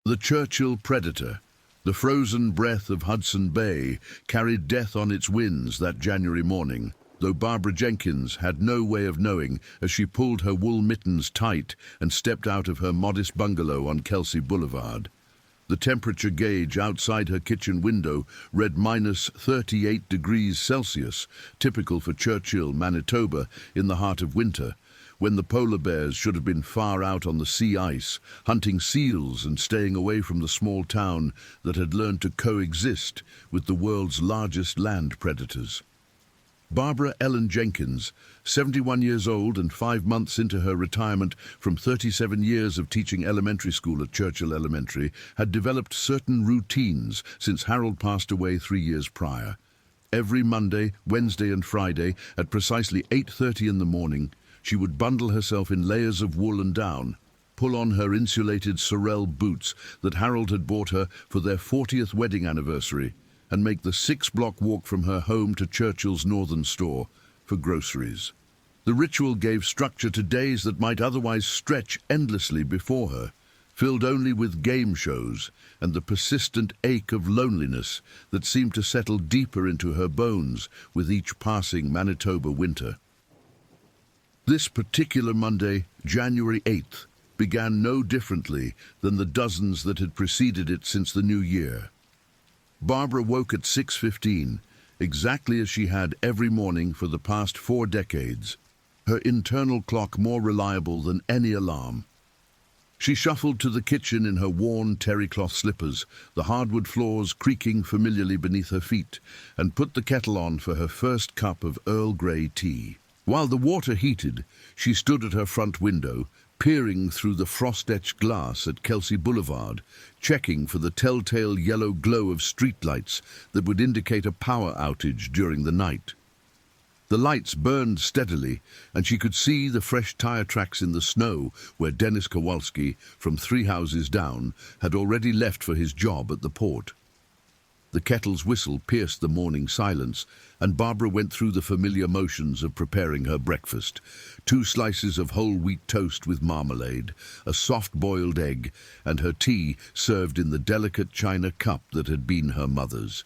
The Churchill Predator, the frozen breath of Hudson Bay, carried death on its winds that January morning, though Barbara Jenkins had no way of knowing as she pulled her wool mittens tight and stepped out of her modest bungalow on Kelsey Boulevard. The temperature gauge outside her kitchen window read -38 degrees Celsius, typical for Churchill, Manitoba, in the heart of winter, when the polar bears should have been far out on the sea ice, hunting seals and staying away from the small town that had learned to coexist with the world's largest land predators. Barbara Ellen Jenkins, 71 years old and 5 months into her retirement from 37 years of teaching elementary school at Churchill Elementary, had developed certain routines since Harold passed away 3 years prior. Every Monday, Wednesday and Friday at precisely 8:30 in the morning, she would bundle herself in layers of wool and down, pull on her insulated Sorel boots that Harold had bought her for their 40th wedding anniversary, and make the 6-block walk from her home to Churchill's northern store for groceries. The ritual gave structure to days that might otherwise stretch endlessly before her, filled only with game shows and the persistent ache of loneliness that seemed to settle deeper into her bones with each passing Manitoba winter. This particular Monday, January 8th, began no differently than the dozens that had preceded it since the new year. Barbara woke at 6:15, exactly as she had every morning for the past 4 decades, her internal clock more reliable than any alarm. She shuffled to the kitchen in her worn terry-cloth slippers, the hardwood floors creaking familiarly beneath her feet, and put the kettle on for her first cup of Earl Grey tea. While the water heated, she stood at her front window, peering through the frost-etched glass at Kelsey Boulevard, checking for the telltale yellow glow of streetlights that would indicate a power outage during the night. The lights burned steadily, and she could see the fresh tire tracks in the snow where Dennis Kowalski, from 3 houses down, had already left for his job at the port. The kettle's whistle pierced the morning silence, and Barbara went through the familiar motions of preparing her breakfast. 2 slices of whole wheat toast with marmalade, a soft-boiled egg, and her tea served in the delicate china cup that had been her mother's.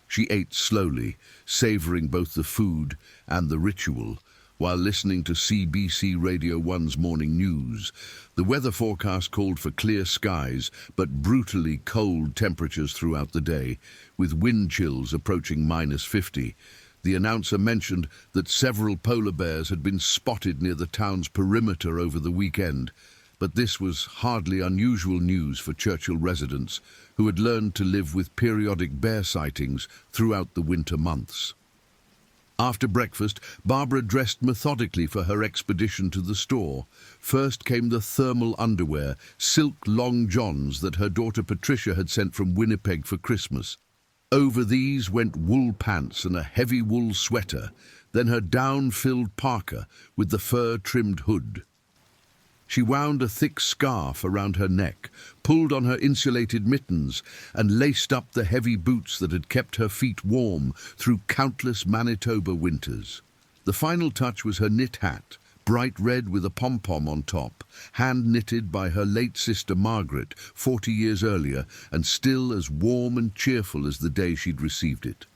She ate slowly, savoring both the food and the ritual, while listening to CBC Radio 1's morning news. The weather forecast called for clear skies, but brutally cold temperatures throughout the day, with wind chills approaching -50. The announcer mentioned that several polar bears had been spotted near the town's perimeter over the weekend, but this was hardly unusual news for Churchill residents, who had learned to live with periodic bear sightings throughout the winter months. After breakfast, Barbara dressed methodically for her expedition to the store. First came the thermal underwear, silk long johns that her daughter Patricia had sent from Winnipeg for Christmas. Over these went wool pants and a heavy wool sweater, then her down-filled parka with the fur-trimmed hood. She wound a thick scarf around her neck, pulled on her insulated mittens, and laced up the heavy boots that had kept her feet warm through countless Manitoba winters. The final touch was her knit hat, bright red with a pom-pom on top, hand-knitted by her late sister Margaret 40 years earlier, and still as warm and cheerful as the day she'd received it.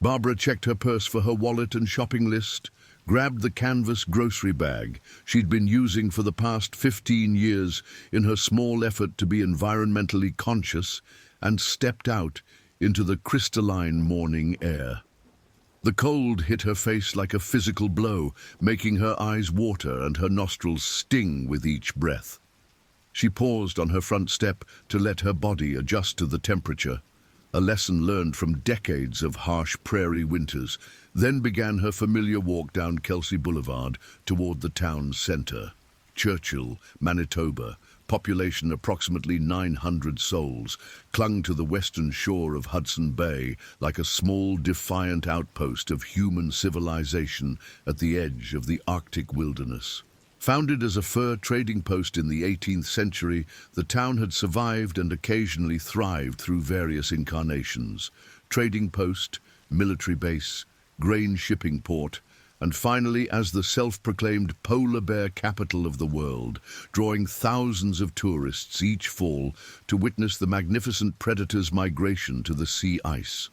Barbara checked her purse for her wallet and shopping list, grabbed the canvas grocery bag she'd been using for the past 15 years in her small effort to be environmentally conscious, and stepped out into the crystalline morning air. The cold hit her face like a physical blow, making her eyes water and her nostrils sting with each breath. She paused on her front step to let her body adjust to the temperature, a lesson learned from decades of harsh prairie winters, then began her familiar walk down Kelsey Boulevard toward the town's center. Churchill, Manitoba, population approximately 900 souls, clung to the western shore of Hudson Bay like a small, defiant outpost of human civilization at the edge of the Arctic wilderness. Founded as a fur trading post in the 18th century, the town had survived and occasionally thrived through various incarnations: trading post, military base, grain shipping port, and finally as the self-proclaimed polar bear capital of the world, drawing thousands of tourists each fall to witness the magnificent predator's migration to the sea ice.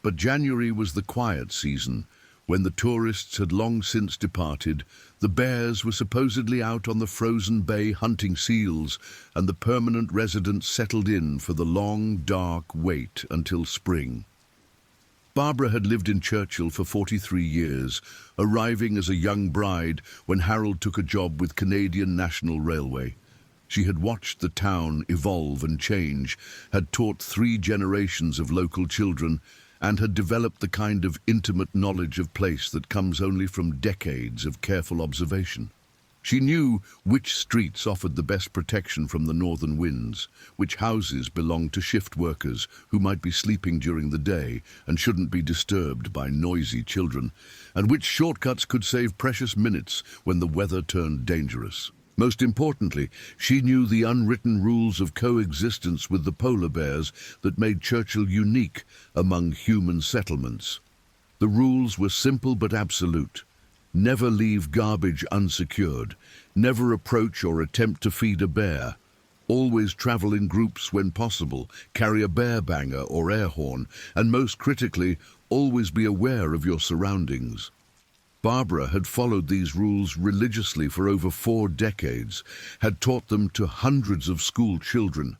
But January was the quiet season. When the tourists had long since departed, the bears were supposedly out on the frozen bay hunting seals, and the permanent residents settled in for the long, dark wait until spring. Barbara had lived in Churchill for 43 years, arriving as a young bride when Harold took a job with Canadian National Railway. She had watched the town evolve and change, had taught 3 generations of local children, and had developed the kind of intimate knowledge of place that comes only from decades of careful observation. She knew which streets offered the best protection from the northern winds, which houses belonged to shift workers who might be sleeping during the day and shouldn't be disturbed by noisy children, and which shortcuts could save precious minutes when the weather turned dangerous. Most importantly, she knew the unwritten rules of coexistence with the polar bears that made Churchill unique among human settlements. The rules were simple but absolute. Never leave garbage unsecured. Never approach or attempt to feed a bear. Always travel in groups when possible. Carry a bear banger or air horn. And most critically, always be aware of your surroundings. Barbara had followed these rules religiously for over 4 decades, had taught them to hundreds of school children,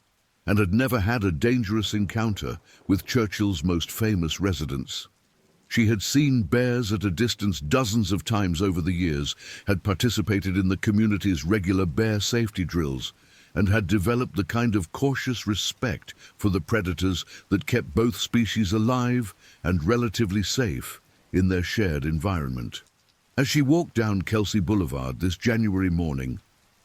and had never had a dangerous encounter with Churchill's most famous residents. She had seen bears at a distance dozens of times over the years, had participated in the community's regular bear safety drills, and had developed the kind of cautious respect for the predators that kept both species alive and relatively safe in their shared environment. As she walked down Kelsey Boulevard this January morning,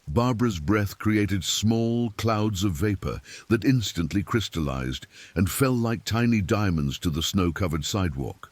Barbara's breath created small clouds of vapor that instantly crystallized and fell like tiny diamonds to the snow-covered sidewalk.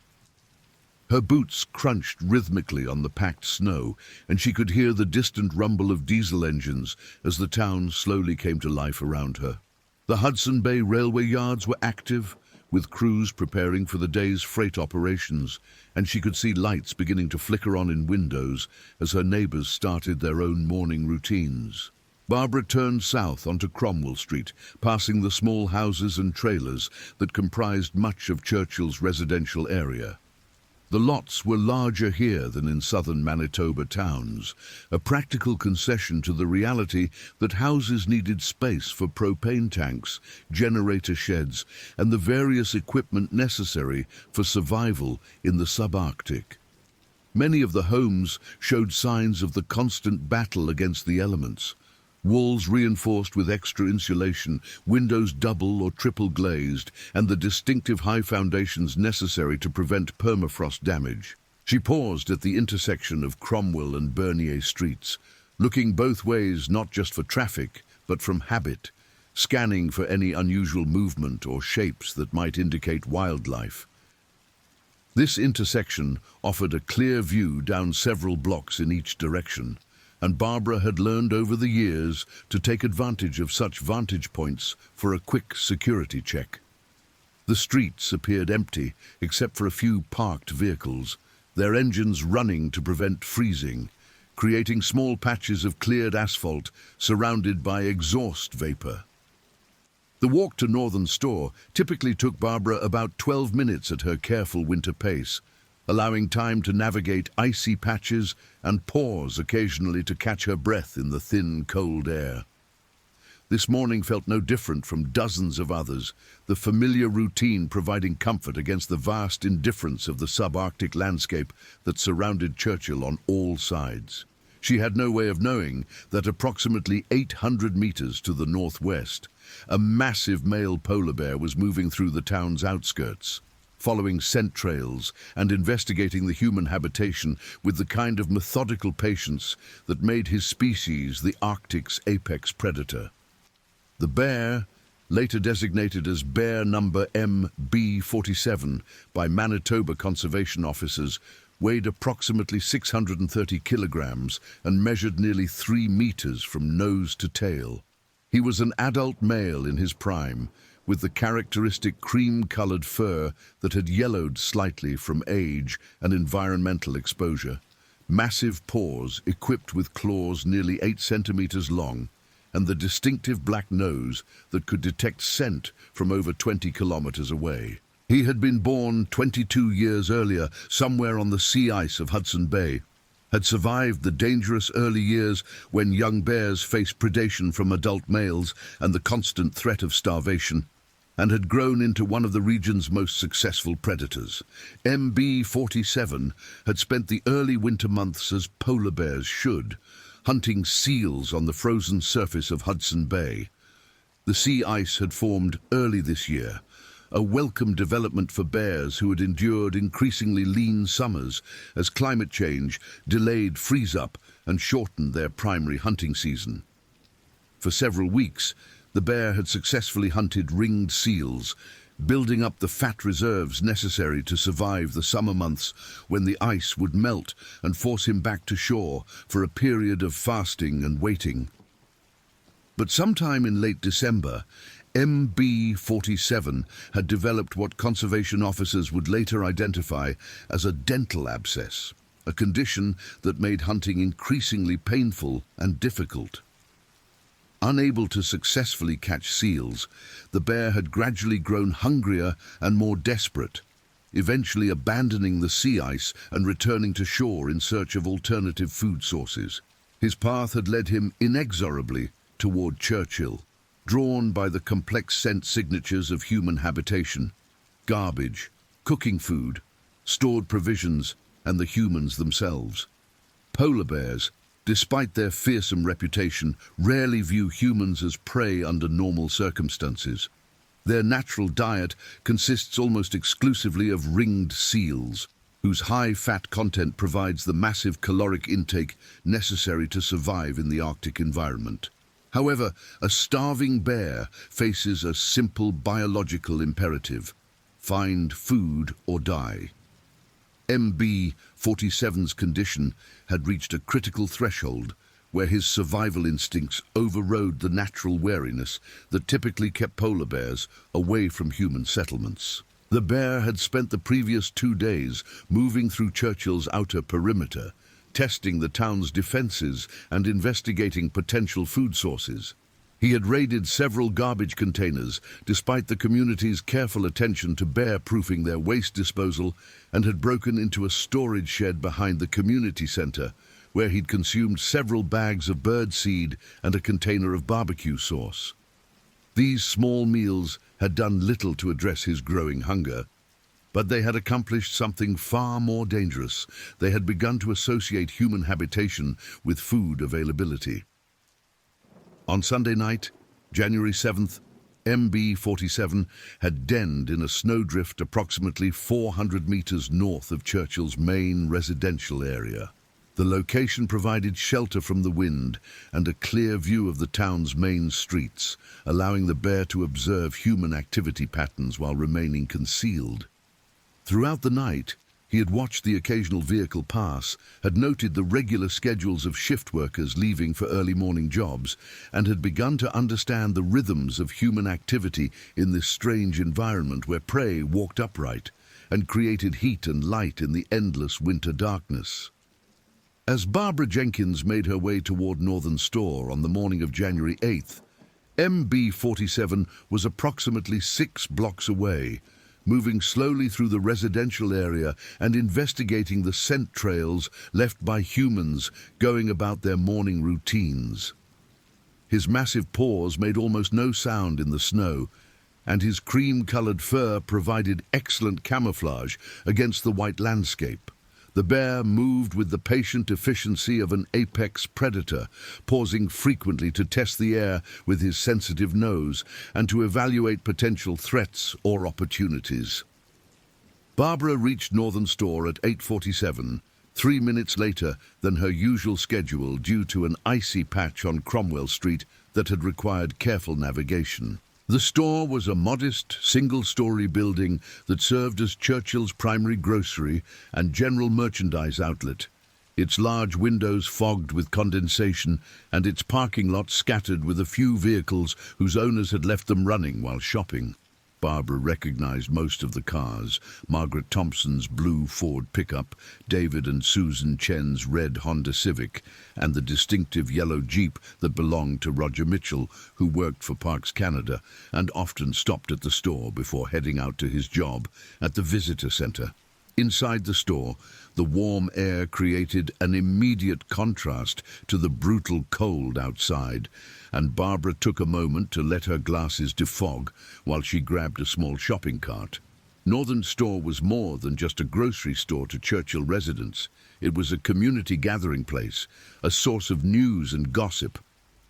Her boots crunched rhythmically on the packed snow, and she could hear the distant rumble of diesel engines as the town slowly came to life around her. The Hudson Bay Railway yards were active, with crews preparing for the day's freight operations, and she could see lights beginning to flicker on in windows as her neighbors started their own morning routines. Barbara turned south onto Cromwell Street, passing the small houses and trailers that comprised much of Churchill's residential area. The lots were larger here than in southern Manitoba towns, a practical concession to the reality that houses needed space for propane tanks, generator sheds, and the various equipment necessary for survival in the subarctic. Many of the homes showed signs of the constant battle against the elements. Walls reinforced with extra insulation, windows double or triple glazed, and the distinctive high foundations necessary to prevent permafrost damage. She paused at the intersection of Cromwell and Bernier streets, looking both ways not just for traffic, but from habit, scanning for any unusual movement or shapes that might indicate wildlife. This intersection offered a clear view down several blocks in each direction, and Barbara had learned over the years to take advantage of such vantage points for a quick security check. The streets appeared empty except for a few parked vehicles, their engines running to prevent freezing, creating small patches of cleared asphalt surrounded by exhaust vapor. The walk to Northern Store typically took Barbara about 12 minutes at her careful winter pace, allowing time to navigate icy patches and pause occasionally to catch her breath in the thin, cold air. This morning felt no different from dozens of others, the familiar routine providing comfort against the vast indifference of the subarctic landscape that surrounded Churchill on all sides. She had no way of knowing that approximately 800 meters to the northwest, a massive male polar bear was moving through the town's outskirts, following scent trails and investigating the human habitation with the kind of methodical patience that made his species the Arctic's apex predator. The bear, later designated as bear number MB47 by Manitoba conservation officers, weighed approximately 630 kilograms and measured nearly 3 meters from nose to tail. He was an adult male in his prime, with the characteristic cream-colored fur that had yellowed slightly from age and environmental exposure. Massive paws equipped with claws nearly 8 centimeters long, and the distinctive black nose that could detect scent from over 20 kilometers away. He had been born 22 years earlier, somewhere on the sea ice of Hudson Bay, had survived the dangerous early years when young bears faced predation from adult males and the constant threat of starvation, and had grown into one of the region's most successful predators. MB-47 had spent the early winter months as polar bears should, hunting seals on the frozen surface of Hudson Bay. The sea ice had formed early this year, a welcome development for bears who had endured increasingly lean summers as climate change delayed freeze-up and shortened their primary hunting season. For several weeks, the bear had successfully hunted ringed seals, building up the fat reserves necessary to survive the summer months when the ice would melt and force him back to shore for a period of fasting and waiting. But sometime in late December, MB-47 had developed what conservation officers would later identify as a dental abscess, a condition that made hunting increasingly painful and difficult. Unable to successfully catch seals, the bear had gradually grown hungrier and more desperate, eventually abandoning the sea ice and returning to shore in search of alternative food sources. His path had led him inexorably toward Churchill, drawn by the complex scent signatures of human habitation, garbage, cooking food, stored provisions, and the humans themselves. Polar bears, despite their fearsome reputation, rarely view humans as prey under normal circumstances. Their natural diet consists almost exclusively of ringed seals, whose high fat content provides the massive caloric intake necessary to survive in the Arctic environment. However, a starving bear faces a simple biological imperative: find food or die. MB-47's condition had reached a critical threshold where his survival instincts overrode the natural wariness that typically kept polar bears away from human settlements. The bear had spent the previous 2 days moving through Churchill's outer perimeter, testing the town's defenses and investigating potential food sources. He had raided several garbage containers, despite the community's careful attention to bear-proofing their waste disposal, and had broken into a storage shed behind the community center, where he'd consumed several bags of bird seed and a container of barbecue sauce. These small meals had done little to address his growing hunger, but they had accomplished something far more dangerous. They had begun to associate human habitation with food availability. On Sunday night, January 7th, MB-47 had denned in a snowdrift approximately 400 meters north of Churchill's main residential area. The location provided shelter from the wind and a clear view of the town's main streets, allowing the bear to observe human activity patterns while remaining concealed. Throughout the night, he had watched the occasional vehicle pass, had noted the regular schedules of shift workers leaving for early morning jobs, and had begun to understand the rhythms of human activity in this strange environment where prey walked upright and created heat and light in the endless winter darkness. As Barbara Jenkins made her way toward Northern Store on the morning of January 8th, MB-47 was approximately 6 blocks away, moving slowly through the residential area and investigating the scent trails left by humans going about their morning routines. His massive paws made almost no sound in the snow, and his cream-colored fur provided excellent camouflage against the white landscape. The bear moved with the patient efficiency of an apex predator, pausing frequently to test the air with his sensitive nose and to evaluate potential threats or opportunities. Barbara reached Northern Store at 8:47, 3 minutes later than her usual schedule due to an icy patch on Cromwell Street that had required careful navigation. The store was a modest, single-story building that served as Churchill's primary grocery and general merchandise outlet. its large windows fogged with condensation and its parking lot scattered with a few vehicles whose owners had left them running while shopping. Barbara recognized most of the cars: Margaret Thompson's blue Ford pickup, David and Susan Chen's red Honda Civic, and the distinctive yellow Jeep that belonged to Roger Mitchell, who worked for Parks Canada and often stopped at the store before heading out to his job at the visitor center. Inside the store, the warm air created an immediate contrast to the brutal cold outside, and Barbara took a moment to let her glasses defog while she grabbed a small shopping cart. Northern Store was more than just a grocery store to Churchill residents. It was a community gathering place, a source of news and gossip,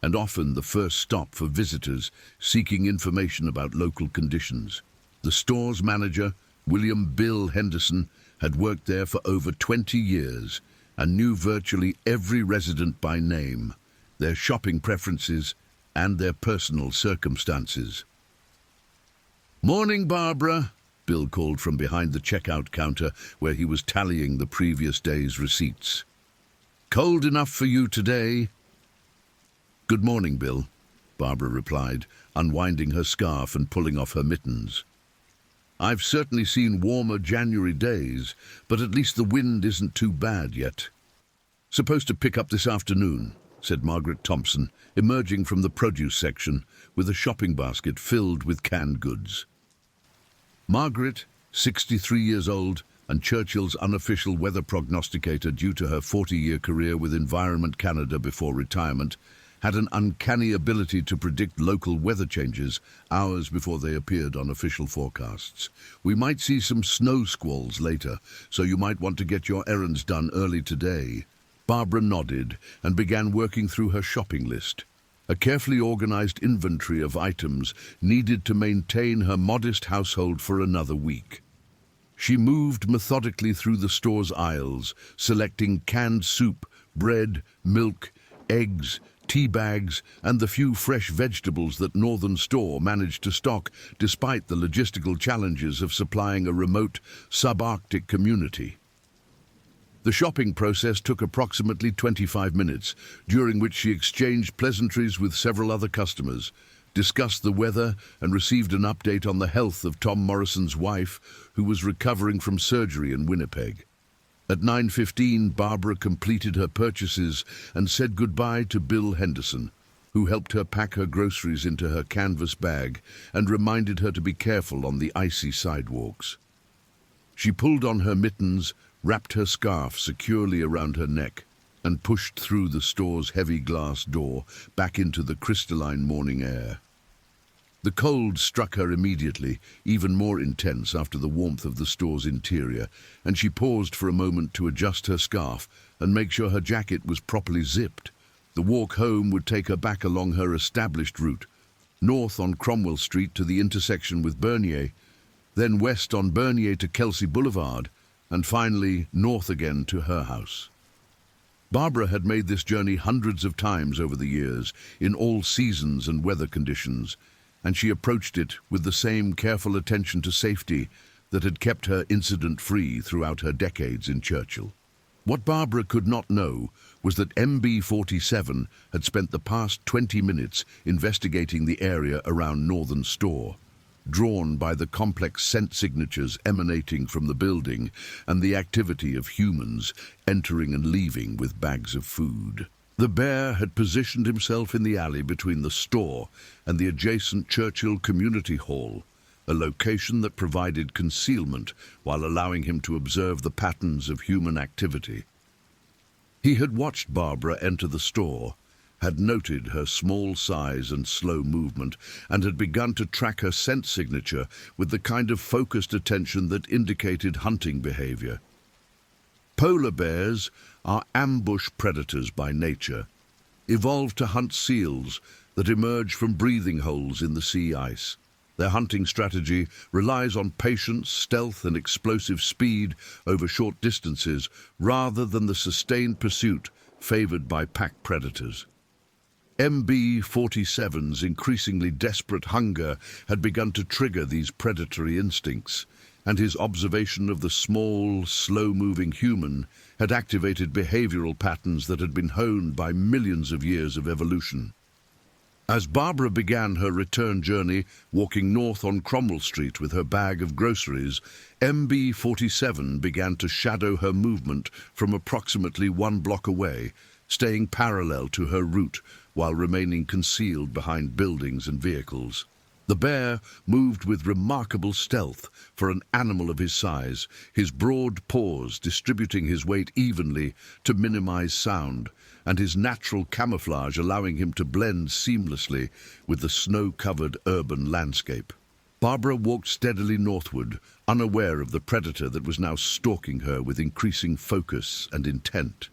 and often the first stop for visitors seeking information about local conditions. The store's manager, William Bill Henderson, had worked there for over 20 years and knew virtually every resident by name, their shopping preferences, and their personal circumstances. "Morning, Barbara," Bill called from behind the checkout counter where he was tallying the previous day's receipts. "Cold enough for you today?" "Good morning, Bill," Barbara replied, unwinding her scarf and pulling off her mittens. "I've certainly seen warmer January days, but at least the wind isn't too bad yet." "Supposed to pick up this afternoon," said Margaret Thompson, emerging from the produce section with a shopping basket filled with canned goods. Margaret, 63 years old and Churchill's unofficial weather prognosticator due to her 40-year career with Environment Canada before retirement, had an uncanny ability to predict local weather changes hours before they appeared on official forecasts. "We might see some snow squalls later, so you might want to get your errands done early today." Barbara nodded and began working through her shopping list, a carefully organized inventory of items needed to maintain her modest household for another week. She moved methodically through the store's aisles, selecting canned soup, bread, milk, eggs, tea bags, and the few fresh vegetables that Northern Store managed to stock despite the logistical challenges of supplying a remote, subarctic community. The shopping process took approximately 25 minutes, during which she exchanged pleasantries with several other customers, discussed the weather, and received an update on the health of Tom Morrison's wife, who was recovering from surgery in Winnipeg. At 9:15, Barbara completed her purchases and said goodbye to Bill Henderson, who helped her pack her groceries into her canvas bag and reminded her to be careful on the icy sidewalks. She pulled on her mittens, wrapped her scarf securely around her neck, and pushed through the store's heavy glass door back into the crystalline morning air. The cold struck her immediately, even more intense after the warmth of the store's interior, and she paused for a moment to adjust her scarf and make sure her jacket was properly zipped. The walk home would take her back along her established route, north on Cromwell Street to the intersection with Bernier, then west on Bernier to Kelsey Boulevard, and finally north again to her house. Barbara had made this journey hundreds of times over the years, in all seasons and weather conditions, and she approached it with the same careful attention to safety that had kept her incident-free throughout her decades in Churchill. What Barbara could not know was that MB47 had spent the past 20 minutes investigating the area around Northern Store, drawn by the complex scent signatures emanating from the building and the activity of humans entering and leaving with bags of food. The bear had positioned himself in the alley between the store and the adjacent Churchill Community Hall, a location that provided concealment while allowing him to observe the patterns of human activity. He had watched Barbara enter the store, had noted her small size and slow movement, and had begun to track her scent signature with the kind of focused attention that indicated hunting behavior. Polar bears are ambush predators by nature, evolved to hunt seals that emerge from breathing holes in the sea ice. Their hunting strategy relies on patience, stealth, and explosive speed over short distances rather than the sustained pursuit favored by pack predators. MB47's increasingly desperate hunger had begun to trigger these predatory instincts, and his observation of the small, slow-moving human had activated behavioral patterns that had been honed by millions of years of evolution. As Barbara began her return journey, walking north on Cromwell Street with her bag of groceries, MB47 began to shadow her movement from approximately 1 block away, staying parallel to her route while remaining concealed behind buildings and vehicles. The bear moved with remarkable stealth for an animal of his size, his broad paws distributing his weight evenly to minimize sound, and his natural camouflage allowing him to blend seamlessly with the snow-covered urban landscape. Barbara walked steadily northward, unaware of the predator that was now stalking her with increasing focus and intent.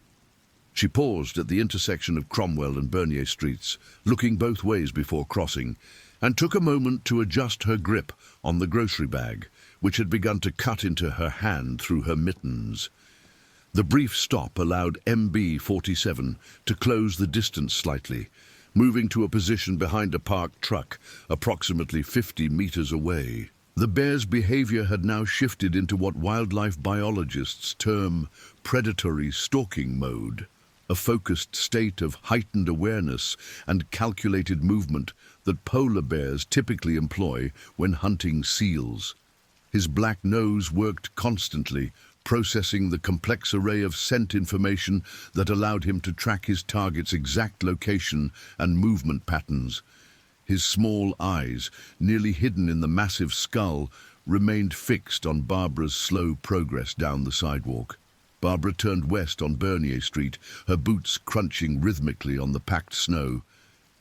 She paused at the intersection of Cromwell and Bernier Streets, looking both ways before crossing, and took a moment to adjust her grip on the grocery bag, which had begun to cut into her hand through her mittens. The brief stop allowed MB47 to close the distance slightly, moving to a position behind a parked truck approximately 50 meters away. The bear's behavior had now shifted into what wildlife biologists term predatory stalking mode, a focused state of heightened awareness and calculated movement that polar bears typically employ when hunting seals. His black nose worked constantly, processing the complex array of scent information that allowed him to track his target's exact location and movement patterns. His small eyes, nearly hidden in the massive skull, remained fixed on Barbara's slow progress down the sidewalk. Barbara turned west on Bernier Street, her boots crunching rhythmically on the packed snow.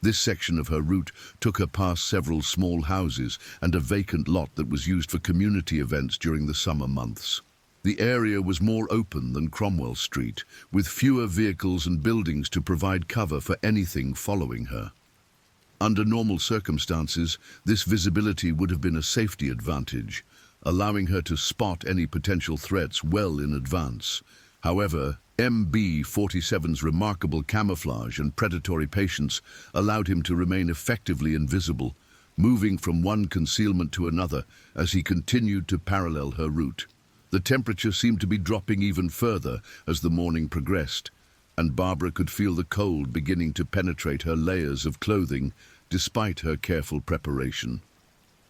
This section of her route took her past several small houses and a vacant lot that was used for community events during the summer months. The area was more open than Cromwell Street, with fewer vehicles and buildings to provide cover for anything following her. Under normal circumstances, this visibility would have been a safety advantage, allowing her to spot any potential threats well in advance. However, MB47's remarkable camouflage and predatory patience allowed him to remain effectively invisible, moving from one concealment to another as he continued to parallel her route. The temperature seemed to be dropping even further as the morning progressed, and Barbara could feel the cold beginning to penetrate her layers of clothing despite her careful preparation.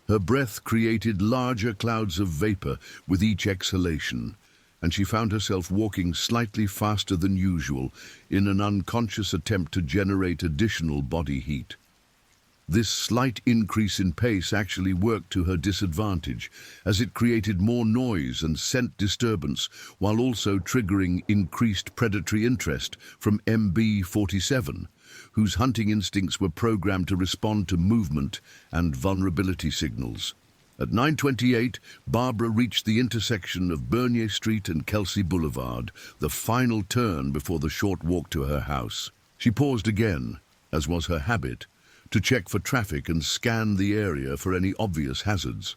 Her breath created larger clouds of vapor with each exhalation, and she found herself walking slightly faster than usual in an unconscious attempt to generate additional body heat. This slight increase in pace actually worked to her disadvantage, as it created more noise and scent disturbance while also triggering increased predatory interest from MB47, whose hunting instincts were programmed to respond to movement and vulnerability signals. At 9:28, Barbara reached the intersection of Bernier Street and Kelsey Boulevard, the final turn before the short walk to her house. She paused again, as was her habit, to check for traffic and scan the area for any obvious hazards.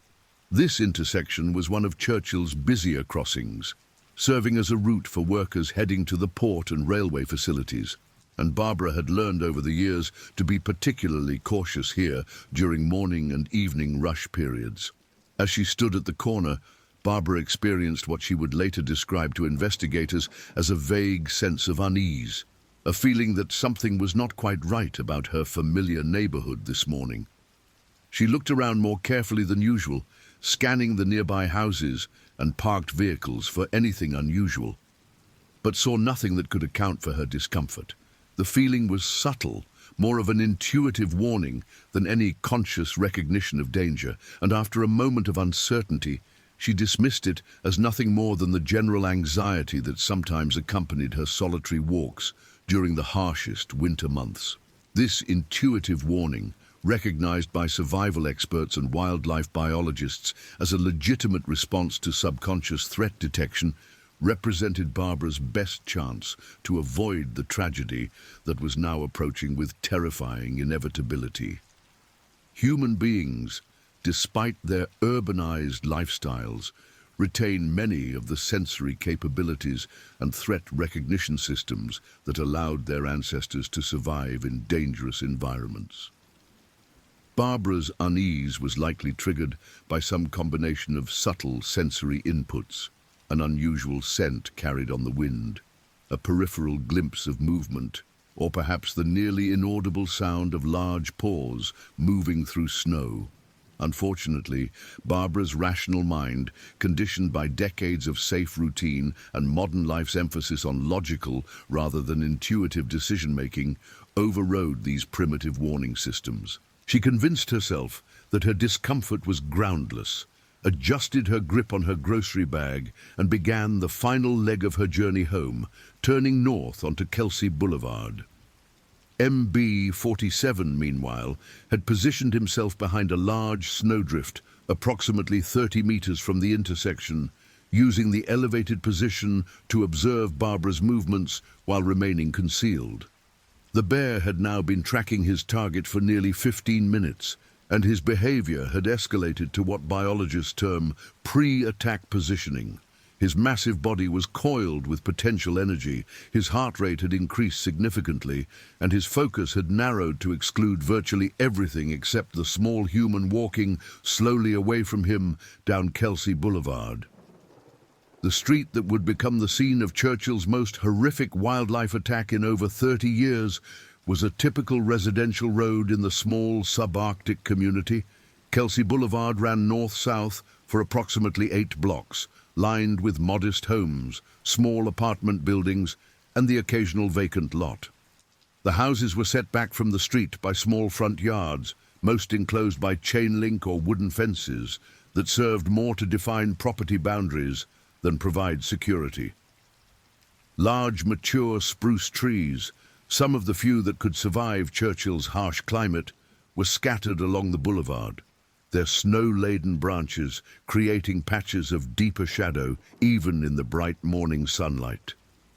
This intersection was one of Churchill's busier crossings, serving as a route for workers heading to the port and railway facilities, and Barbara had learned over the years to be particularly cautious here during morning and evening rush periods. As she stood at the corner, Barbara experienced what she would later describe to investigators as a vague sense of unease, a feeling that something was not quite right about her familiar neighborhood this morning. She looked around more carefully than usual, scanning the nearby houses and parked vehicles for anything unusual, but saw nothing that could account for her discomfort. The feeling was subtle, more of an intuitive warning than any conscious recognition of danger, and after a moment of uncertainty, she dismissed it as nothing more than the general anxiety that sometimes accompanied her solitary walks during the harshest winter months. This intuitive warning, recognized by survival experts and wildlife biologists as a legitimate response to subconscious threat detection, represented Barbara's best chance to avoid the tragedy that was now approaching with terrifying inevitability. Human beings, despite their urbanized lifestyles, retain many of the sensory capabilities and threat recognition systems that allowed their ancestors to survive in dangerous environments. Barbara's unease was likely triggered by some combination of subtle sensory inputs, an unusual scent carried on the wind, a peripheral glimpse of movement, or perhaps the nearly inaudible sound of large paws moving through snow. Unfortunately, Barbara's rational mind, conditioned by decades of safe routine and modern life's emphasis on logical rather than intuitive decision-making, overrode these primitive warning systems. She convinced herself that her discomfort was groundless, adjusted her grip on her grocery bag, and began the final leg of her journey home, turning north onto Kelsey Boulevard. MB-47, meanwhile, had positioned himself behind a large snowdrift, approximately 30 meters from the intersection, using the elevated position to observe Barbara's movements while remaining concealed. The bear had now been tracking his target for nearly 15 minutes, and his behavior had escalated to what biologists term pre-attack positioning. His massive body was coiled with potential energy, his heart rate had increased significantly, and his focus had narrowed to exclude virtually everything except the small human walking slowly away from him down Kelsey Boulevard. The street that would become the scene of Churchill's most horrific wildlife attack in over 30 years was a typical residential road in the small subarctic community. Kelsey Boulevard ran north-south for approximately 8 blocks, lined with modest homes, small apartment buildings, and the occasional vacant lot. The houses were set back from the street by small front yards, most enclosed by chain link or wooden fences that served more to define property boundaries than provide security. Large, mature spruce trees, some of the few that could survive Churchill's harsh climate, were scattered along the boulevard, their snow-laden branches creating patches of deeper shadow even in the bright morning sunlight.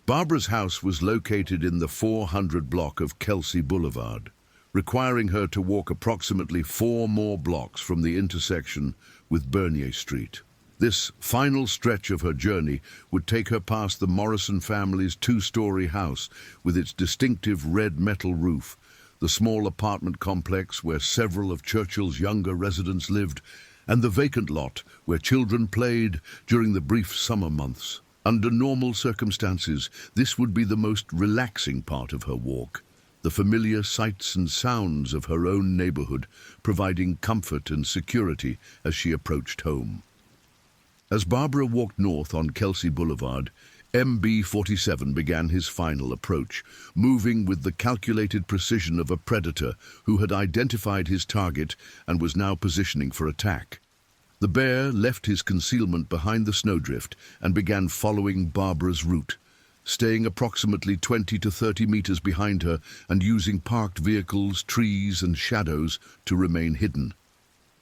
Barbara's house was located in the 400 block of Kelsey Boulevard, requiring her to walk approximately 4 more blocks from the intersection with Bernier Street. This final stretch of her journey would take her past the Morrison family's 2-story house with its distinctive red metal roof, the small apartment complex where several of Churchill's younger residents lived, and the vacant lot where children played during the brief summer months. Under normal circumstances, this would be the most relaxing part of her walk, the familiar sights and sounds of her own neighborhood providing comfort and security as she approached home. As Barbara walked north on Kelsey Boulevard, MB-47 began his final approach, moving with the calculated precision of a predator who had identified his target and was now positioning for attack. The bear left his concealment behind the snowdrift and began following Barbara's route, staying approximately 20 to 30 meters behind her and using parked vehicles, trees, and shadows to remain hidden.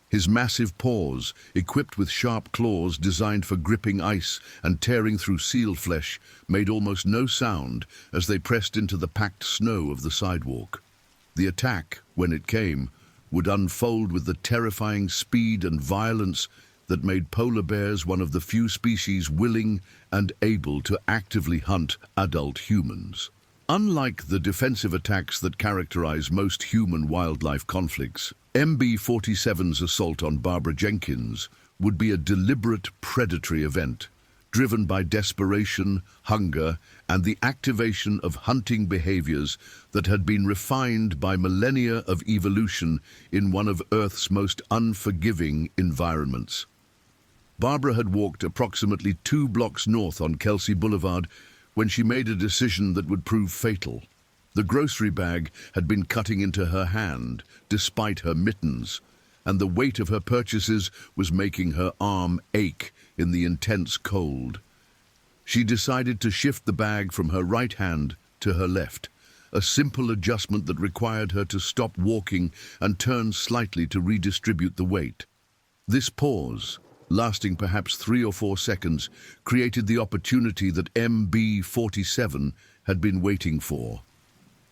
His massive paws, equipped with sharp claws designed for gripping ice and tearing through sealed flesh, made almost no sound as they pressed into the packed snow of the sidewalk. The attack, when it came, would unfold with the terrifying speed and violence that made polar bears one of the few species willing and able to actively hunt adult humans. Unlike the defensive attacks that characterize most human-wildlife conflicts, MB-47's assault on Barbara Jenkins would be a deliberate predatory event, driven by desperation, hunger, and the activation of hunting behaviors that had been refined by millennia of evolution in one of Earth's most unforgiving environments. Barbara had walked approximately 2 blocks north on Kelsey Boulevard when she made a decision that would prove fatal. The grocery bag had been cutting into her hand, despite her mittens, and the weight of her purchases was making her arm ache in the intense cold. She decided to shift the bag from her right hand to her left, a simple adjustment that required her to stop walking and turn slightly to redistribute the weight. This pause, lasting perhaps 3 or 4 seconds, created the opportunity that MB-47 had been waiting for.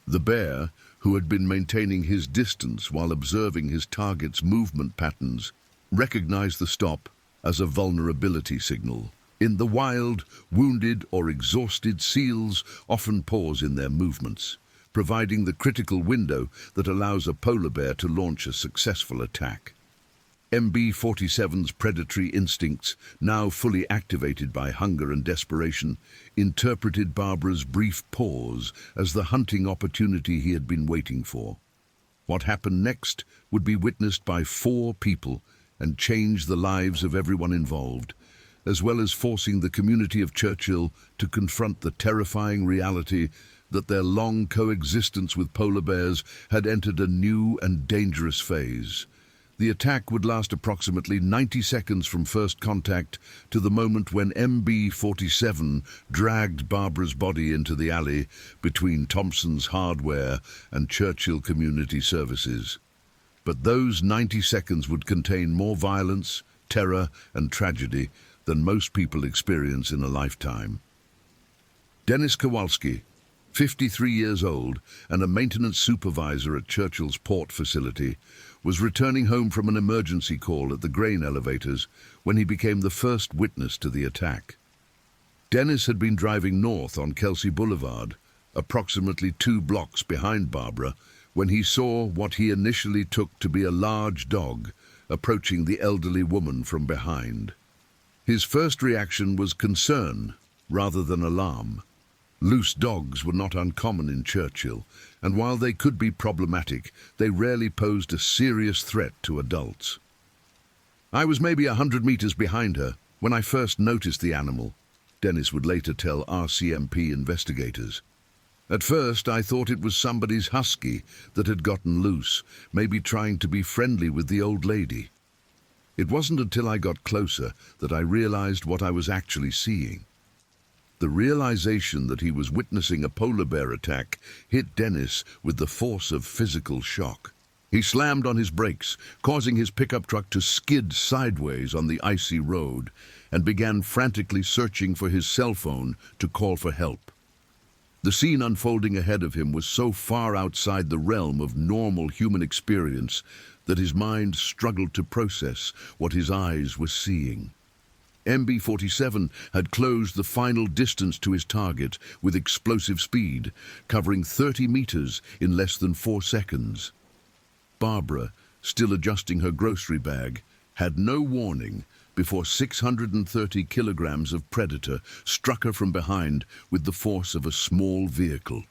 The bear, who had been maintaining his distance while observing his target's movement patterns, recognized the stop as a vulnerability signal. In the wild, wounded or exhausted seals often pause in their movements, providing the critical window that allows a polar bear to launch a successful attack. MB-47's predatory instincts, now fully activated by hunger and desperation, interpreted Barbara's brief pause as the hunting opportunity he had been waiting for. What happened next would be witnessed by 4 people and change the lives of everyone involved, as well as forcing the community of Churchill to confront the terrifying reality that their long coexistence with polar bears had entered a new and dangerous phase. The attack would last approximately 90 seconds from first contact to the moment when MB-47 dragged Barbara's body into the alley between Thompson's Hardware and Churchill Community Services. But those 90 seconds would contain more violence, terror, and tragedy than most people experience in a lifetime. Dennis Kowalski, 53 years old and a maintenance supervisor at Churchill's port facility, was returning home from an emergency call at the grain elevators when he became the first witness to the attack. Dennis had been driving north on Kelsey Boulevard, approximately 2 blocks behind Barbara, when he saw what he initially took to be a large dog approaching the elderly woman from behind. His first reaction was concern rather than alarm. Loose dogs were not uncommon in Churchill, and while they could be problematic, they rarely posed a serious threat to adults. "I was maybe 100 meters behind her when I first noticed the animal," Dennis would later tell RCMP investigators. "At first, I thought it was somebody's husky that had gotten loose, maybe trying to be friendly with the old lady. It wasn't until I got closer that I realized what I was actually seeing." The realization that he was witnessing a polar bear attack hit Dennis with the force of physical shock. He slammed on his brakes, causing his pickup truck to skid sideways on the icy road, and began frantically searching for his cell phone to call for help. The scene unfolding ahead of him was so far outside the realm of normal human experience that his mind struggled to process what his eyes were seeing. MB-47 had closed the final distance to his target with explosive speed, covering 30 meters in less than 4 seconds. Barbara, still adjusting her grocery bag, had no warning before 630 kilograms of predator struck her from behind with the force of a small vehicle.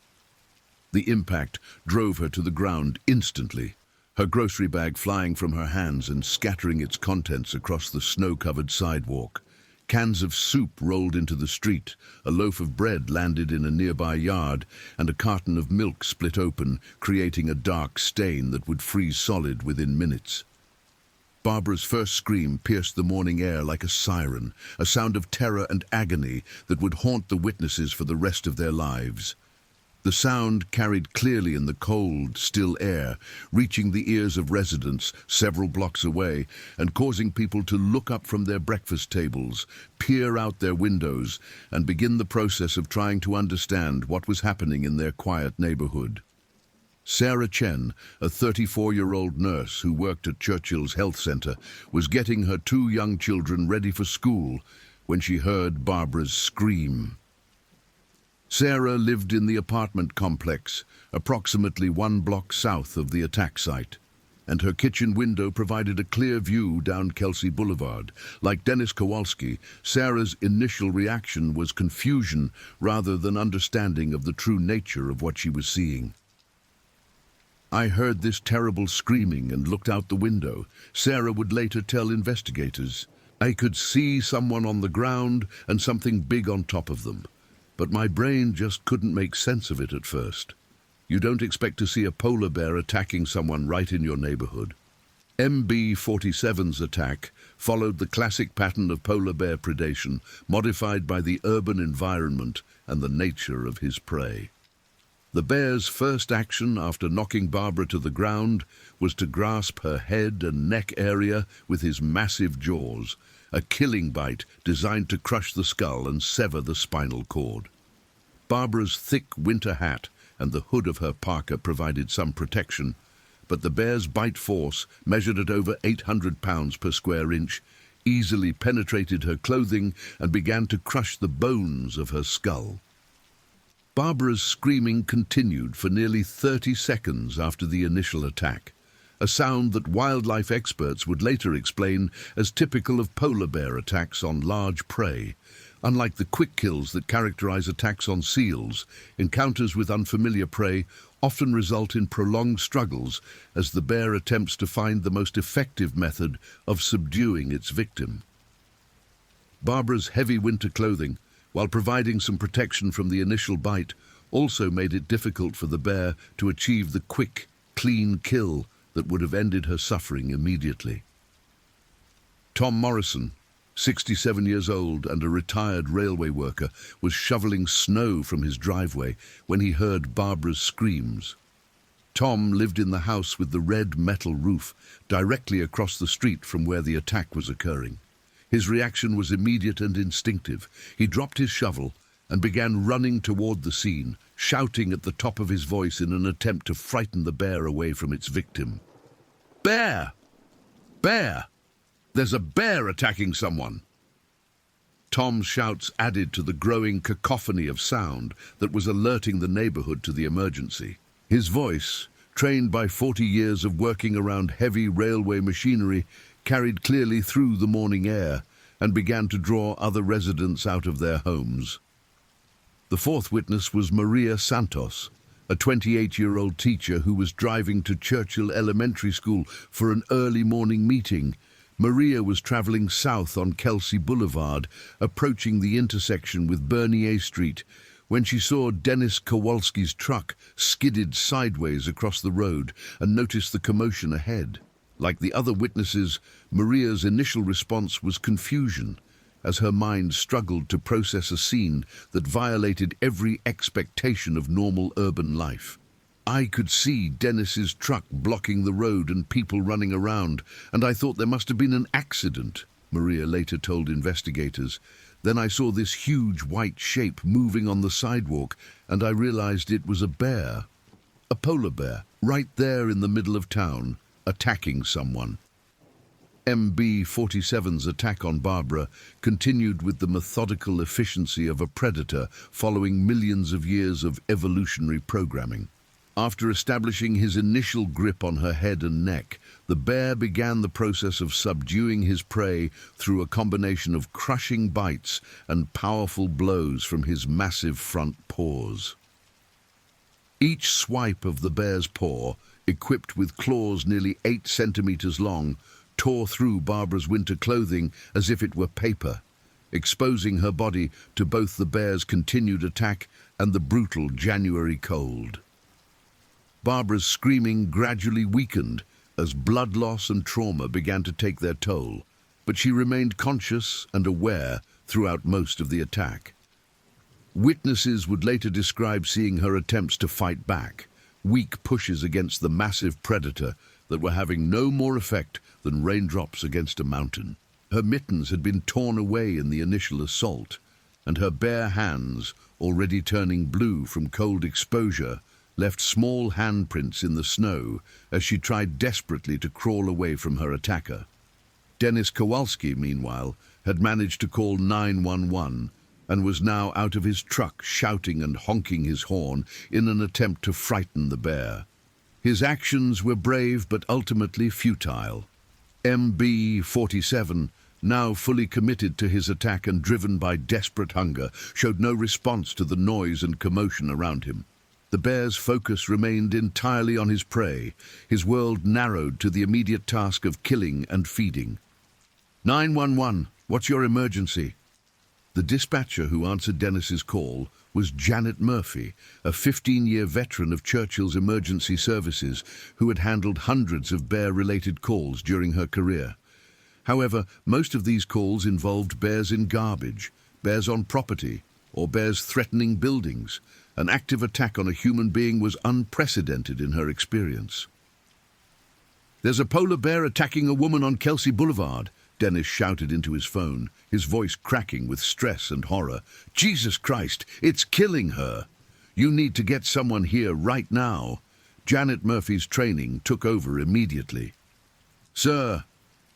The impact drove her to the ground instantly, her grocery bag flying from her hands and scattering its contents across the snow-covered sidewalk. Cans of soup rolled into the street, a loaf of bread landed in a nearby yard, and a carton of milk split open, creating a dark stain that would freeze solid within minutes. Barbara's first scream pierced the morning air like a siren, a sound of terror and agony that would haunt the witnesses for the rest of their lives. The sound carried clearly in the cold, still air, reaching the ears of residents several blocks away and causing people to look up from their breakfast tables, peer out their windows, and begin the process of trying to understand what was happening in their quiet neighborhood. Sarah Chen, a 34-year-old nurse who worked at Churchill's Health Center, was getting her 2 young children ready for school when she heard Barbara's scream. Sarah lived in the apartment complex, approximately 1 block south of the attack site, and her kitchen window provided a clear view down Kelsey Boulevard. Like Dennis Kowalski, Sarah's initial reaction was confusion rather than understanding of the true nature of what she was seeing. "I heard this terrible screaming and looked out the window," Sarah would later tell investigators. "I could see someone on the ground and something big on top of them. But my brain just couldn't make sense of it at first. You don't expect to see a polar bear attacking someone right in your neighborhood." MB-47's attack followed the classic pattern of polar bear predation, modified by the urban environment and the nature of his prey. The bear's first action after knocking Barbara to the ground was to grasp her head and neck area with his massive jaws, a killing bite designed to crush the skull and sever the spinal cord. Barbara's thick winter hat and the hood of her parka provided some protection, but the bear's bite force, measured at over 800 pounds per square inch, easily penetrated her clothing and began to crush the bones of her skull. Barbara's screaming continued for nearly 30 seconds after the initial attack, a sound that wildlife experts would later explain as typical of polar bear attacks on large prey. Unlike the quick kills that characterize attacks on seals, encounters with unfamiliar prey often result in prolonged struggles as the bear attempts to find the most effective method of subduing its victim. Barbara's heavy winter clothing, while providing some protection from the initial bite, also made it difficult for the bear to achieve the quick, clean kill that would have ended her suffering immediately. Tom Morrison, 67 years old and a retired railway worker, was shoveling snow from his driveway when he heard Barbara's screams. Tom lived in the house with the red metal roof, directly across the street from where the attack was occurring. His reaction was immediate and instinctive. He dropped his shovel and began running toward the scene, shouting at the top of his voice in an attempt to frighten the bear away from its victim. "Bear! Bear! There's a bear attacking someone!" Tom's shouts added to the growing cacophony of sound that was alerting the neighborhood to the emergency. His voice, trained by 40 years of working around heavy railway machinery, carried clearly through the morning air and began to draw other residents out of their homes. The fourth witness was Maria Santos, a 28-year-old teacher who was driving to Churchill Elementary School for an early morning meeting. Maria was traveling south on Kelsey Boulevard, approaching the intersection with Bernier Street, when she saw Dennis Kowalski's truck skidded sideways across the road and noticed the commotion ahead. Like the other witnesses, Maria's initial response was confusion, as her mind struggled to process a scene that violated every expectation of normal urban life. "I could see Dennis's truck blocking the road and people running around, and I thought there must have been an accident," Maria later told investigators. "Then I saw this huge white shape moving on the sidewalk, and I realized it was a bear, a polar bear, right there in the middle of town, attacking someone." MB-47's attack on Barbara continued with the methodical efficiency of a predator following millions of years of evolutionary programming. After establishing his initial grip on her head and neck, the bear began the process of subduing his prey through a combination of crushing bites and powerful blows from his massive front paws. Each swipe of the bear's paw, equipped with claws nearly 8 centimeters long, tore through Barbara's winter clothing as if it were paper, exposing her body to both the bear's continued attack and the brutal January cold. Barbara's screaming gradually weakened as blood loss and trauma began to take their toll, but she remained conscious and aware throughout most of the attack. Witnesses would later describe seeing her attempts to fight back, weak pushes against the massive predator that were having no more effect than raindrops against a mountain. Her mittens had been torn away in the initial assault, and her bare hands, already turning blue from cold exposure, left small handprints in the snow as she tried desperately to crawl away from her attacker. Dennis Kowalski, meanwhile, had managed to call 911 and was now out of his truck shouting and honking his horn in an attempt to frighten the bear. His actions were brave but ultimately futile. MB-47, now fully committed to his attack and driven by desperate hunger, showed no response to the noise and commotion around him. The bear's focus remained entirely on his prey, his world narrowed to the immediate task of killing and feeding. 911, what's your emergency? The dispatcher who answered Dennis's call was Janet Murphy, a 15-year veteran of Churchill's emergency services who had handled hundreds of bear-related calls during her career. However, most of these calls involved bears in garbage, bears on property, or bears threatening buildings. An active attack on a human being was unprecedented in her experience. "There's a polar bear attacking a woman on Kelsey Boulevard," Dennis shouted into his phone, his voice cracking with stress and horror. "Jesus Christ, it's killing her! You need to get someone here right now." Janet Murphy's training took over immediately. "Sir,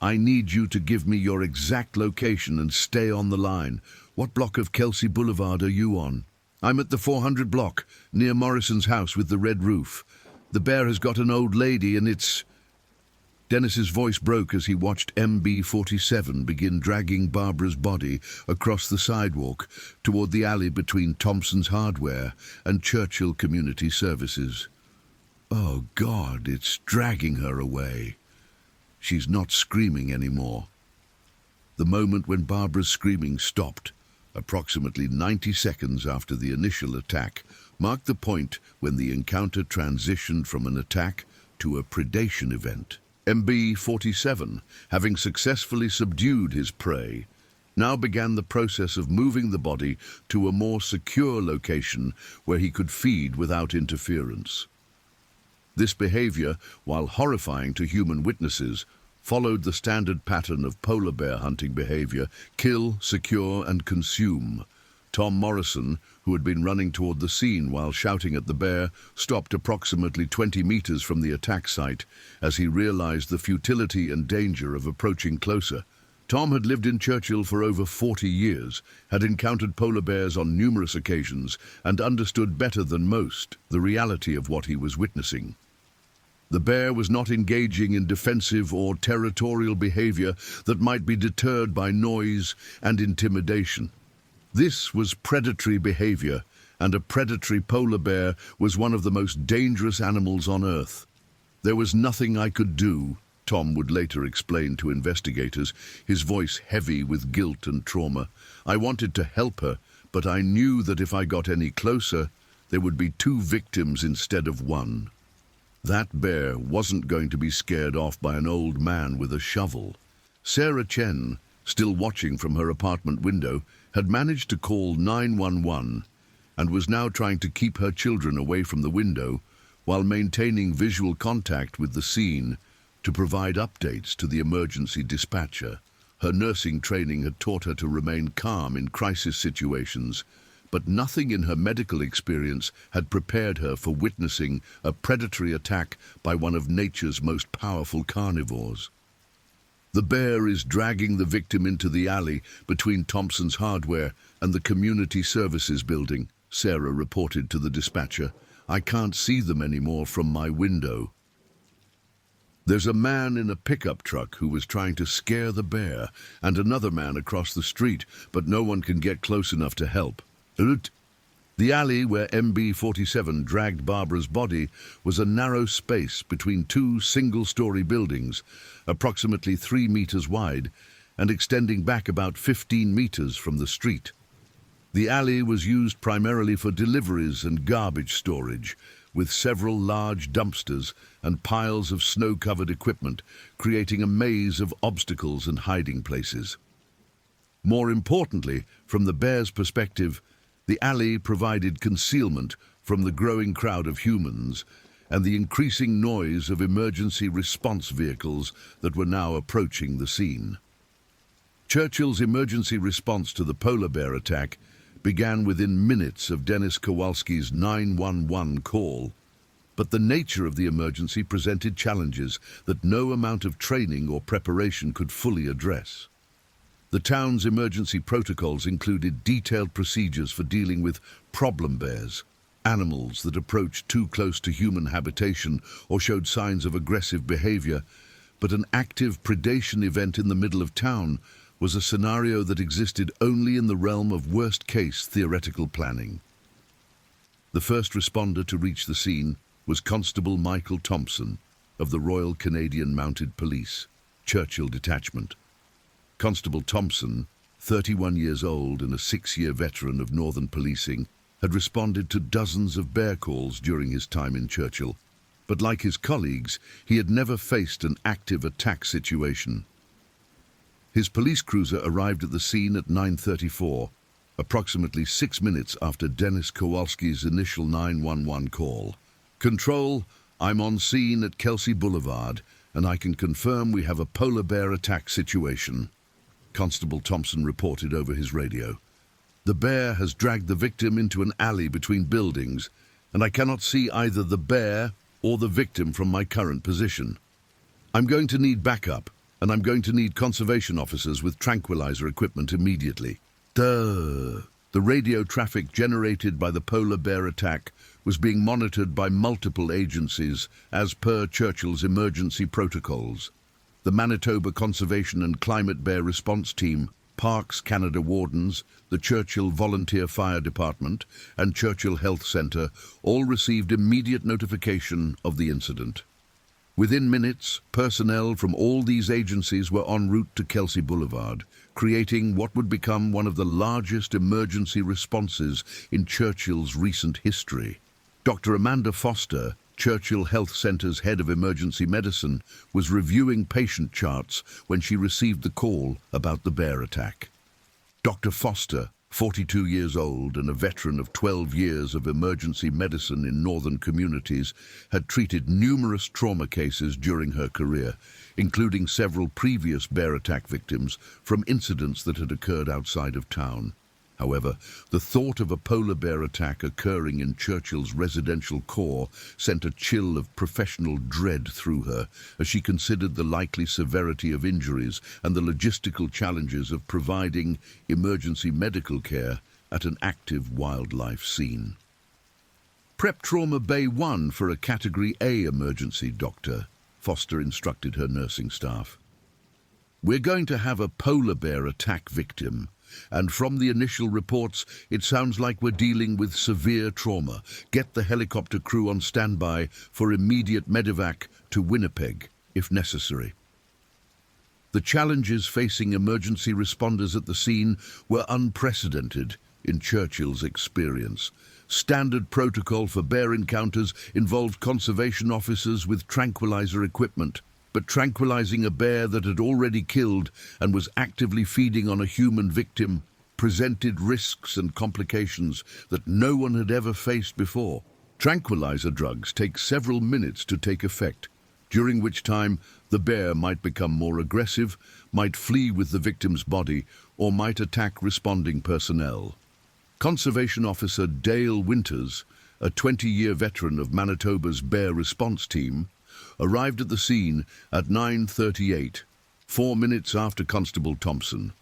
I need you to give me your exact location and stay on the line. What block of Kelsey Boulevard are you on?" I'm at the 400 block, near Morrison's house with the red roof. The bear has got an old lady and it's... Dennis's voice broke as he watched MB-47 begin dragging Barbara's body across the sidewalk toward the alley between Thompson's Hardware and Churchill Community Services. Oh God, it's dragging her away. She's not screaming anymore. The moment when Barbara's screaming stopped, approximately 90 seconds after the initial attack, marked the point when the encounter transitioned from an attack to a predation event. MB-47, having successfully subdued his prey, now began the process of moving the body to a more secure location where he could feed without interference. This behavior, while horrifying to human witnesses, followed the standard pattern of polar bear hunting behavior: kill, secure, and consume. Tom Morrison, who had been running toward the scene while shouting at the bear, stopped approximately 20 meters from the attack site as he realized the futility and danger of approaching closer. Tom had lived in Churchill for over 40 years, had encountered polar bears on numerous occasions, and understood better than most the reality of what he was witnessing. The bear was not engaging in defensive or territorial behavior that might be deterred by noise and intimidation. This was predatory behavior, and a predatory polar bear was one of the most dangerous animals on Earth. There was nothing I could do, Tom would later explain to investigators, his voice heavy with guilt and trauma. I wanted to help her, but I knew that if I got any closer, there would be 2 victims instead of 1. That bear wasn't going to be scared off by an old man with a shovel. Sarah Chen, still watching from her apartment window, had managed to call 911 and was now trying to keep her children away from the window while maintaining visual contact with the scene to provide updates to the emergency dispatcher. Her nursing training had taught her to remain calm in crisis situations, but nothing in her medical experience had prepared her for witnessing a predatory attack by one of nature's most powerful carnivores. The bear is dragging the victim into the alley between Thompson's Hardware and the Community Services building, Sarah reported to the dispatcher. I can't see them anymore from my window. There's a man in a pickup truck who was trying to scare the bear, and another man across the street, but no one can get close enough to help. The alley where MB-47 dragged Barbara's body was a narrow space between 2 single-story buildings, approximately 3 meters wide, and extending back about 15 meters from the street. The alley was used primarily for deliveries and garbage storage, with several large dumpsters and piles of snow-covered equipment, creating a maze of obstacles and hiding places. More importantly, from the bear's perspective, the alley provided concealment from the growing crowd of humans and the increasing noise of emergency response vehicles that were now approaching the scene. Churchill's emergency response to the polar bear attack began within minutes of Dennis Kowalski's 911 call, but the nature of the emergency presented challenges that no amount of training or preparation could fully address. The town's emergency protocols included detailed procedures for dealing with problem bears, animals that approached too close to human habitation or showed signs of aggressive behavior, but an active predation event in the middle of town was a scenario that existed only in the realm of worst-case theoretical planning. The first responder to reach the scene was Constable Michael Thompson of the Royal Canadian Mounted Police, Churchill Detachment. Constable Thompson, 31 years old and a 6-year veteran of Northern Policing, had responded to dozens of bear calls during his time in Churchill, but like his colleagues, he had never faced an active attack situation. His police cruiser arrived at the scene at 9:34, approximately 6 minutes after Dennis Kowalski's initial 911 call. Control, I'm on scene at Kelsey Boulevard, and I can confirm we have a polar bear attack situation. Constable Thompson reported over his radio. The bear has dragged the victim into an alley between buildings, and I cannot see either the bear or the victim from my current position. I'm going to need backup, and I'm going to need conservation officers with tranquilizer equipment immediately. Duh. The radio traffic generated by the polar bear attack was being monitored by multiple agencies as per Churchill's emergency protocols. The Manitoba Conservation and Climate Bear Response Team, Parks Canada Wardens, the Churchill Volunteer Fire Department and Churchill Health Centre all received immediate notification of the incident. Within minutes, personnel from all these agencies were en route to Kelsey Boulevard, creating what would become one of the largest emergency responses in Churchill's recent history. Dr. Amanda Foster, Churchill Health Centre's head of emergency medicine, was reviewing patient charts when she received the call about the bear attack. Dr. Foster, 42 years old and a veteran of 12 years of emergency medicine in northern communities, had treated numerous trauma cases during her career, including several previous bear attack victims from incidents that had occurred outside of town. However, the thought of a polar bear attack occurring in Churchill's residential core sent a chill of professional dread through her as she considered the likely severity of injuries and the logistical challenges of providing emergency medical care at an active wildlife scene. Prep Trauma Bay 1 for a Category A emergency, Doctor, Foster instructed her nursing staff. We're going to have a polar bear attack victim. And from the initial reports, it sounds like we're dealing with severe trauma. Get the helicopter crew on standby for immediate medevac to Winnipeg, if necessary. The challenges facing emergency responders at the scene were unprecedented in Churchill's experience. Standard protocol for bear encounters involved conservation officers with tranquilizer equipment. But tranquilizing a bear that had already killed and was actively feeding on a human victim presented risks and complications that no one had ever faced before. Tranquilizer drugs take several minutes to take effect, during which time the bear might become more aggressive, might flee with the victim's body, or might attack responding personnel. Conservation Officer Dale Winters, a 20-year veteran of Manitoba's bear response team, arrived at the scene at 9:38, 4 minutes after Constable Thompson.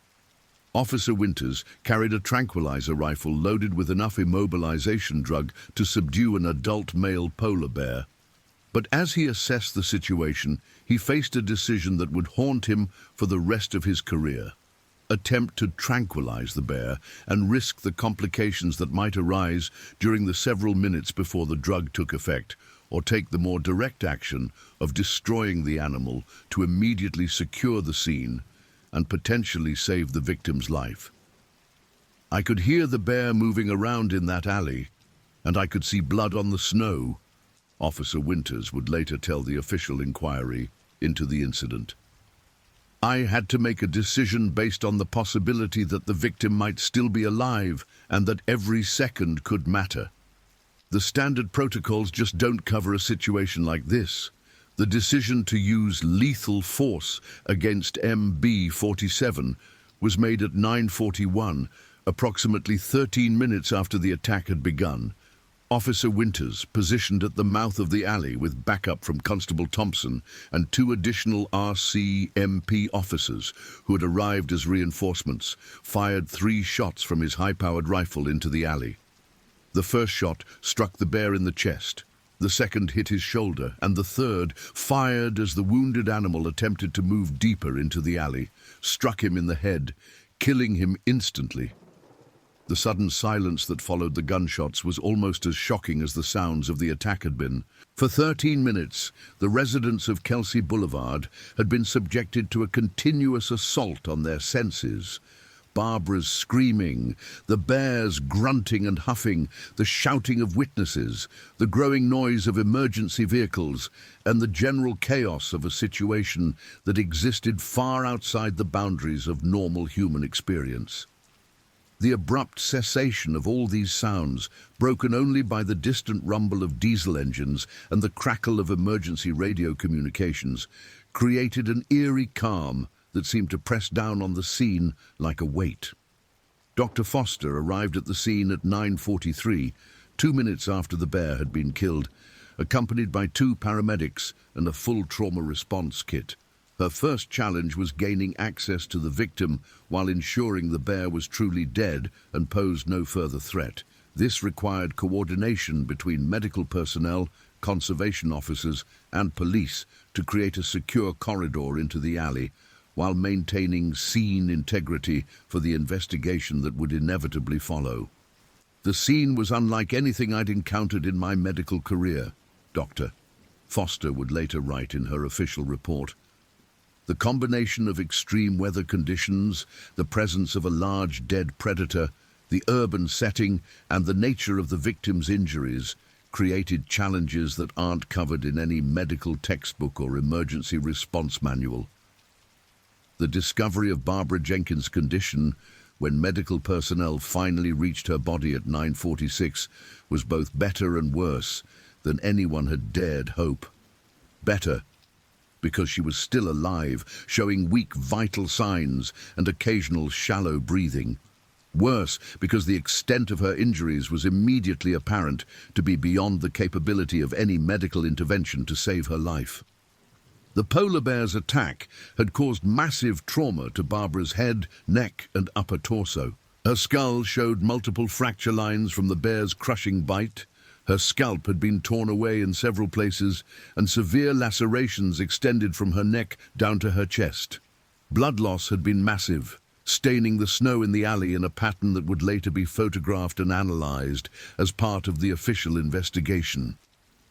Officer Winters carried a tranquilizer rifle loaded with enough immobilization drug to subdue an adult male polar bear. But as he assessed the situation, he faced a decision that would haunt him for the rest of his career. Attempt to tranquilize the bear and risk the complications that might arise during the several minutes before the drug took effect, or take the more direct action of destroying the animal to immediately secure the scene and potentially save the victim's life. I could hear the bear moving around in that alley, and I could see blood on the snow, Officer Winters would later tell the official inquiry into the incident. I had to make a decision based on the possibility that the victim might still be alive and that every second could matter. The standard protocols just don't cover a situation like this. The decision to use lethal force against MB-47 was made at 9:41, approximately 13 minutes after the attack had begun. Officer Winters, positioned at the mouth of the alley with backup from Constable Thompson and 2 additional RCMP officers who had arrived as reinforcements, fired 3 shots from his high-powered rifle into the alley. The first shot struck the bear in the chest, the second hit his shoulder, and the third, fired as the wounded animal attempted to move deeper into the alley, struck him in the head, killing him instantly. The sudden silence that followed the gunshots was almost as shocking as the sounds of the attack had been. For 13 minutes, the residents of Kelsey Boulevard had been subjected to a continuous assault on their senses. Barbara's screaming, the bears grunting and huffing, the shouting of witnesses, the growing noise of emergency vehicles, and the general chaos of a situation that existed far outside the boundaries of normal human experience. The abrupt cessation of all these sounds, broken only by the distant rumble of diesel engines and the crackle of emergency radio communications, created an eerie calm that seemed to press down on the scene like a weight. Dr. Foster arrived at the scene at 9:43, 2 minutes after the bear had been killed, accompanied by 2 paramedics and a full trauma response kit. Her first challenge was gaining access to the victim while ensuring the bear was truly dead and posed no further threat. This required coordination between medical personnel, conservation officers, and police to create a secure corridor into the alley, while maintaining scene integrity for the investigation that would inevitably follow. The scene was unlike anything I'd encountered in my medical career, Dr. Foster would later write in her official report. The combination of extreme weather conditions, the presence of a large dead predator, the urban setting, and the nature of the victim's injuries created challenges that aren't covered in any medical textbook or emergency response manual. The discovery of Barbara Jenkins' condition, when medical personnel finally reached her body at 9:46, was both better and worse than anyone had dared hope. Better, because she was still alive, showing weak vital signs and occasional shallow breathing. Worse, because the extent of her injuries was immediately apparent to be beyond the capability of any medical intervention to save her life. The polar bear's attack had caused massive trauma to Barbara's head, neck, and upper torso. Her skull showed multiple fracture lines from the bear's crushing bite. Her scalp had been torn away in several places, and severe lacerations extended from her neck down to her chest. Blood loss had been massive, staining the snow in the alley in a pattern that would later be photographed and analyzed as part of the official investigation.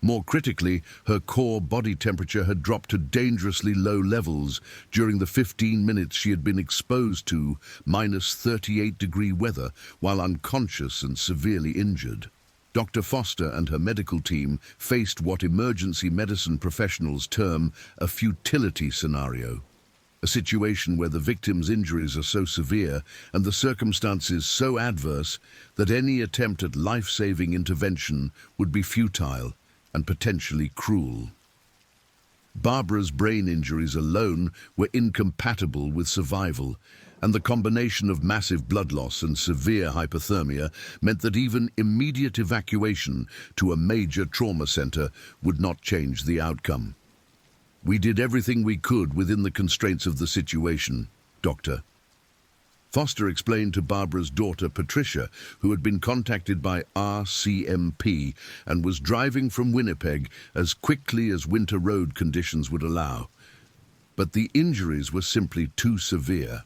More critically, her core body temperature had dropped to dangerously low levels during the 15 minutes she had been exposed to -38-degree weather while unconscious and severely injured. Dr. Foster and her medical team faced what emergency medicine professionals term a futility scenario, a situation where the victim's injuries are so severe and the circumstances so adverse that any attempt at life-saving intervention would be futile and potentially cruel. Barbara's brain injuries alone were incompatible with survival, and the combination of massive blood loss and severe hypothermia meant that even immediate evacuation to a major trauma center would not change the outcome. We did everything we could within the constraints of the situation, Dr. Foster explained to Barbara's daughter, Patricia, who had been contacted by RCMP and was driving from Winnipeg as quickly as winter road conditions would allow. But the injuries were simply too severe.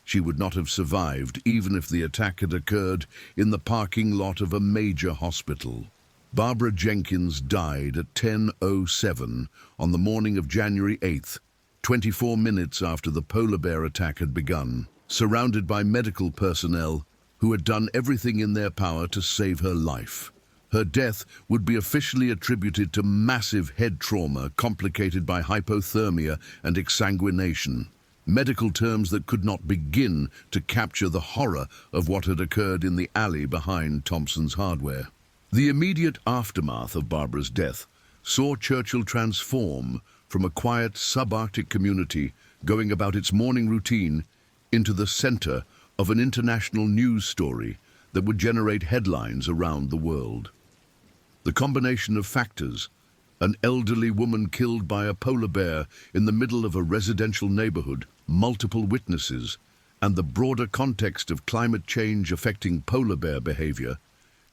She would not have survived even if the attack had occurred in the parking lot of a major hospital. Barbara Jenkins died at 10:07 on the morning of January 8th, 24 minutes after the polar bear attack had begun, surrounded by medical personnel who had done everything in their power to save her life. Her death would be officially attributed to massive head trauma complicated by hypothermia and exsanguination, medical terms that could not begin to capture the horror of what had occurred in the alley behind Thompson's Hardware. The immediate aftermath of Barbara's death saw Churchill transform from a quiet subarctic community going about its morning routine into the center of an international news story that would generate headlines around the world. The combination of factors, an elderly woman killed by a polar bear in the middle of a residential neighborhood, multiple witnesses, and the broader context of climate change affecting polar bear behavior,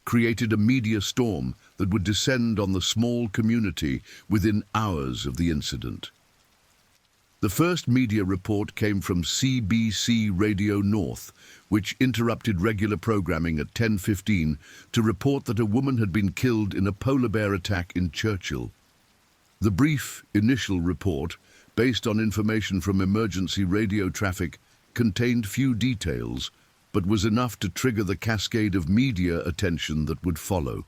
created a media storm that would descend on the small community within hours of the incident. The first media report came from CBC Radio North, which interrupted regular programming at 10:15 to report that a woman had been killed in a polar bear attack in Churchill. The brief initial report, based on information from emergency radio traffic, contained few details, but was enough to trigger the cascade of media attention that would follow.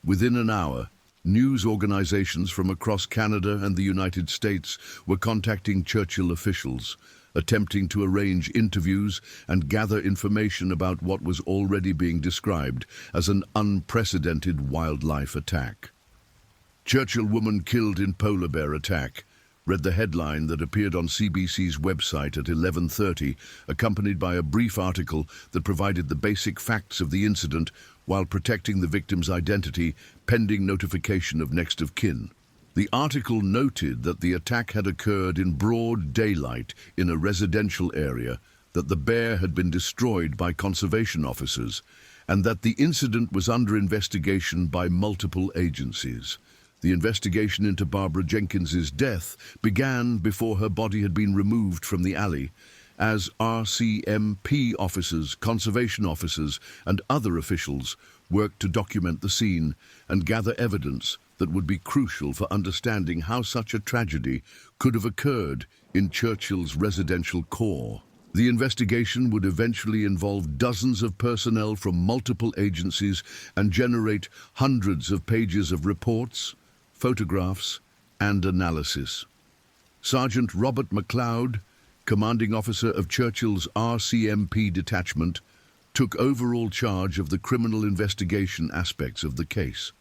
Within an hour, news organizations from across Canada and the United States were contacting Churchill officials, attempting to arrange interviews and gather information about what was already being described as an unprecedented wildlife attack. "Churchill woman killed in polar bear attack," read the headline that appeared on CBC's website at 11:30, accompanied by a brief article that provided the basic facts of the incident while protecting the victim's identity pending notification of next of kin. The article noted that the attack had occurred in broad daylight in a residential area, that the bear had been destroyed by conservation officers, and that the incident was under investigation by multiple agencies. The investigation into Barbara Jenkins's death began before her body had been removed from the alley, as RCMP officers, conservation officers, and other officials worked to document the scene and gather evidence that would be crucial for understanding how such a tragedy could have occurred in Churchill's residential core. The investigation would eventually involve dozens of personnel from multiple agencies and generate hundreds of pages of reports, photographs, and analysis. Sergeant Robert MacLeod, commanding officer of Churchill's RCMP detachment, took overall charge of the criminal investigation aspects of the case.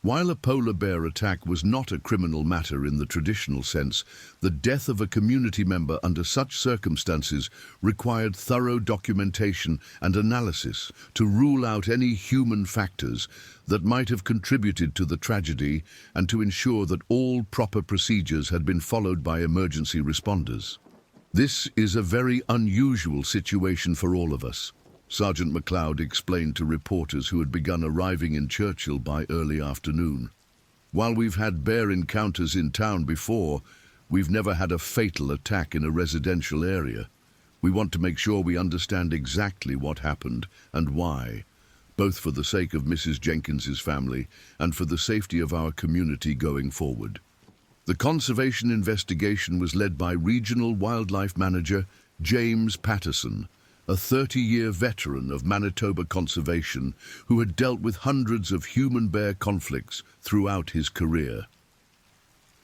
While a polar bear attack was not a criminal matter in the traditional sense, the death of a community member under such circumstances required thorough documentation and analysis to rule out any human factors that might have contributed to the tragedy and to ensure that all proper procedures had been followed by emergency responders. This is a very unusual situation for all of us, Sergeant MacLeod explained to reporters who had begun arriving in Churchill by early afternoon. While we've had bear encounters in town before, we've never had a fatal attack in a residential area. We want to make sure we understand exactly what happened and why, both for the sake of Mrs. Jenkins's family and for the safety of our community going forward. The conservation investigation was led by Regional Wildlife Manager James Patterson, a 30-year veteran of Manitoba conservation who had dealt with hundreds of human-bear conflicts throughout his career.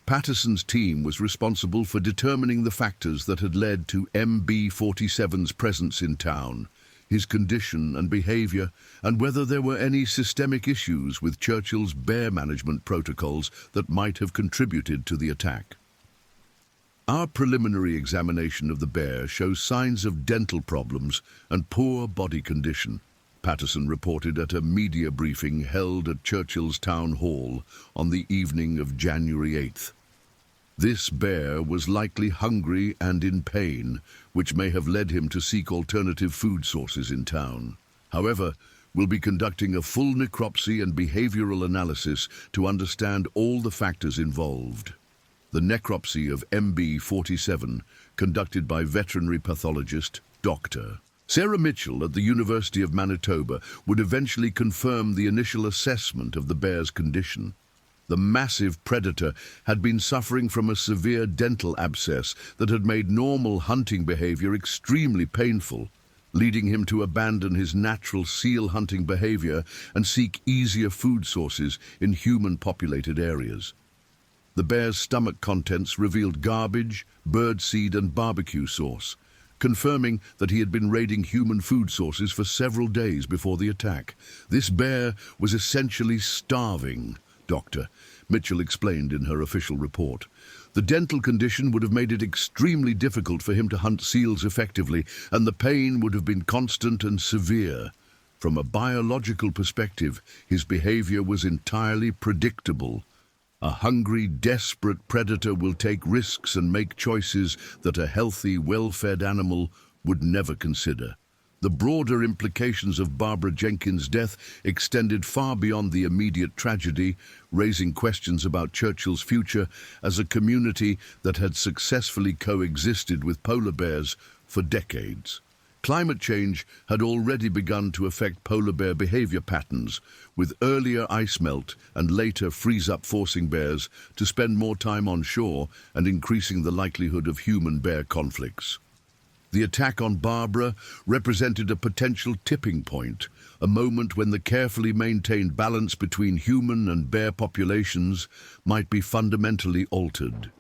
Patterson's team was responsible for determining the factors that had led to MB47's presence in town, his condition and behavior, and whether there were any systemic issues with Churchill's bear management protocols that might have contributed to the attack. Our preliminary examination of the bear shows signs of dental problems and poor body condition, Patterson reported at a media briefing held at Churchill's Town Hall on the evening of January 8th. This bear was likely hungry and in pain, which may have led him to seek alternative food sources in town. However, we'll be conducting a full necropsy and behavioral analysis to understand all the factors involved. The necropsy of MB47, conducted by veterinary pathologist Dr. Sarah Mitchell at the University of Manitoba, would eventually confirm the initial assessment of the bear's condition. The massive predator had been suffering from a severe dental abscess that had made normal hunting behavior extremely painful, leading him to abandon his natural seal hunting behavior and seek easier food sources in human-populated areas. The bear's stomach contents revealed garbage, birdseed and barbecue sauce, confirming that he had been raiding human food sources for several days before the attack. This bear was essentially starving, Dr. Mitchell explained in her official report. The dental condition would have made it extremely difficult for him to hunt seals effectively, and the pain would have been constant and severe. From a biological perspective, his behavior was entirely predictable. A hungry, desperate predator will take risks and make choices that a healthy, well-fed animal would never consider. The broader implications of Barbara Jenkins' death extended far beyond the immediate tragedy, raising questions about Churchill's future as a community that had successfully coexisted with polar bears for decades. Climate change had already begun to affect polar bear behavior patterns, with earlier ice melt and later freeze-up forcing bears to spend more time on shore and increasing the likelihood of human-bear conflicts. The attack on Barbara represented a potential tipping point, a moment when the carefully maintained balance between human and bear populations might be fundamentally altered.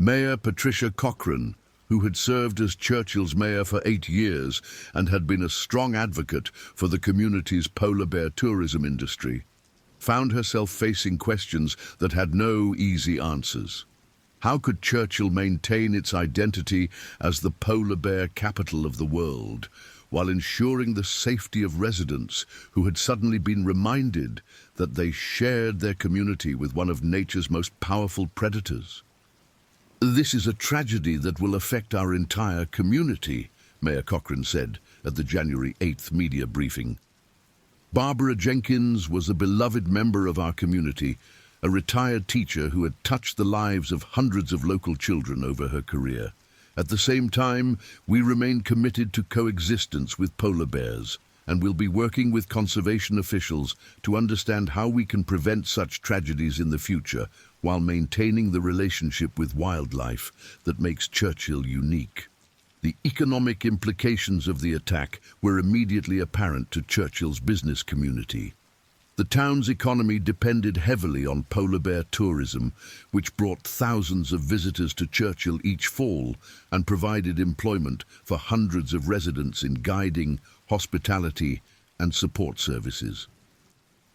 Mayor Patricia Cochrane, who had served as Churchill's mayor for 8 years and had been a strong advocate for the community's polar bear tourism industry, found herself facing questions that had no easy answers. How could Churchill maintain its identity as the polar bear capital of the world, while ensuring the safety of residents who had suddenly been reminded that they shared their community with one of nature's most powerful predators? "This is a tragedy that will affect our entire community," Mayor Cochrane said at the January 8th media briefing. Barbara Jenkins was a beloved member of our community, a retired teacher who had touched the lives of hundreds of local children over her career. At the same time, we remain committed to coexistence with polar bears and will be working with conservation officials to understand how we can prevent such tragedies in the future while maintaining the relationship with wildlife that makes Churchill unique. The economic implications of the attack were immediately apparent to Churchill's business community. The town's economy depended heavily on polar bear tourism, which brought thousands of visitors to Churchill each fall and provided employment for hundreds of residents in guiding, hospitality, and support services.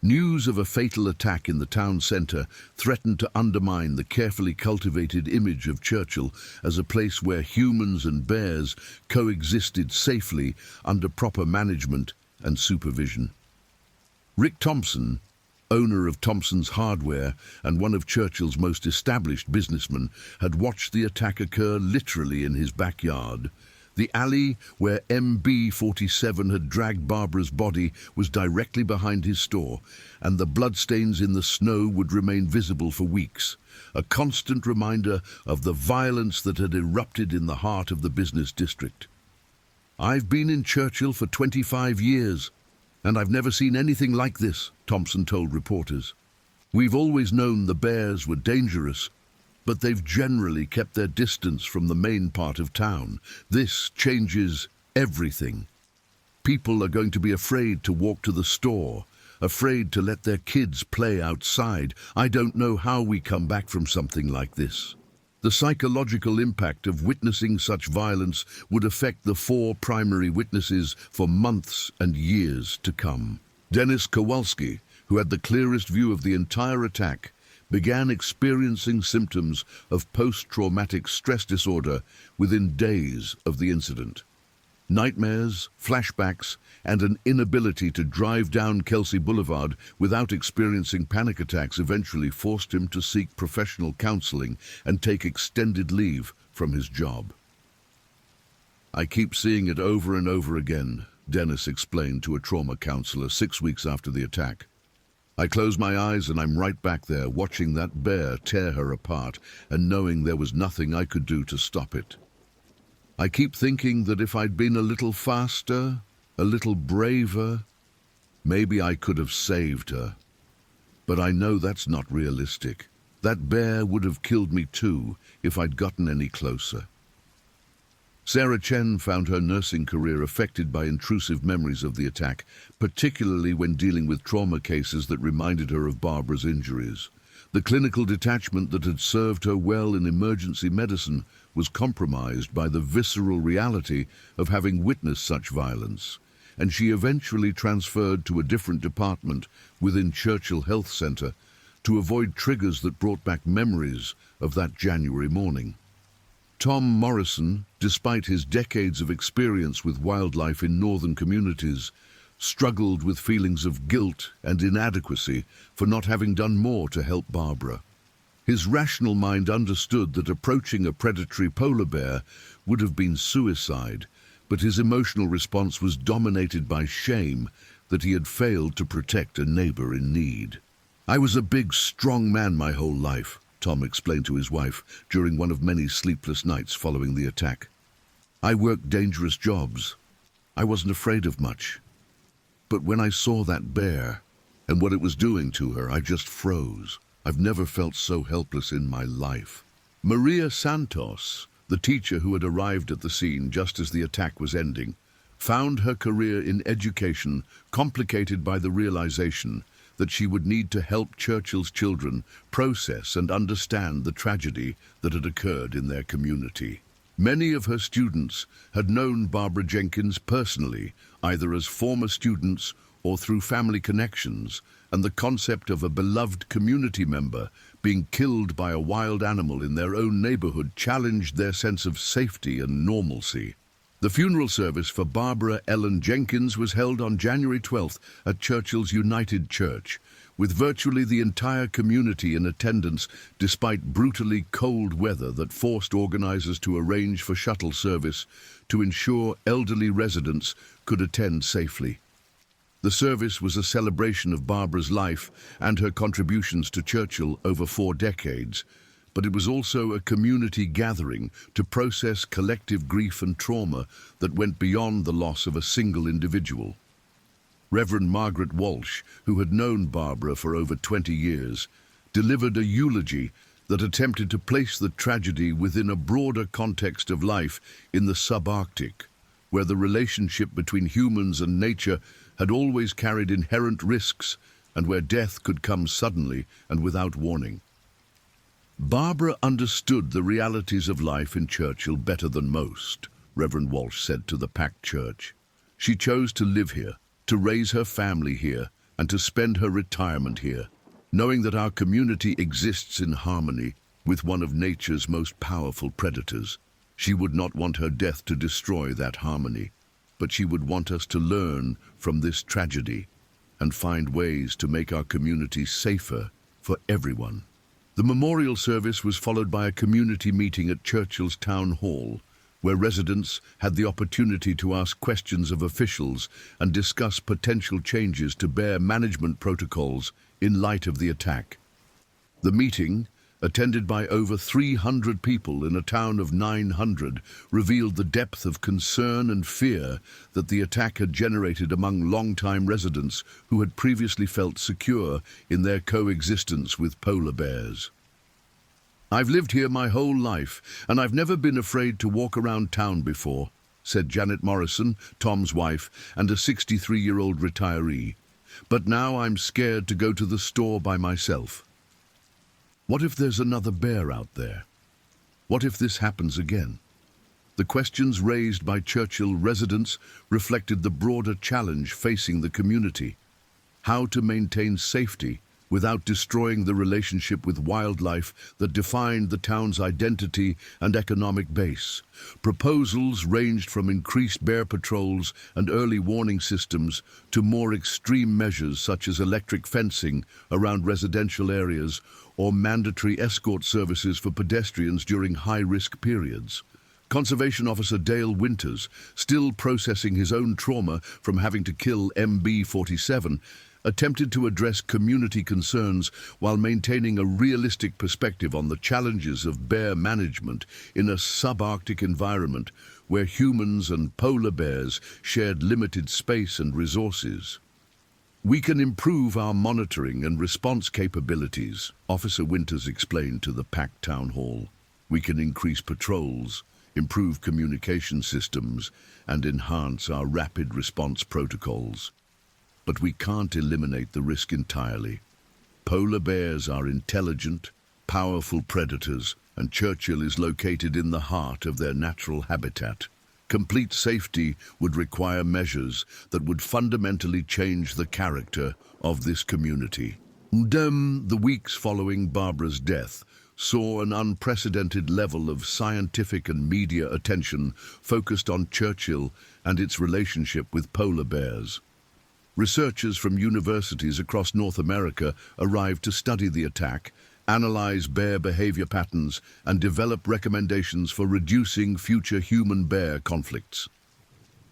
News of a fatal attack in the town centre threatened to undermine the carefully cultivated image of Churchill as a place where humans and bears coexisted safely under proper management and supervision. Rick Thompson, owner of Thompson's Hardware and one of Churchill's most established businessmen, had watched the attack occur literally in his backyard. The alley where MB-47 had dragged Barbara's body was directly behind his store, and the bloodstains in the snow would remain visible for weeks, a constant reminder of the violence that had erupted in the heart of the business district. "I've been in Churchill for 25 years, and I've never seen anything like this," Thompson told reporters. "We've always known the bears were dangerous, but they've generally kept their distance from the main part of town. This changes everything. People are going to be afraid to walk to the store, afraid to let their kids play outside. I don't know how we come back from something like this." The psychological impact of witnessing such violence would affect the 4 primary witnesses for months and years to come. Dennis Kowalski, who had the clearest view of the entire attack, began experiencing symptoms of post-traumatic stress disorder within days of the incident. Nightmares, flashbacks, and an inability to drive down Kelsey Boulevard without experiencing panic attacks eventually forced him to seek professional counseling and take extended leave from his job. "I keep seeing it over and over again," Dennis explained to a trauma counselor 6 weeks after the attack. "I close my eyes and I'm right back there, watching that bear tear her apart and knowing there was nothing I could do to stop it. I keep thinking that if I'd been a little faster, a little braver, maybe I could have saved her. But I know that's not realistic. That bear would have killed me too if I'd gotten any closer." Sarah Chen found her nursing career affected by intrusive memories of the attack, particularly when dealing with trauma cases that reminded her of Barbara's injuries. The clinical detachment that had served her well in emergency medicine was compromised by the visceral reality of having witnessed such violence, and she eventually transferred to a different department within Churchill Health Centre to avoid triggers that brought back memories of that January morning. Tom Morrison, despite his decades of experience with wildlife in northern communities, struggled with feelings of guilt and inadequacy for not having done more to help Barbara. His rational mind understood that approaching a predatory polar bear would have been suicide, but his emotional response was dominated by shame that he had failed to protect a neighbor in need. "I was a big, strong man my whole life," Tom explained to his wife during one of many sleepless nights following the attack. "I worked dangerous jobs. I wasn't afraid of much. But when I saw that bear and what it was doing to her, I just froze. I've never felt so helpless in my life." Maria Santos, the teacher who had arrived at the scene just as the attack was ending, found her career in education complicated by the realization that she would need to help Churchill's children process and understand the tragedy that had occurred in their community. Many of her students had known Barbara Jenkins personally, either as former students or through family connections, and the concept of a beloved community member being killed by a wild animal in their own neighborhood challenged their sense of safety and normalcy. The funeral service for Barbara Ellen Jenkins was held on January 12th at Churchill's United Church, with virtually the entire community in attendance despite brutally cold weather that forced organizers to arrange for shuttle service to ensure elderly residents could attend safely. The service was a celebration of Barbara's life and her contributions to Churchill over 4 decades, but it was also a community gathering to process collective grief and trauma that went beyond the loss of a single individual. Reverend Margaret Walsh, who had known Barbara for over 20 years, delivered a eulogy that attempted to place the tragedy within a broader context of life in the subarctic, where the relationship between humans and nature had always carried inherent risks and where death could come suddenly and without warning. Barbara understood the realities of life in Churchill better than most, Reverend Walsh said to the packed church. She chose to live here, to raise her family here, and to spend her retirement here, knowing that our community exists in harmony with one of nature's most powerful predators. She would not want her death to destroy that harmony, but she would want us to learn from this tragedy and find ways to make our community safer for everyone. The memorial service was followed by a community meeting at Churchill's Town Hall, where residents had the opportunity to ask questions of officials and discuss potential changes to bear management protocols in light of the attack. The meeting, attended by over 300 people in a town of 900, revealed the depth of concern and fear that the attack had generated among long-time residents who had previously felt secure in their coexistence with polar bears. "I've lived here my whole life, and I've never been afraid to walk around town before," said Janet Morrison, Tom's wife, and a 63-year-old retiree. "But now I'm scared to go to the store by myself." What if there's another bear out there? What if this happens again? The questions raised by Churchill residents reflected the broader challenge facing the community: how to maintain safety without destroying the relationship with wildlife that defined the town's identity and economic base. Proposals ranged from increased bear patrols and early warning systems to more extreme measures such as electric fencing around residential areas or mandatory escort services for pedestrians during high-risk periods. Conservation Officer Dale Winters, still processing his own trauma from having to kill MB-47, attempted to address community concerns while maintaining a realistic perspective on the challenges of bear management in a subarctic environment where humans and polar bears shared limited space and resources. "We can improve our monitoring and response capabilities," Officer Winters explained to the packed town hall. "We can increase patrols, improve communication systems, and enhance our rapid response protocols. But we can't eliminate the risk entirely. Polar bears are intelligent, powerful predators, and Churchill is located in the heart of their natural habitat. Complete safety would require measures that would fundamentally change the character of this community." The weeks following Barbara's death saw an unprecedented level of scientific and media attention focused on Churchill and its relationship with polar bears. Researchers from universities across North America arrived to study the attack, analyze bear behavior patterns, and develop recommendations for reducing future human-bear conflicts.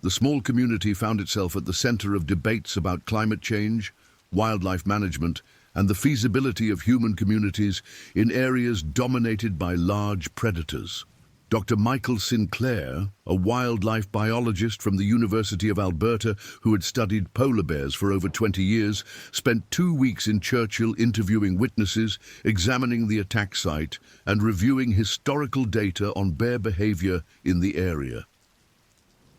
The small community found itself at the center of debates about climate change, wildlife management, and the feasibility of human communities in areas dominated by large predators. Dr. Michael Sinclair, a wildlife biologist from the University of Alberta who had studied polar bears for over 20 years, spent 2 weeks in Churchill interviewing witnesses, examining the attack site, and reviewing historical data on bear behavior in the area.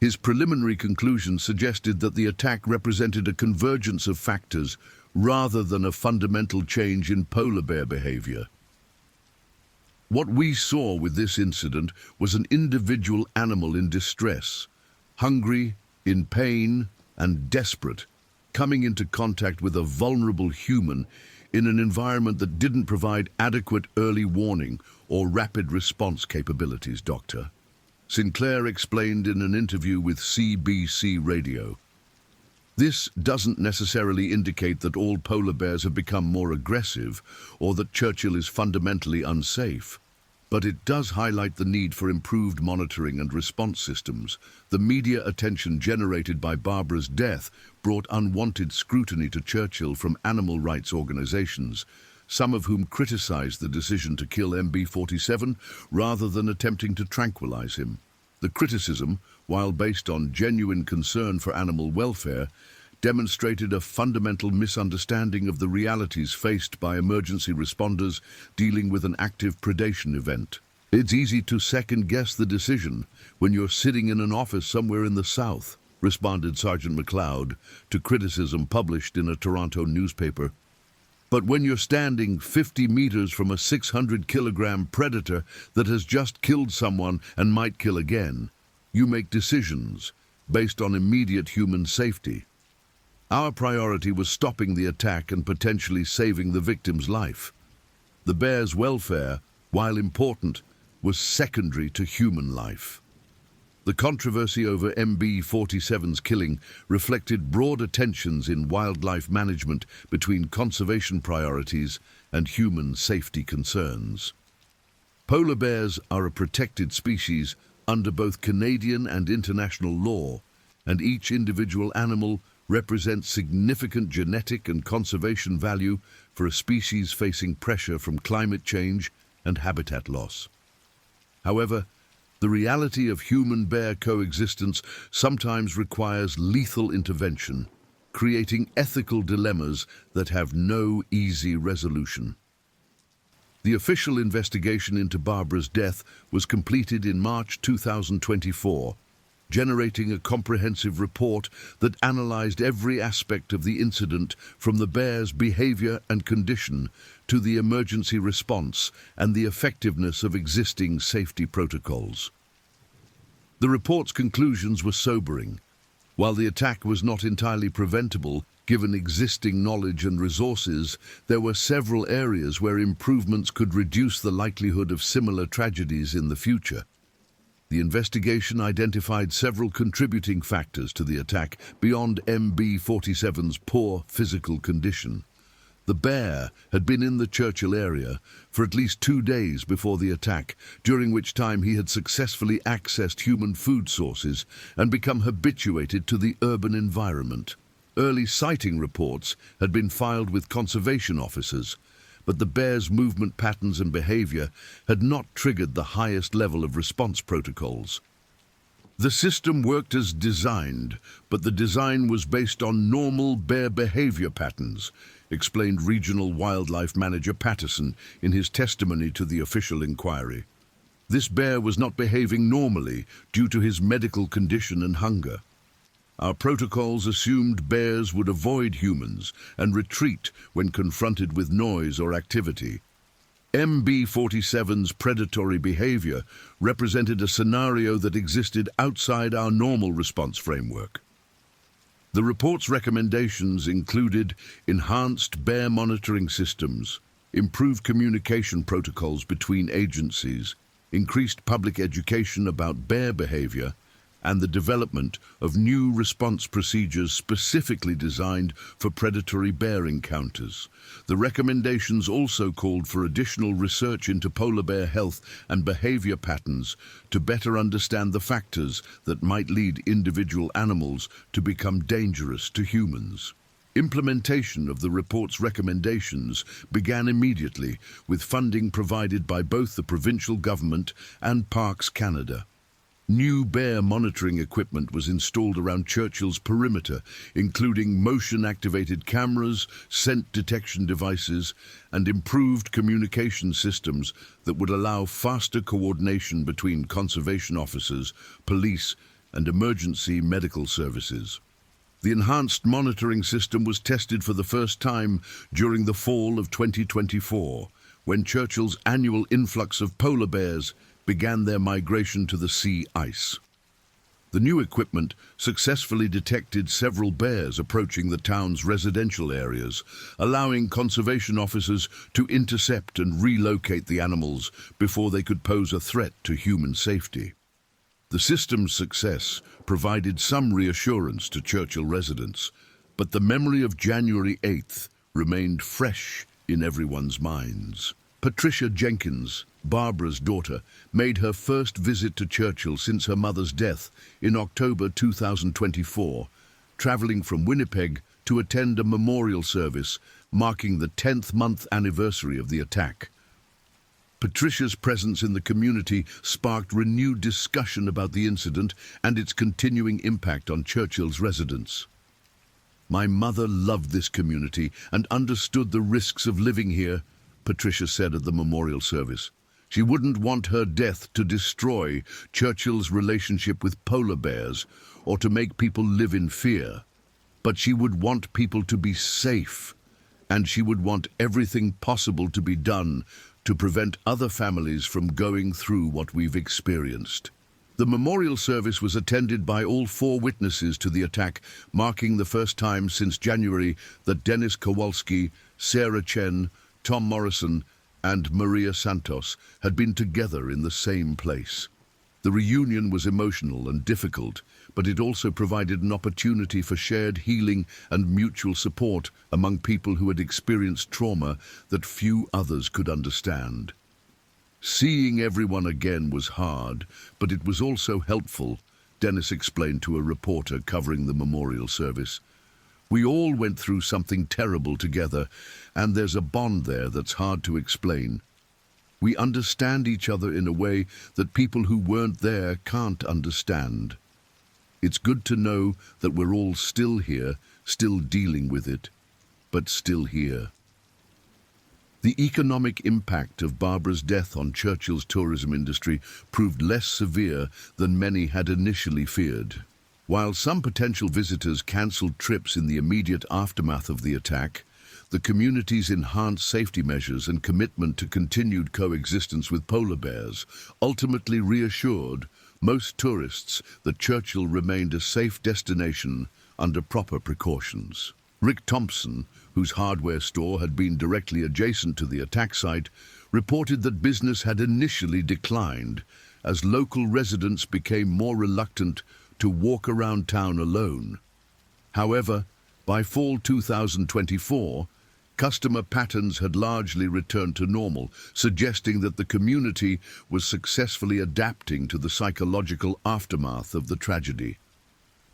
His preliminary conclusions suggested that the attack represented a convergence of factors rather than a fundamental change in polar bear behavior. What we saw with this incident was an individual animal in distress, hungry, in pain, and desperate, coming into contact with a vulnerable human in an environment that didn't provide adequate early warning or rapid response capabilities, Doctor. Sinclair explained in an interview with CBC Radio. This doesn't necessarily indicate that all polar bears have become more aggressive or that Churchill is fundamentally unsafe. But it does highlight the need for improved monitoring and response systems. The media attention generated by Barbara's death brought unwanted scrutiny to Churchill from animal rights organizations, some of whom criticized the decision to kill MB-47 rather than attempting to tranquilize him. The criticism, while based on genuine concern for animal welfare, demonstrated a fundamental misunderstanding of the realities faced by emergency responders dealing with an active predation event. It's easy to second-guess the decision when you're sitting in an office somewhere in the South, responded Sergeant McLeod to criticism published in a Toronto newspaper. But when you're standing 50 meters from a 600-kilogram predator that has just killed someone and might kill again, you make decisions based on immediate human safety. Our priority was stopping the attack and potentially saving the victim's life. The bear's welfare, while important, was secondary to human life. The controversy over MB-47's killing reflected broader tensions in wildlife management between conservation priorities and human safety concerns. Polar bears are a protected species under both Canadian and international law, and each individual animal represents significant genetic and conservation value for a species facing pressure from climate change and habitat loss. However, the reality of human-bear coexistence sometimes requires lethal intervention, creating ethical dilemmas that have no easy resolution. The official investigation into Barbara's death was completed in March 2024, generating a comprehensive report that analyzed every aspect of the incident from the bear's behavior and condition to the emergency response and the effectiveness of existing safety protocols. The report's conclusions were sobering. While the attack was not entirely preventable, given existing knowledge and resources, there were several areas where improvements could reduce the likelihood of similar tragedies in the future. The investigation identified several contributing factors to the attack beyond MB-47's poor physical condition. The bear had been in the Churchill area for at least 2 days before the attack, during which time he had successfully accessed human food sources and become habituated to the urban environment. Early sighting reports had been filed with conservation officers, but the bear's movement patterns and behavior had not triggered the highest level of response protocols. The system worked as designed, but the design was based on normal bear behavior patterns, explained Regional Wildlife Manager Patterson in his testimony to the official inquiry. This bear was not behaving normally due to his medical condition and hunger. Our protocols assumed bears would avoid humans and retreat when confronted with noise or activity. MB-47's predatory behavior represented a scenario that existed outside our normal response framework. The report's recommendations included enhanced bear monitoring systems, improved communication protocols between agencies, increased public education about bear behavior, and the development of new response procedures specifically designed for predatory bear encounters. The recommendations also called for additional research into polar bear health and behavior patterns to better understand the factors that might lead individual animals to become dangerous to humans. Implementation of the report's recommendations began immediately, with funding provided by both the provincial government and Parks Canada. New bear monitoring equipment was installed around Churchill's perimeter, including motion-activated cameras, scent detection devices, and improved communication systems that would allow faster coordination between conservation officers, police, and emergency medical services. The enhanced monitoring system was tested for the first time during the fall of 2024, when Churchill's annual influx of polar bears began their migration to the sea ice. The new equipment successfully detected several bears approaching the town's residential areas, allowing conservation officers to intercept and relocate the animals before they could pose a threat to human safety. The system's success provided some reassurance to Churchill residents, but the memory of January 8th remained fresh in everyone's minds. Patricia Jenkins, Barbara's daughter, made her first visit to Churchill since her mother's death in October 2024, traveling from Winnipeg to attend a memorial service marking the 10th month anniversary of the attack. Patricia's presence in the community sparked renewed discussion about the incident and its continuing impact on Churchill's residents. "My mother loved this community and understood the risks of living here," Patricia said at the memorial service. She wouldn't want her death to destroy Churchill's relationship with polar bears or to make people live in fear. But she would want people to be safe, and she would want everything possible to be done to prevent other families from going through what we've experienced. The memorial service was attended by all 4 witnesses to the attack, marking the first time since January that Dennis Kowalski, Sarah Chen, Tom Morrison, and Maria Santos had been together in the same place. The reunion was emotional and difficult, but it also provided an opportunity for shared healing and mutual support among people who had experienced trauma that few others could understand. Seeing everyone again was hard, but it was also helpful, Dennis explained to a reporter covering the memorial service. "We all went through something terrible together, and there's a bond there that's hard to explain. We understand each other in a way that people who weren't there can't understand. It's good to know that we're all still here, still dealing with it, but still here." The economic impact of Barbara's death on Churchill's tourism industry proved less severe than many had initially feared. While some potential visitors cancelled trips in the immediate aftermath of the attack, the community's enhanced safety measures and commitment to continued coexistence with polar bears ultimately reassured most tourists that Churchill remained a safe destination under proper precautions. Rick Thompson, whose hardware store had been directly adjacent to the attack site, reported that business had initially declined as local residents became more reluctant to walk around town alone. However, by fall 2024, customer patterns had largely returned to normal, suggesting that the community was successfully adapting to the psychological aftermath of the tragedy.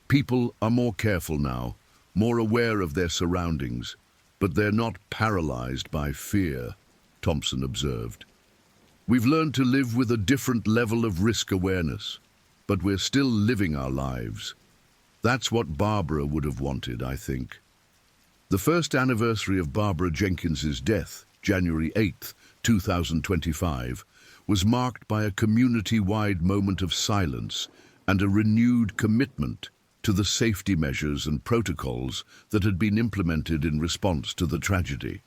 "People are more careful now, more aware of their surroundings, but they're not paralyzed by fear," Thompson observed. "We've learned to live with a different level of risk awareness, but we're still living our lives. That's what Barbara would have wanted, I think." The first anniversary of Barbara Jenkins's death, January 8, 2025, was marked by a community-wide moment of silence and a renewed commitment to the safety measures and protocols that had been implemented in response to the tragedy.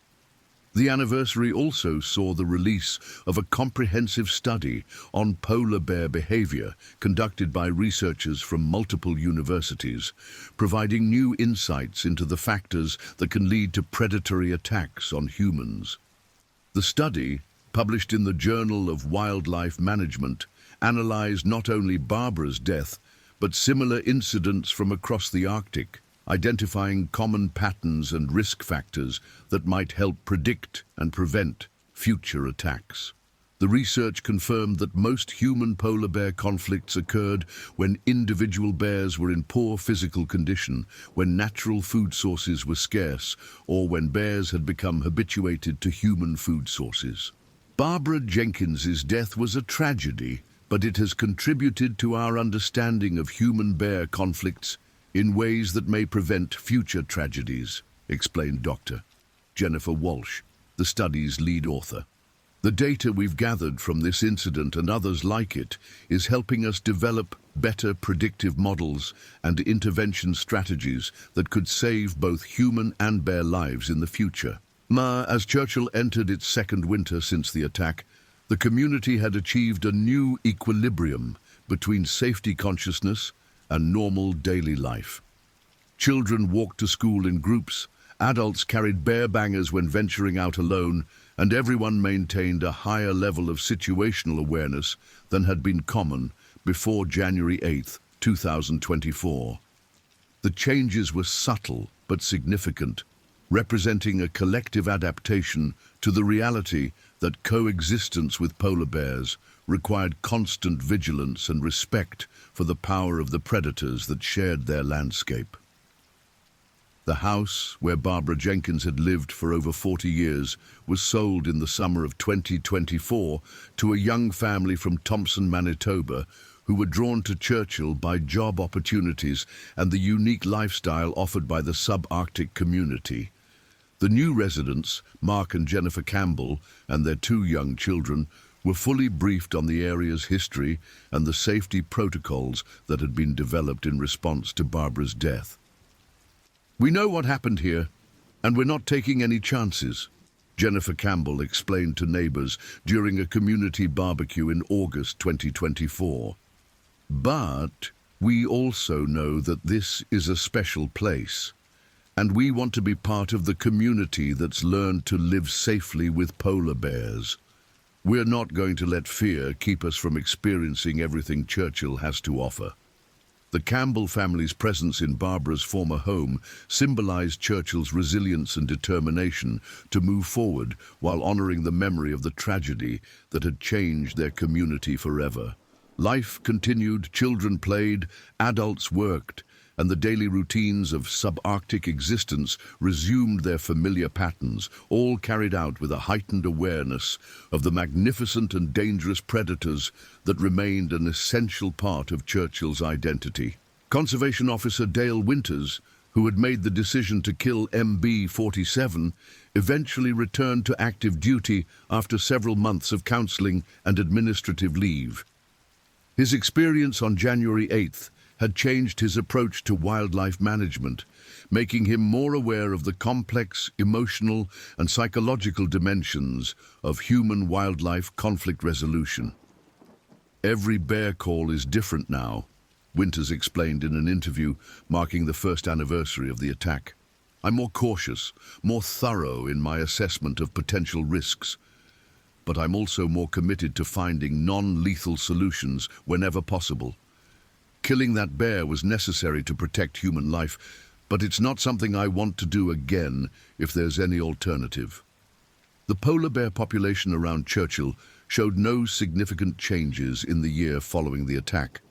The anniversary also saw the release of a comprehensive study on polar bear behavior conducted by researchers from multiple universities, providing new insights into the factors that can lead to predatory attacks on humans. The study, published in the Journal of Wildlife Management, analyzed not only Barbara's death, but similar incidents from across the Arctic, identifying common patterns and risk factors that might help predict and prevent future attacks. The research confirmed that most human polar bear conflicts occurred when individual bears were in poor physical condition, when natural food sources were scarce, or when bears had become habituated to human food sources. Barbara Jenkins's death was a tragedy, but it has contributed to our understanding of human-bear conflicts in ways that may prevent future tragedies, explained Dr. Jennifer Walsh, the study's lead author. The data we've gathered from this incident and others like it is helping us develop better predictive models and intervention strategies that could save both human and bear lives in the future. As Churchill entered its second winter since the attack, the community had achieved a new equilibrium between safety consciousness and normal daily life. Children walked to school in groups, adults carried bear bangers when venturing out alone, and everyone maintained a higher level of situational awareness than had been common before January 8, 2024. The changes were subtle but significant, representing a collective adaptation to the reality that coexistence with polar bears required constant vigilance and respect for the power of the predators that shared their landscape. The house where Barbara Jenkins had lived for over 40 years was sold in the summer of 2024 to a young family from Thompson, Manitoba, who were drawn to Churchill by job opportunities and the unique lifestyle offered by the subarctic community. The new residents, Mark and Jennifer Campbell, and their 2 young children, were fully briefed on the area's history and the safety protocols that had been developed in response to Barbara's death. "We know what happened here, and we're not taking any chances," Jennifer Campbell explained to neighbors during a community barbecue in August 2024. "But we also know that this is a special place, and we want to be part of the community that's learned to live safely with polar bears. We're not going to let fear keep us from experiencing everything Churchill has to offer." The Campbell family's presence in Barbara's former home symbolized Churchill's resilience and determination to move forward while honoring the memory of the tragedy that had changed their community forever. Life continued, children played, adults worked, and the daily routines of subarctic existence resumed their familiar patterns, all carried out with a heightened awareness of the magnificent and dangerous predators that remained an essential part of Churchill's identity. Conservation Officer Dale Winters, who had made the decision to kill MB-47, eventually returned to active duty after several months of counseling and administrative leave. His experience on January 8th had changed his approach to wildlife management, making him more aware of the complex, emotional, and psychological dimensions of human-wildlife conflict resolution. "Every bear call is different now," Winters explained in an interview marking the first anniversary of the attack. "I'm more cautious, more thorough in my assessment of potential risks, but I'm also more committed to finding non-lethal solutions whenever possible. Killing that bear was necessary to protect human life, but it's not something I want to do again if there's any alternative." The polar bear population around Churchill showed no significant changes in the year following the attack,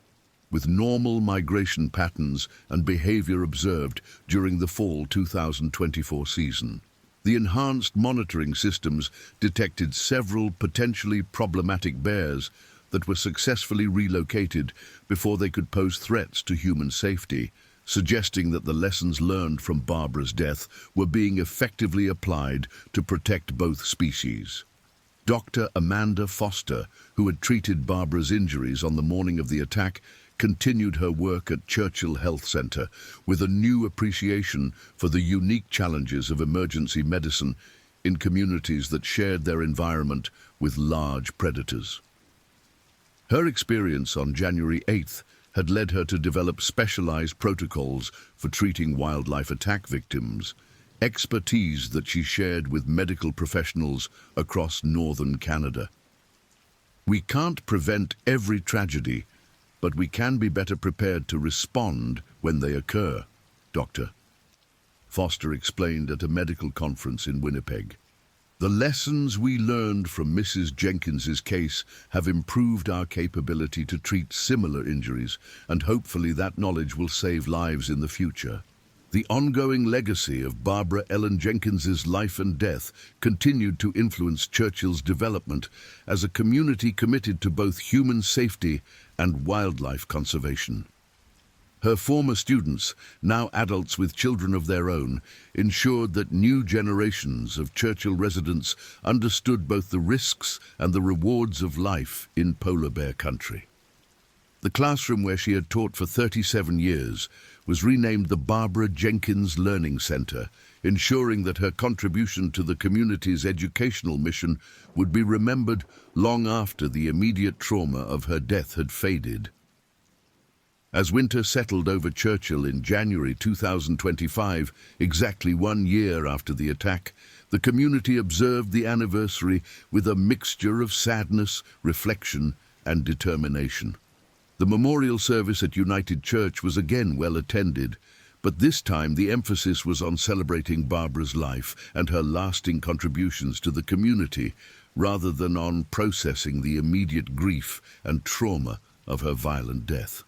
with normal migration patterns and behavior observed during the fall 2024 season. The enhanced monitoring systems detected several potentially problematic bears that were successfully relocated before they could pose threats to human safety, suggesting that the lessons learned from Barbara's death were being effectively applied to protect both species. Dr. Amanda Foster, who had treated Barbara's injuries on the morning of the attack, continued her work at Churchill Health Centre with a new appreciation for the unique challenges of emergency medicine in communities that shared their environment with large predators. Her experience on January 8th had led her to develop specialized protocols for treating wildlife attack victims, expertise that she shared with medical professionals across northern Canada. "We can't prevent every tragedy, but we can be better prepared to respond when they occur," Dr. Foster explained at a medical conference in Winnipeg. "The lessons we learned from Mrs. Jenkins's case have improved our capability to treat similar injuries, and hopefully that knowledge will save lives in the future." The ongoing legacy of Barbara Ellen Jenkins's life and death continued to influence Churchill's development as a community committed to both human safety and wildlife conservation. Her former students, now adults with children of their own, ensured that new generations of Churchill residents understood both the risks and the rewards of life in polar bear country. The classroom where she had taught for 37 years was renamed the Barbara Jenkins Learning Center, ensuring that her contribution to the community's educational mission would be remembered long after the immediate trauma of her death had faded. As winter settled over Churchill in January 2025, exactly 1 year after the attack, the community observed the anniversary with a mixture of sadness, reflection, and determination. The memorial service at United Church was again well attended, but this time the emphasis was on celebrating Barbara's life and her lasting contributions to the community, rather than on processing the immediate grief and trauma of her violent death.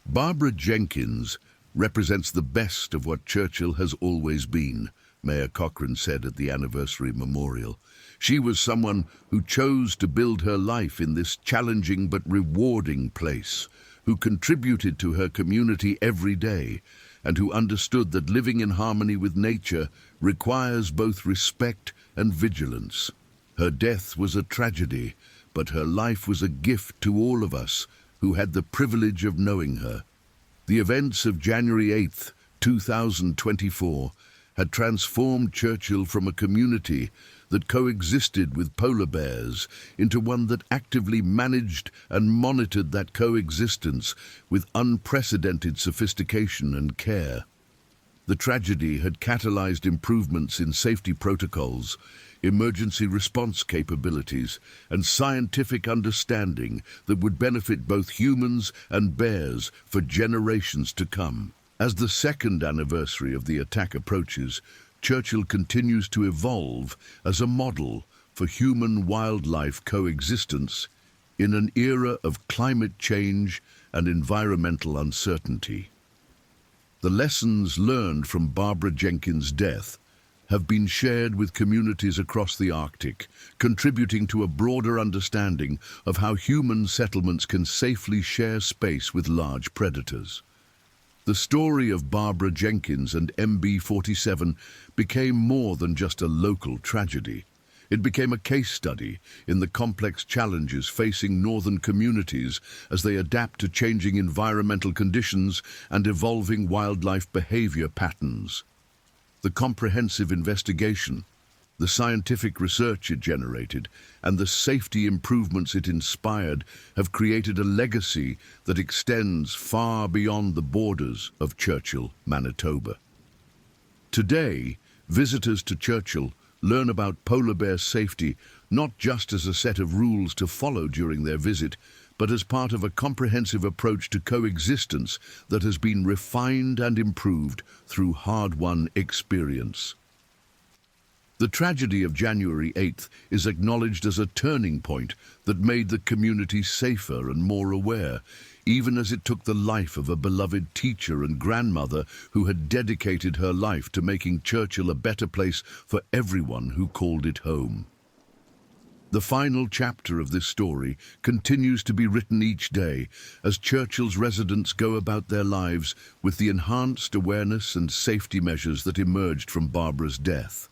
Barbara Jenkins represents the best of what Churchill has always been, Mayor Cochrane said at the anniversary memorial. She was someone who chose to build her life in this challenging but rewarding place, who contributed to her community every day, and who understood that living in harmony with nature requires both respect and vigilance. Her death was a tragedy, but her life was a gift to all of us who had the privilege of knowing her. The events of January 8th, 2024 had transformed Churchill from a community that coexisted with polar bears into one that actively managed and monitored that coexistence with unprecedented sophistication and care. The tragedy had catalyzed improvements in safety protocols, emergency response capabilities, and scientific understanding that would benefit both humans and bears for generations to come. As the second anniversary of the attack approaches, Churchill continues to evolve as a model for human-wildlife coexistence in an era of climate change and environmental uncertainty. The lessons learned from Barbara Jenkins' death have been shared with communities across the Arctic, contributing to a broader understanding of how human settlements can safely share space with large predators. The story of Barbara Jenkins and MB-47 became more than just a local tragedy. It became a case study in the complex challenges facing northern communities as they adapt to changing environmental conditions and evolving wildlife behavior patterns. The comprehensive investigation, the scientific research it generated, and the safety improvements it inspired have created a legacy that extends far beyond the borders of Churchill, Manitoba. Today, visitors to Churchill learn about polar bear safety not just as a set of rules to follow during their visit, but as part of a comprehensive approach to coexistence that has been refined and improved through hard-won experience. The tragedy of January 8th is acknowledged as a turning point that made the community safer and more aware, even as it took the life of a beloved teacher and grandmother who had dedicated her life to making Churchill a better place for everyone who called it home. The final chapter of this story continues to be written each day as Churchill's residents go about their lives with the enhanced awareness and safety measures that emerged from Barbara's death.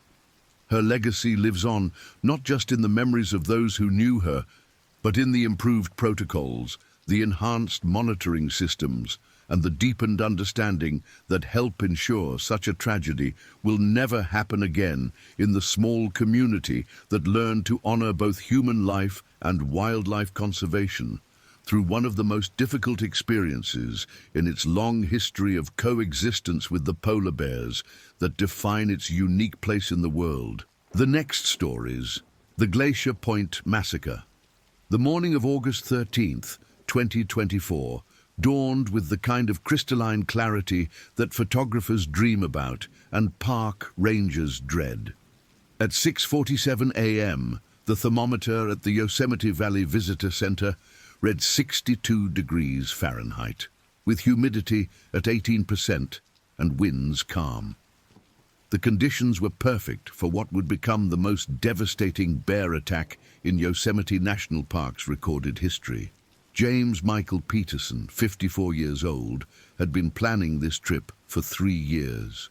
Her legacy lives on not just in the memories of those who knew her, but in the improved protocols, the enhanced monitoring systems, and the deepened understanding that help ensure such a tragedy will never happen again in the small community that learned to honor both human life and wildlife conservation through one of the most difficult experiences in its long history of coexistence with the polar bears that define its unique place in the world. The next stories: the Glacier Point Massacre. The morning of August 13th, 2024, dawned with the kind of crystalline clarity that photographers dream about and park rangers dread. At 6:47 a.m., the thermometer at the Yosemite Valley Visitor Center read 62 degrees Fahrenheit, with humidity at 18% and winds calm. The conditions were perfect for what would become the most devastating bear attack in Yosemite National Park's recorded history. James Michael Peterson, 54 years old, had been planning this trip for 3 years.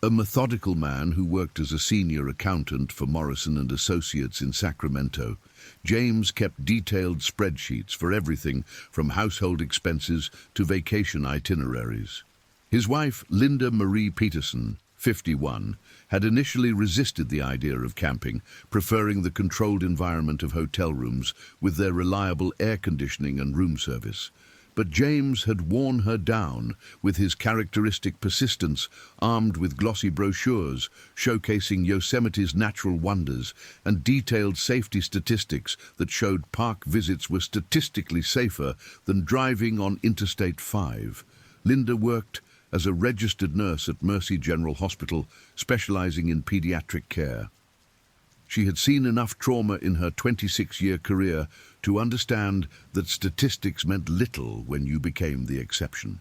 A methodical man who worked as a senior accountant for Morrison and Associates in Sacramento, James kept detailed spreadsheets for everything from household expenses to vacation itineraries. His wife, Linda Marie Peterson, 51, had initially resisted the idea of camping, preferring the controlled environment of hotel rooms with their reliable air conditioning and room service. But James had worn her down with his characteristic persistence, armed with glossy brochures showcasing Yosemite's natural wonders and detailed safety statistics that showed park visits were statistically safer than driving on Interstate 5. Linda worked as a registered nurse at Mercy General Hospital, specializing in pediatric care. She had seen enough trauma in her 26-year career to understand that statistics meant little when you became the exception.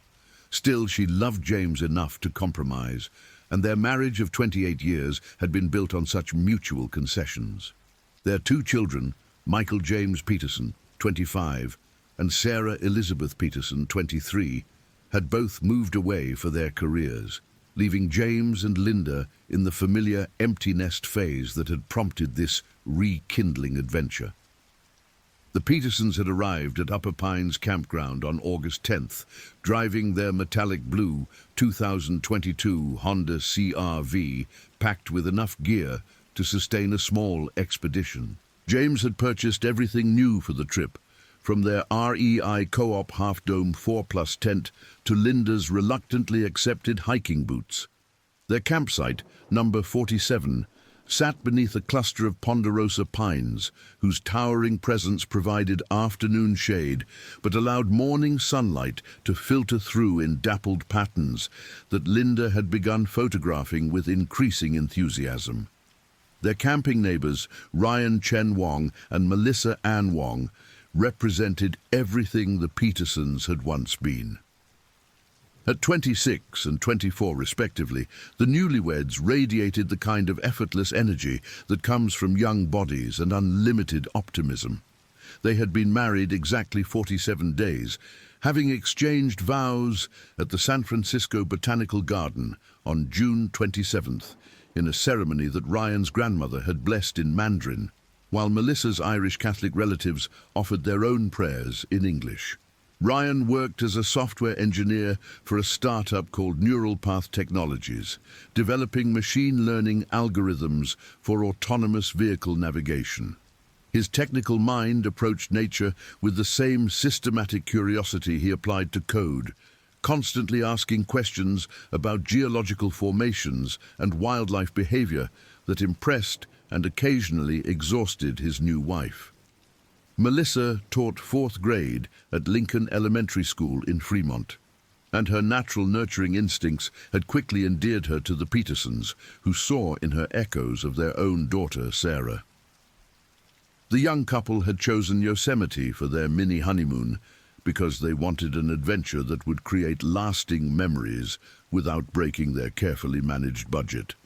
Still, she loved James enough to compromise, and their marriage of 28 years had been built on such mutual concessions. Their 2 children, Michael James Peterson, 25, and Sarah Elizabeth Peterson, 23, had both moved away for their careers, leaving James and Linda in the familiar empty nest phase that had prompted this rekindling adventure. The Petersons had arrived at Upper Pines Campground on August 10th, driving their metallic blue 2022 Honda CR-V packed with enough gear to sustain a small expedition. James had purchased everything new for the trip, from their REI Co-op half-dome 4+ tent to Linda's reluctantly accepted hiking boots. Their campsite, number 47, sat beneath a cluster of ponderosa pines, whose towering presence provided afternoon shade but allowed morning sunlight to filter through in dappled patterns that Linda had begun photographing with increasing enthusiasm. Their camping neighbors, Ryan Chen Wong and Melissa Ann Wong, represented everything the Petersons had once been. At 26 and 24 respectively, the newlyweds radiated the kind of effortless energy that comes from young bodies and unlimited optimism. They had been married exactly 47 days, having exchanged vows at the San Francisco Botanical Garden on June 27th, in a ceremony that Ryan's grandmother had blessed in Mandarin, while Melissa's Irish Catholic relatives offered their own prayers in English. Ryan worked as a software engineer for a startup called Neural Path Technologies, developing machine learning algorithms for autonomous vehicle navigation. His technical mind approached nature with the same systematic curiosity he applied to code, constantly asking questions about geological formations and wildlife behavior that impressed and occasionally exhausted his new wife. Melissa taught 4th grade at Lincoln Elementary School in Fremont, and her natural nurturing instincts had quickly endeared her to the Petersons, who saw in her echoes of their own daughter, Sarah. The young couple had chosen Yosemite for their mini honeymoon because they wanted an adventure that would create lasting memories without breaking their carefully managed budget.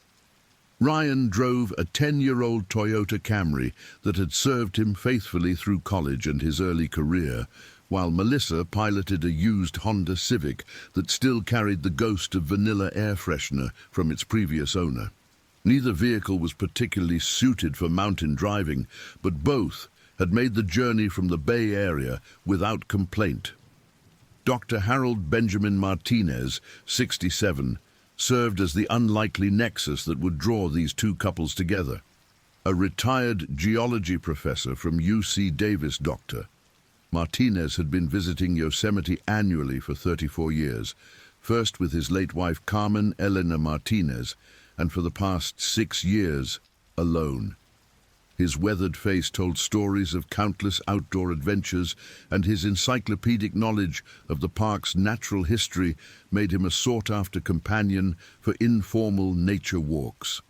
Ryan drove a 10-year-old Toyota Camry that had served him faithfully through college and his early career, while Melissa piloted a used Honda Civic that still carried the ghost of vanilla air freshener from its previous owner. Neither vehicle was particularly suited for mountain driving, but both had made the journey from the Bay Area without complaint. Dr. Harold Benjamin Martinez, 67, served as the unlikely nexus that would draw these two couples together. A retired geology professor from UC Davis, Dr. Martinez had been visiting Yosemite annually for 34 years, first with his late wife Carmen Elena Martinez, and for the past 6 years, alone. His weathered face told stories of countless outdoor adventures, and his encyclopedic knowledge of the park's natural history made him a sought-after companion for informal nature walks.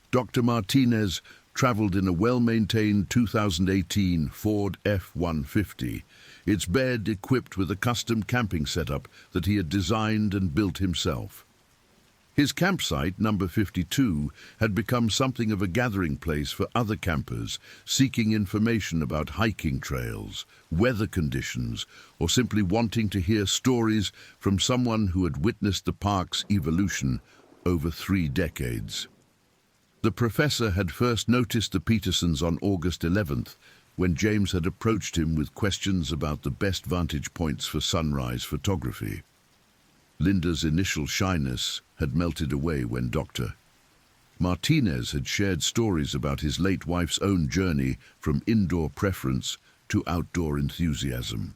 Dr. Martinez traveled in a well-maintained 2018 Ford F-150, its bed equipped with a custom camping setup that he had designed and built himself. His campsite, number 52, had become something of a gathering place for other campers seeking information about hiking trails, weather conditions, or simply wanting to hear stories from someone who had witnessed the park's evolution over 3 decades. The professor had first noticed the Petersons on August 11th, when James had approached him with questions about the best vantage points for sunrise photography. Linda's initial shyness had melted away when Dr. Martinez had shared stories about his late wife's own journey from indoor preference to outdoor enthusiasm.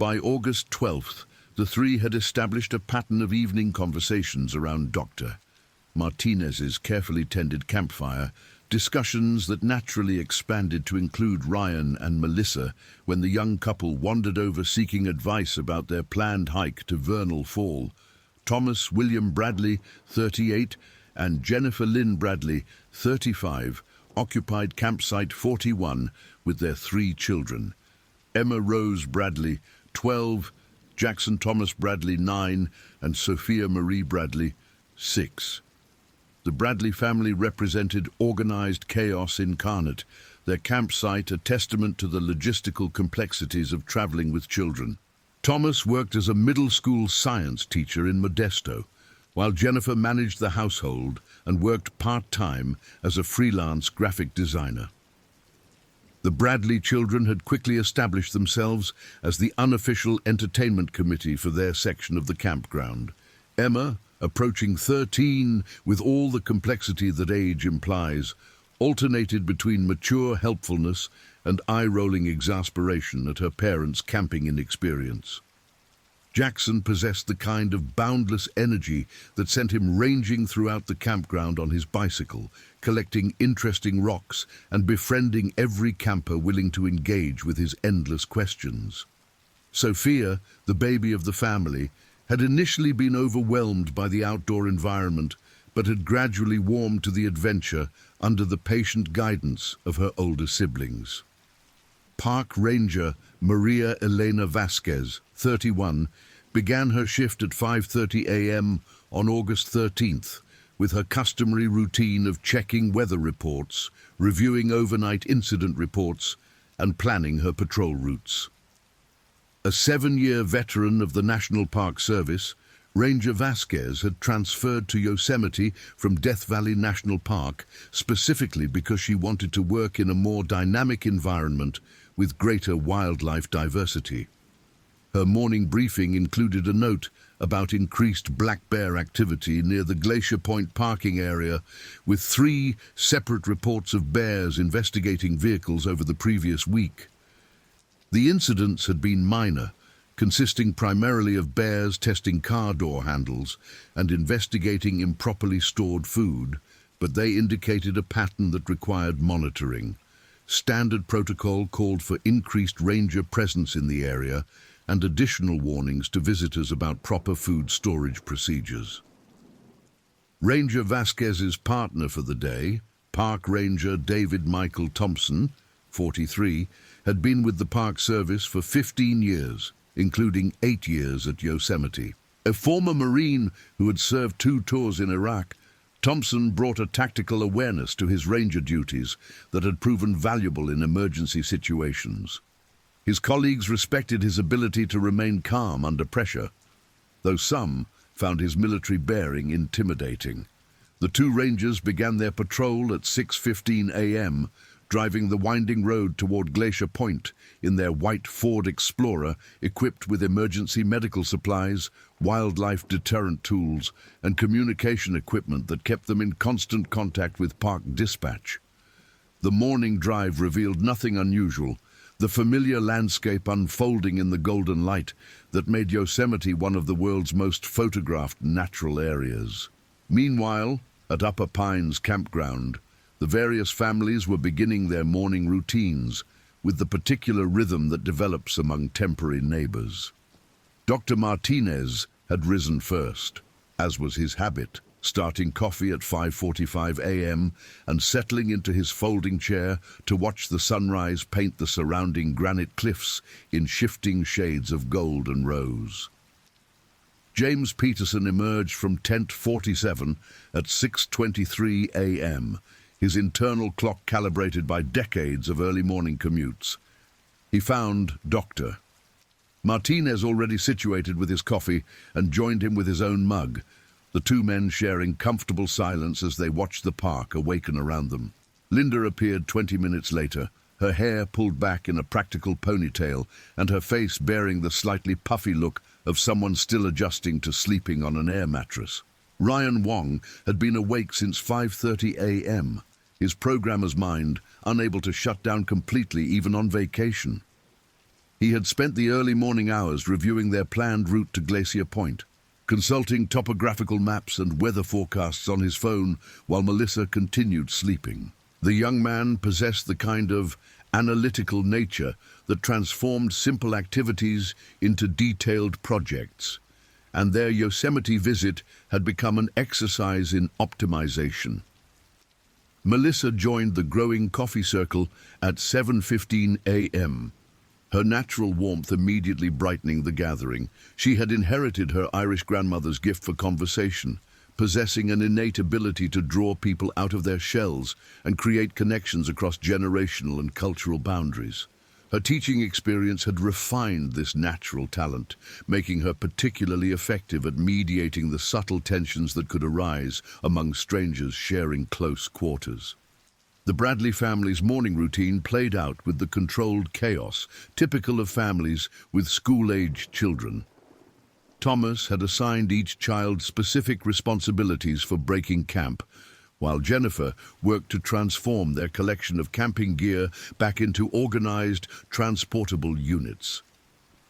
By August 12th, the three had established a pattern of evening conversations around Dr. Martinez's carefully tended campfire, discussions that naturally expanded to include Ryan and Melissa when the young couple wandered over seeking advice about their planned hike to Vernal Fall. Thomas William Bradley, 38, and Jennifer Lynn Bradley, 35, occupied campsite 41 with their 3 children. Emma Rose Bradley, 12, Jackson Thomas Bradley, 9, and Sophia Marie Bradley, 6. The Bradley family represented organized chaos incarnate, their campsite a testament to the logistical complexities of traveling with children. Thomas worked as a middle school science teacher in Modesto, while Jennifer managed the household and worked part-time as a freelance graphic designer. The Bradley children had quickly established themselves as the unofficial entertainment committee for their section of the campground. Emma, approaching 13 with all the complexity that age implies, alternated between mature helpfulness and eye-rolling exasperation at her parents' camping inexperience. Jackson possessed the kind of boundless energy that sent him ranging throughout the campground on his bicycle, collecting interesting rocks and befriending every camper willing to engage with his endless questions. Sophia, the baby of the family, had initially been overwhelmed by the outdoor environment, but had gradually warmed to the adventure under the patient guidance of her older siblings. Park Ranger Maria Elena Vasquez, 31, began her shift at 5:30 a.m. on August 13th, with her customary routine of checking weather reports, reviewing overnight incident reports, and planning her patrol routes. A 7-year veteran of the National Park Service, Ranger Vasquez had transferred to Yosemite from Death Valley National Park specifically because she wanted to work in a more dynamic environment with greater wildlife diversity. Her morning briefing included a note about increased black bear activity near the Glacier Point parking area, with 3 separate reports of bears investigating vehicles over the previous week. The incidents had been minor, consisting primarily of bears testing car door handles and investigating improperly stored food, but they indicated a pattern that required monitoring. Standard protocol called for increased ranger presence in the area and additional warnings to visitors about proper food storage procedures. Ranger Vasquez's partner for the day, Park Ranger David Michael Thompson, 43, had been with the Park Service for 15 years, including 8 years at Yosemite. A former Marine who had served 2 tours in Iraq, Thompson brought a tactical awareness to his ranger duties that had proven valuable in emergency situations. His colleagues respected his ability to remain calm under pressure, though some found his military bearing intimidating. The 2 rangers began their patrol at 6:15 a.m., driving the winding road toward Glacier Point in their white Ford Explorer equipped with emergency medical supplies, wildlife deterrent tools, and communication equipment that kept them in constant contact with park dispatch. The morning drive revealed nothing unusual, the familiar landscape unfolding in the golden light that made Yosemite one of the world's most photographed natural areas. Meanwhile, at Upper Pines Campground, the various families were beginning their morning routines with the particular rhythm that develops among temporary neighbors. Dr. Martinez had risen first, as was his habit, starting coffee at 5:45 a.m. and settling into his folding chair to watch the sunrise paint the surrounding granite cliffs in shifting shades of gold and rose. James Peterson emerged from Tent 47 at 6:23 a.m., his internal clock calibrated by decades of early morning commutes. He found Dr. Martinez already situated with his coffee and joined him with his own mug, the 2 men sharing comfortable silence as they watched the park awaken around them. Linda appeared 20 minutes later, her hair pulled back in a practical ponytail and her face bearing the slightly puffy look of someone still adjusting to sleeping on an air mattress. Ryan Wong had been awake since 5:30 a.m., his programmer's mind unable to shut down completely even on vacation. He had spent the early morning hours reviewing their planned route to Glacier Point, consulting topographical maps and weather forecasts on his phone while Melissa continued sleeping. The young man possessed the kind of analytical nature that transformed simple activities into detailed projects, and their Yosemite visit had become an exercise in optimization. Melissa joined the growing coffee circle at 7:15 a.m., her natural warmth immediately brightening the gathering. She had inherited her Irish grandmother's gift for conversation, possessing an innate ability to draw people out of their shells and create connections across generational and cultural boundaries. Her teaching experience had refined this natural talent, making her particularly effective at mediating the subtle tensions that could arise among strangers sharing close quarters. The Bradley family's morning routine played out with the controlled chaos typical of families with school-aged children. Thomas had assigned each child specific responsibilities for breaking camp, while Jennifer worked to transform their collection of camping gear back into organized, transportable units.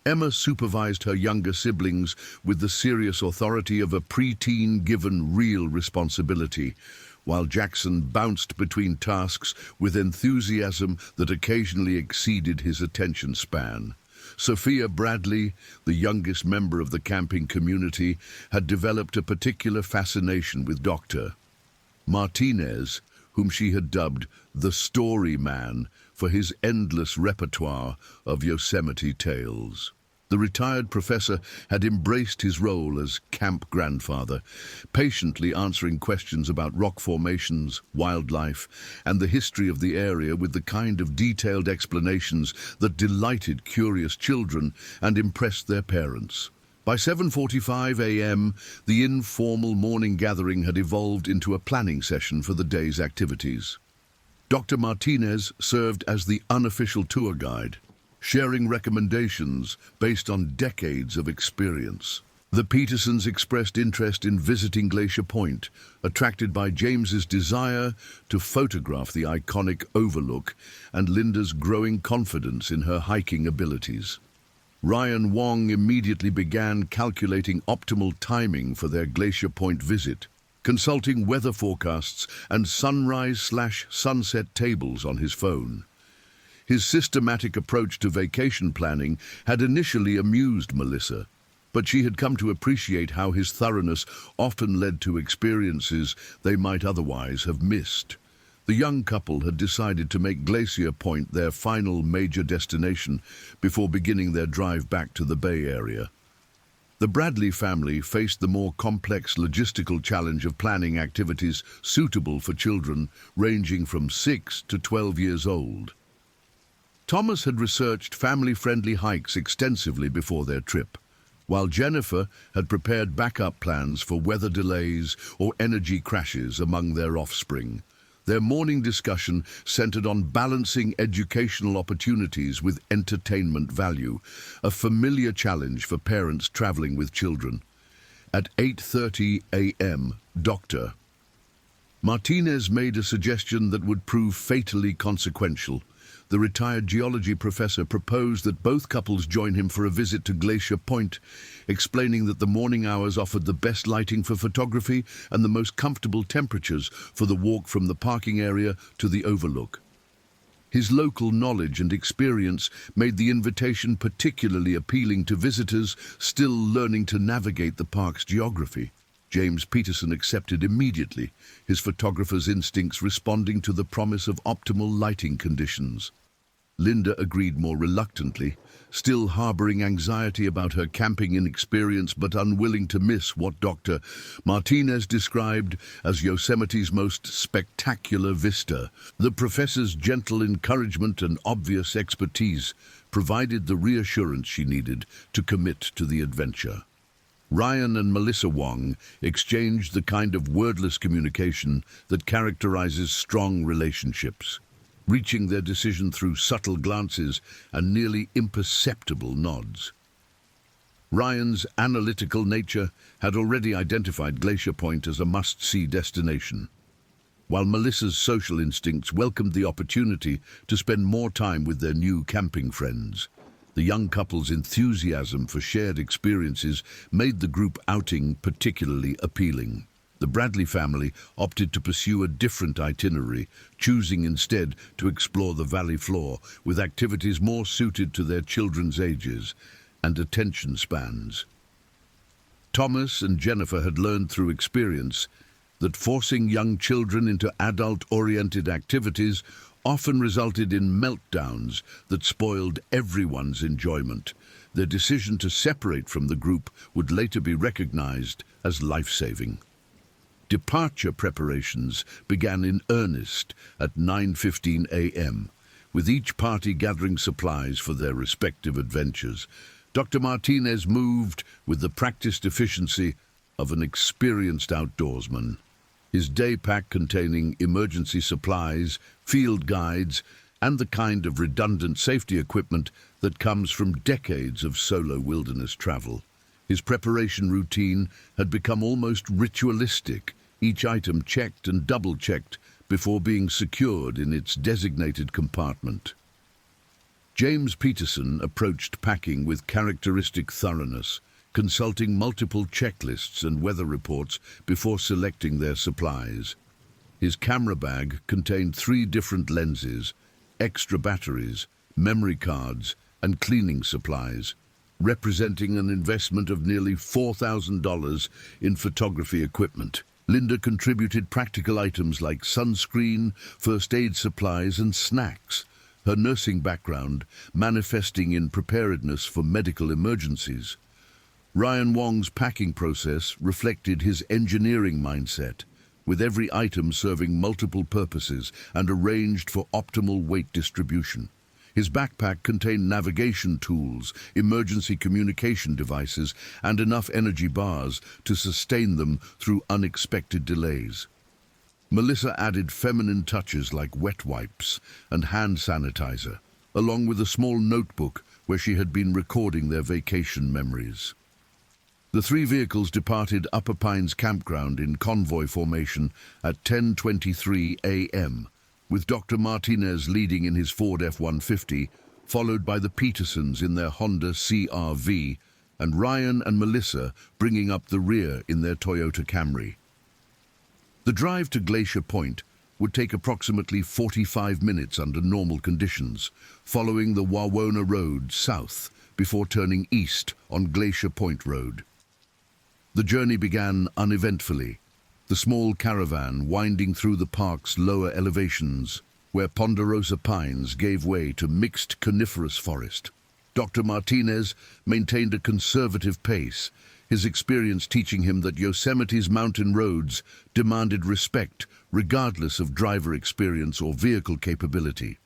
Emma supervised her younger siblings with the serious authority of a preteen given real responsibility, while Jackson bounced between tasks with enthusiasm that occasionally exceeded his attention span. Sophia Bradley, the youngest member of the camping community, had developed a particular fascination with Dr. Martinez, whom she had dubbed the Story Man for his endless repertoire of Yosemite tales. The retired professor had embraced his role as camp grandfather, patiently answering questions about rock formations, wildlife, and the history of the area with the kind of detailed explanations that delighted curious children and impressed their parents. By 7:45 a.m., the informal morning gathering had evolved into a planning session for the day's activities. Dr. Martinez served as the unofficial tour guide, sharing recommendations based on decades of experience. The Petersons expressed interest in visiting Glacier Point, attracted by James's desire to photograph the iconic overlook and Linda's growing confidence in her hiking abilities. Ryan Wong immediately began calculating optimal timing for their Glacier Point visit, consulting weather forecasts and sunrise/sunset tables on his phone. His systematic approach to vacation planning had initially amused Melissa, but she had come to appreciate how his thoroughness often led to experiences they might otherwise have missed. The young couple had decided to make Glacier Point their final major destination before beginning their drive back to the Bay Area. The Bradley family faced the more complex logistical challenge of planning activities suitable for children ranging from 6 to 12 years old. Thomas had researched family-friendly hikes extensively before their trip, while Jennifer had prepared backup plans for weather delays or energy crashes among their offspring. Their morning discussion centered on balancing educational opportunities with entertainment value, a familiar challenge for parents traveling with children. At 8:30 a.m., Dr. Martinez made a suggestion that would prove fatally consequential. The retired geology professor proposed that both couples join him for a visit to Glacier Point, explaining that the morning hours offered the best lighting for photography and the most comfortable temperatures for the walk from the parking area to the overlook. His local knowledge and experience made the invitation particularly appealing to visitors still learning to navigate the park's geography. James Peterson accepted immediately, his photographer's instincts responding to the promise of optimal lighting conditions. Linda agreed more reluctantly, still harboring anxiety about her camping inexperience but unwilling to miss what Dr. Martinez described as Yosemite's most spectacular vista. The professor's gentle encouragement and obvious expertise provided the reassurance she needed to commit to the adventure. Ryan and Melissa Wong exchanged the kind of wordless communication that characterizes strong relationships, reaching their decision through subtle glances and nearly imperceptible nods. Ryan's analytical nature had already identified Glacier Point as a must-see destination, while Melissa's social instincts welcomed the opportunity to spend more time with their new camping friends. The young couple's enthusiasm for shared experiences made the group outing particularly appealing. The Bradley family opted to pursue a different itinerary, choosing instead to explore the valley floor with activities more suited to their children's ages and attention spans. Thomas and Jennifer had learned through experience that forcing young children into adult-oriented activities often resulted in meltdowns that spoiled everyone's enjoyment. Their decision to separate from the group would later be recognized as life-saving. Departure preparations began in earnest at 9:15 a.m., with each party gathering supplies for their respective adventures. Dr. Martinez moved with the practiced efficiency of an experienced outdoorsman. His day pack containing emergency supplies, field guides, and the kind of redundant safety equipment that comes from decades of solo wilderness travel. His preparation routine had become almost ritualistic, each item checked and double-checked before being secured in its designated compartment. James Peterson approached packing with characteristic thoroughness, consulting multiple checklists and weather reports before selecting their supplies. His camera bag contained 3 different lenses, extra batteries, memory cards, and cleaning supplies, representing an investment of nearly $4,000 in photography equipment. Linda contributed practical items like sunscreen, first aid supplies, and snacks, her nursing background manifesting in preparedness for medical emergencies. Ryan Wong's packing process reflected his engineering mindset, with every item serving multiple purposes and arranged for optimal weight distribution. His backpack contained navigation tools, emergency communication devices, and enough energy bars to sustain them through unexpected delays. Melissa added feminine touches like wet wipes and hand sanitizer, along with a small notebook where she had been recording their vacation memories. The 3 vehicles departed Upper Pines Campground in convoy formation at 10:23 a.m., with Dr. Martinez leading in his Ford F-150, followed by the Petersons in their Honda CR-V, and Ryan and Melissa bringing up the rear in their Toyota Camry. The drive to Glacier Point would take approximately 45 minutes under normal conditions, following the Wawona Road south before turning east on Glacier Point Road. The journey began uneventfully, the small caravan winding through the park's lower elevations, where ponderosa pines gave way to mixed coniferous forest. Dr. Martinez maintained a conservative pace, his experience teaching him that Yosemite's mountain roads demanded respect regardless of driver experience or vehicle capability.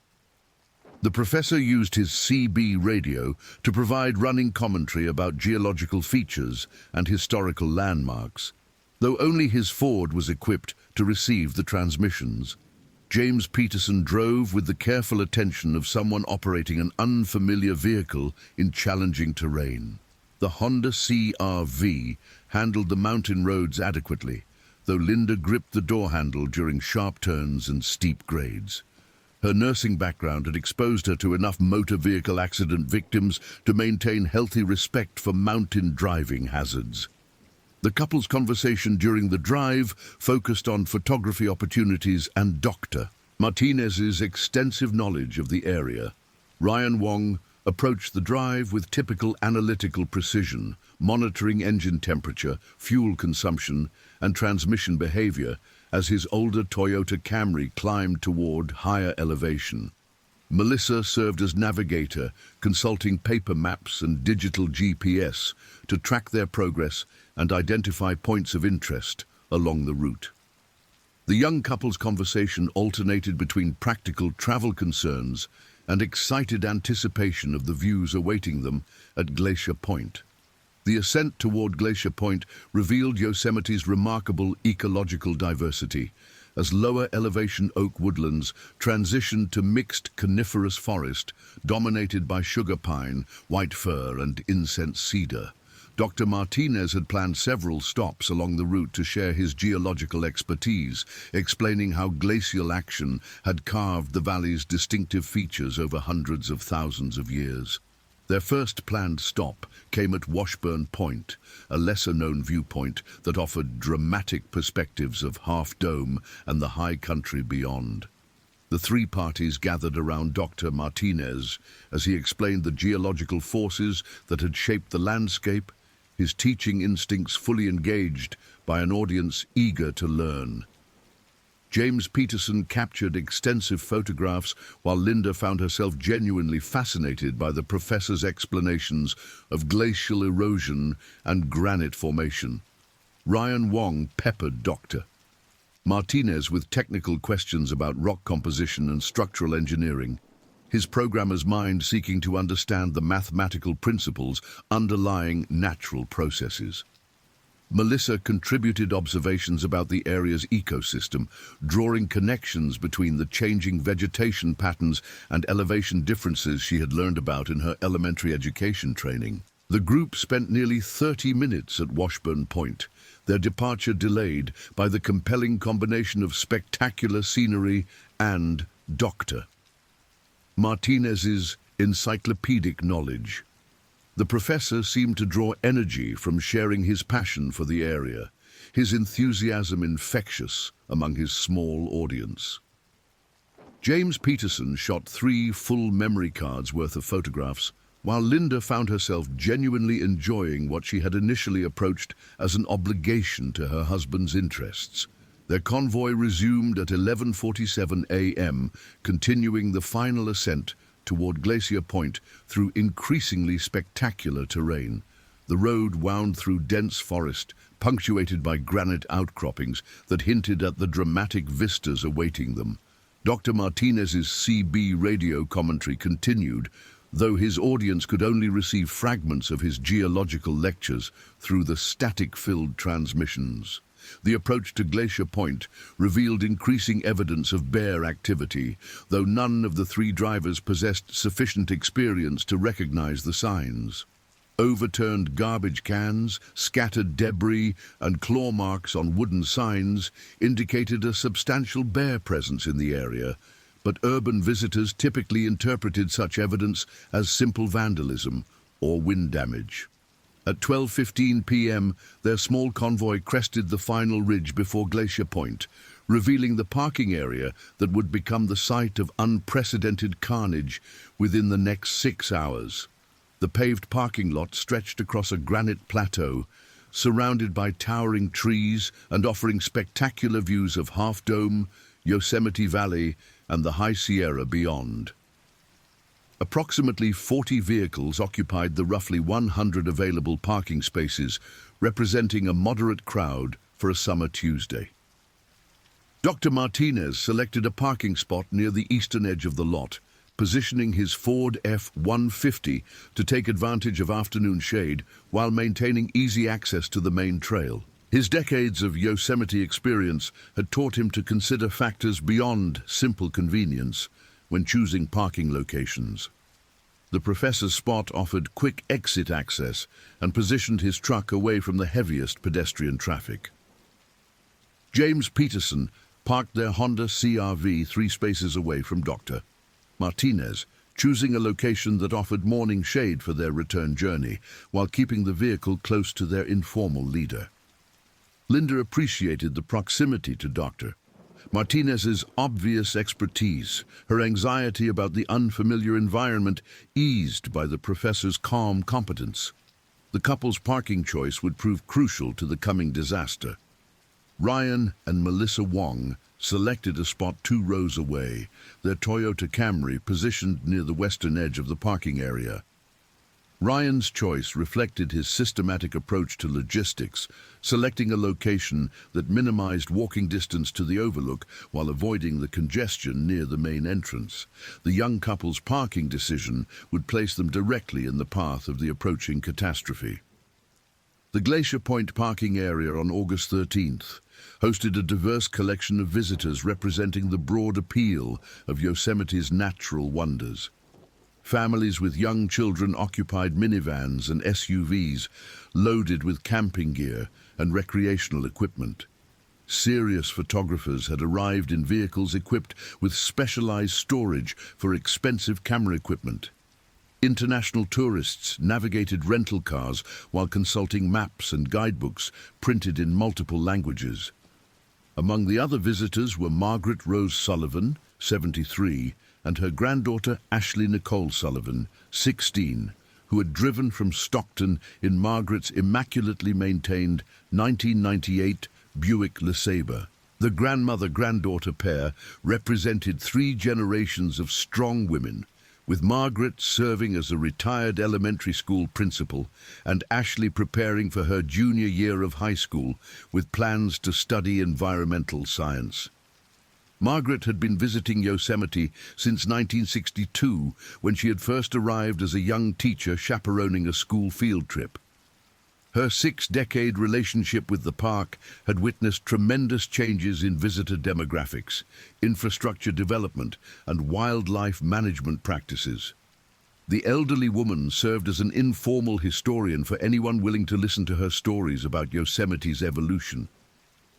The professor used his CB radio to provide running commentary about geological features and historical landmarks, though only his Ford was equipped to receive the transmissions. James Peterson drove with the careful attention of someone operating an unfamiliar vehicle in challenging terrain. The Honda CR-V handled the mountain roads adequately, though Linda gripped the door handle during sharp turns and steep grades. Her nursing background had exposed her to enough motor vehicle accident victims to maintain healthy respect for mountain driving hazards. The couple's conversation during the drive focused on photography opportunities and Dr. Martinez's extensive knowledge of the area. Ryan Wong approached the drive with typical analytical precision, monitoring engine temperature, fuel consumption, and transmission behavior as his older Toyota Camry climbed toward higher elevation. Melissa served as navigator, consulting paper maps and digital GPS to track their progress and identify points of interest along the route. The young couple's conversation alternated between practical travel concerns and excited anticipation of the views awaiting them at Glacier Point. The ascent toward Glacier Point revealed Yosemite's remarkable ecological diversity, as lower elevation oak woodlands transitioned to mixed coniferous forest dominated by sugar pine, white fir, and incense cedar. Dr. Martinez had planned several stops along the route to share his geological expertise, explaining how glacial action had carved the valley's distinctive features over hundreds of thousands of years. Their first planned stop came at Washburn Point, a lesser-known viewpoint that offered dramatic perspectives of Half Dome and the high country beyond. The three parties gathered around Dr. Martinez as he explained the geological forces that had shaped the landscape, his teaching instincts fully engaged by an audience eager to learn. James Peterson captured extensive photographs while Linda found herself genuinely fascinated by the professor's explanations of glacial erosion and granite formation. Ryan Wong peppered Dr. Martinez with technical questions about rock composition and structural engineering, his programmer's mind seeking to understand the mathematical principles underlying natural processes. Melissa contributed observations about the area's ecosystem, drawing connections between the changing vegetation patterns and elevation differences she had learned about in her elementary education training. The group spent nearly 30 minutes at Washburn Point, their departure delayed by the compelling combination of spectacular scenery and Dr. Martinez's encyclopedic knowledge. The professor seemed to draw energy from sharing his passion for the area, his enthusiasm infectious among his small audience. James Peterson shot 3 full memory cards worth of photographs, while Linda found herself genuinely enjoying what she had initially approached as an obligation to her husband's interests. Their convoy resumed at 11:47 a.m., continuing the final ascent toward Glacier Point through increasingly spectacular terrain. The road wound through dense forest, punctuated by granite outcroppings that hinted at the dramatic vistas awaiting them. Dr. Martinez's CB radio commentary continued, though his audience could only receive fragments of his geological lectures through the static-filled transmissions. The approach to Glacier Point revealed increasing evidence of bear activity, though none of the 3 drivers possessed sufficient experience to recognize the signs. Overturned garbage cans, scattered debris, and claw marks on wooden signs indicated a substantial bear presence in the area, but urban visitors typically interpreted such evidence as simple vandalism or wind damage. At 12:15 p.m., their small convoy crested the final ridge before Glacier Point, revealing the parking area that would become the site of unprecedented carnage within the next 6 hours. The paved parking lot stretched across a granite plateau, surrounded by towering trees and offering spectacular views of Half Dome, Yosemite Valley, and the High Sierra beyond. Approximately 40 vehicles occupied the roughly 100 available parking spaces, representing a moderate crowd for a summer Tuesday. Dr. Martinez selected a parking spot near the eastern edge of the lot, positioning his Ford F-150 to take advantage of afternoon shade while maintaining easy access to the main trail. His decades of Yosemite experience had taught him to consider factors beyond simple convenience when choosing parking locations. The professor's spot offered quick exit access and positioned his truck away from the heaviest pedestrian traffic. James Peterson parked their Honda CR-V 3 spaces away from Dr. Martinez, choosing a location that offered morning shade for their return journey while keeping the vehicle close to their informal leader. Linda appreciated the proximity to Dr. Martinez's obvious expertise, her anxiety about the unfamiliar environment eased by the professor's calm competence. The couple's parking choice would prove crucial to the coming disaster. Ryan and Melissa Wong selected a spot 2 rows away, their Toyota Camry positioned near the western edge of the parking area. Ryan's choice reflected his systematic approach to logistics, selecting a location that minimized walking distance to the overlook while avoiding the congestion near the main entrance. The young couple's parking decision would place them directly in the path of the approaching catastrophe. The Glacier Point parking area on August 13th hosted a diverse collection of visitors representing the broad appeal of Yosemite's natural wonders. Families with young children occupied minivans and SUVs loaded with camping gear and recreational equipment. Serious photographers had arrived in vehicles equipped with specialized storage for expensive camera equipment. International tourists navigated rental cars while consulting maps and guidebooks printed in multiple languages. Among the other visitors were Margaret Rose Sullivan, 73, and her granddaughter Ashley Nicole Sullivan, 16, who had driven from Stockton in Margaret's immaculately maintained 1998 Buick LeSabre. The grandmother-granddaughter pair represented 3 generations of strong women, with Margaret serving as a retired elementary school principal and Ashley preparing for her junior year of high school with plans to study environmental science. Margaret had been visiting Yosemite since 1962, when she had first arrived as a young teacher chaperoning a school field trip. Her 6-decade relationship with the park had witnessed tremendous changes in visitor demographics, infrastructure development, and wildlife management practices. The elderly woman served as an informal historian for anyone willing to listen to her stories about Yosemite's evolution.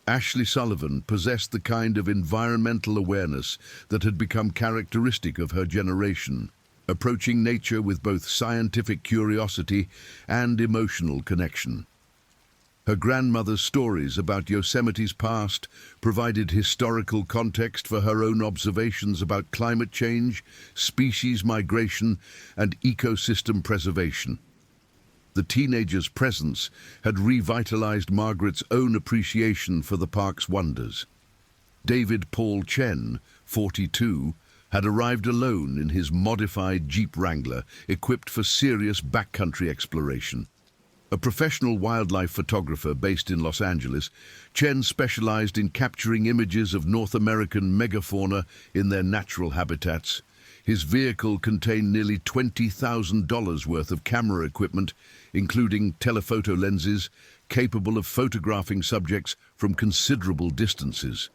Ashley Sullivan possessed the kind of environmental awareness that had become characteristic of her generation, approaching nature with both scientific curiosity and emotional connection. Her grandmother's stories about Yosemite's past provided historical context for her own observations about climate change, species migration, and ecosystem preservation. The teenager's presence had revitalized Margaret's own appreciation for the park's wonders. David Paul Chen, 42, had arrived alone in his modified Jeep Wrangler, equipped for serious backcountry exploration. A professional wildlife photographer based in Los Angeles, Chen specialized in capturing images of North American megafauna in their natural habitats. His vehicle contained nearly $20,000 worth of camera equipment, including telephoto lenses, capable of photographing subjects from considerable distances.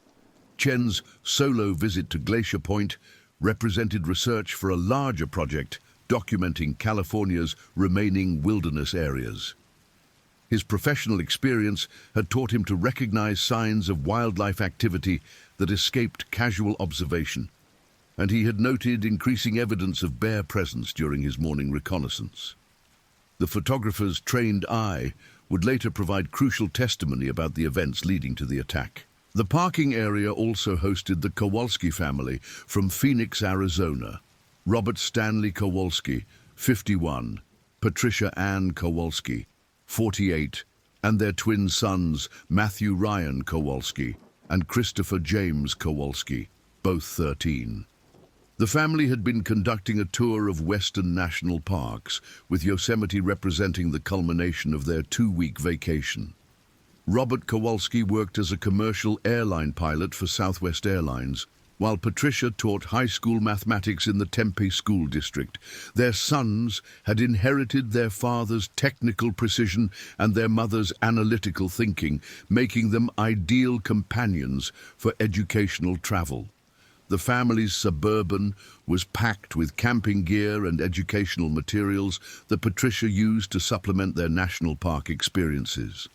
Chen's solo visit to Glacier Point represented research for a larger project documenting California's remaining wilderness areas. His professional experience had taught him to recognize signs of wildlife activity that escaped casual observation, and he had noted increasing evidence of bear presence during his morning reconnaissance. The photographer's trained eye would later provide crucial testimony about the events leading to the attack. The parking area also hosted the Kowalski family from Phoenix, Arizona. Robert Stanley Kowalski, 51, Patricia Ann Kowalski, 48, and their twin sons Matthew Ryan Kowalski and Christopher James Kowalski, both 13. The family had been conducting a tour of Western national parks, with Yosemite representing the culmination of their 2-week vacation. Robert Kowalski worked as a commercial airline pilot for Southwest Airlines, while Patricia taught high school mathematics in the Tempe School District. Their sons had inherited their father's technical precision and their mother's analytical thinking, making them ideal companions for educational travel. The family's Suburban was packed with camping gear and educational materials that Patricia used to supplement their national park experiences.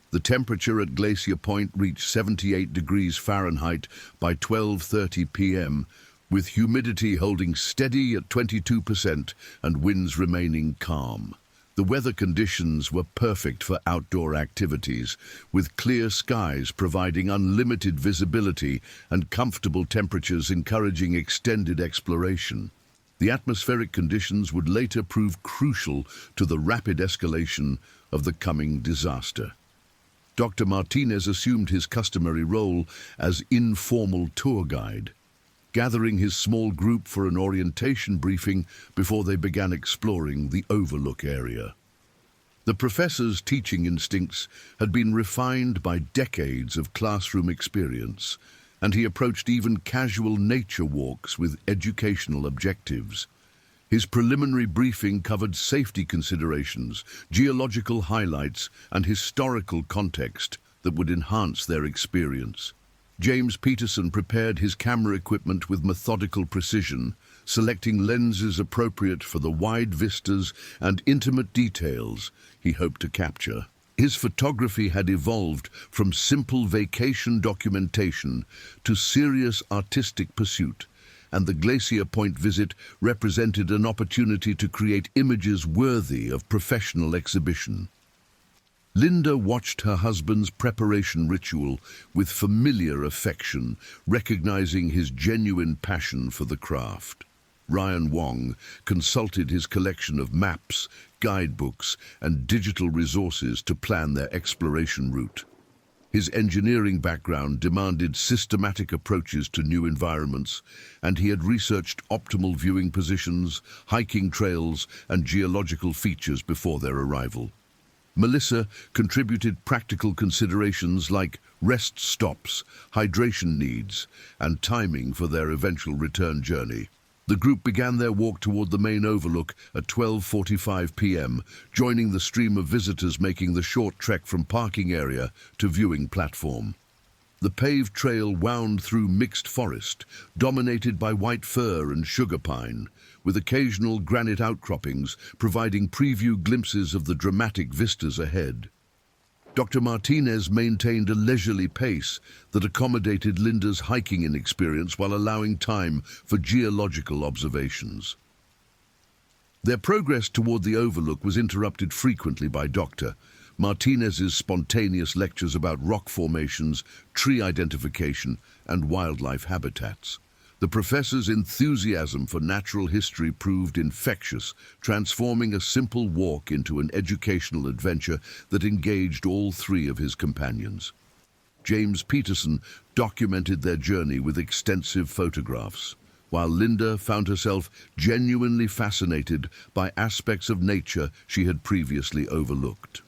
The temperature at Glacier Point reached 78 degrees Fahrenheit by 12:30 p.m., with humidity holding steady at 22% and winds remaining calm. The weather conditions were perfect for outdoor activities, with clear skies providing unlimited visibility and comfortable temperatures encouraging extended exploration. The atmospheric conditions would later prove crucial to the rapid escalation of the coming disaster. Dr. Martinez assumed his customary role as informal tour guide, gathering his small group for an orientation briefing before they began exploring the overlook area. The professor's teaching instincts had been refined by decades of classroom experience, and he approached even casual nature walks with educational objectives. His preliminary briefing covered safety considerations, geological highlights, and historical context that would enhance their experience. James Peterson prepared his camera equipment with methodical precision, selecting lenses appropriate for the wide vistas and intimate details he hoped to capture. His photography had evolved from simple vacation documentation to serious artistic pursuit, and the Glacier Point visit represented an opportunity to create images worthy of professional exhibition. Linda watched her husband's preparation ritual with familiar affection, recognizing his genuine passion for the craft. Ryan Wong consulted his collection of maps, guidebooks, and digital resources to plan their exploration route. His engineering background demanded systematic approaches to new environments, and he had researched optimal viewing positions, hiking trails, and geological features before their arrival. Melissa contributed practical considerations like rest stops, hydration needs, and timing for their eventual return journey. The group began their walk toward the main overlook at 12:45 p.m., joining the stream of visitors making the short trek from parking area to viewing platform. The paved trail wound through mixed forest, dominated by white fir and sugar pine, with occasional granite outcroppings providing preview glimpses of the dramatic vistas ahead. Dr. Martinez maintained a leisurely pace that accommodated Linda's hiking inexperience while allowing time for geological observations. Their progress toward the overlook was interrupted frequently by Dr. Martinez's spontaneous lectures about rock formations, tree identification, and wildlife habitats. The professor's enthusiasm for natural history proved infectious, transforming a simple walk into an educational adventure that engaged all three of his companions. James Peterson documented their journey with extensive photographs, while Linda found herself genuinely fascinated by aspects of nature she had previously overlooked.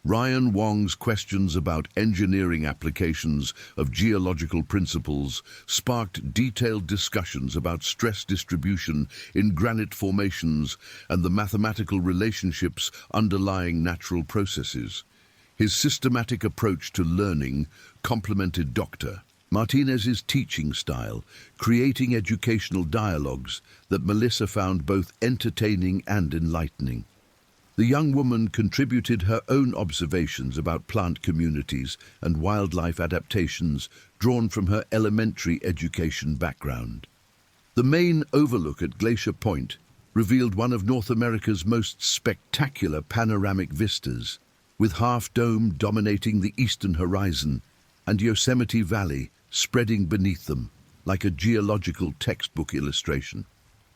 Ryan Wong's questions about engineering applications of geological principles sparked detailed discussions about stress distribution in granite formations and the mathematical relationships underlying natural processes. His systematic approach to learning complemented Dr. Martinez's teaching style, creating educational dialogues that Melissa found both entertaining and enlightening. The young woman contributed her own observations about plant communities and wildlife adaptations drawn from her elementary education background. The main overlook at Glacier Point revealed one of North America's most spectacular panoramic vistas, with Half Dome dominating the eastern horizon and Yosemite Valley spreading beneath them like a geological textbook illustration.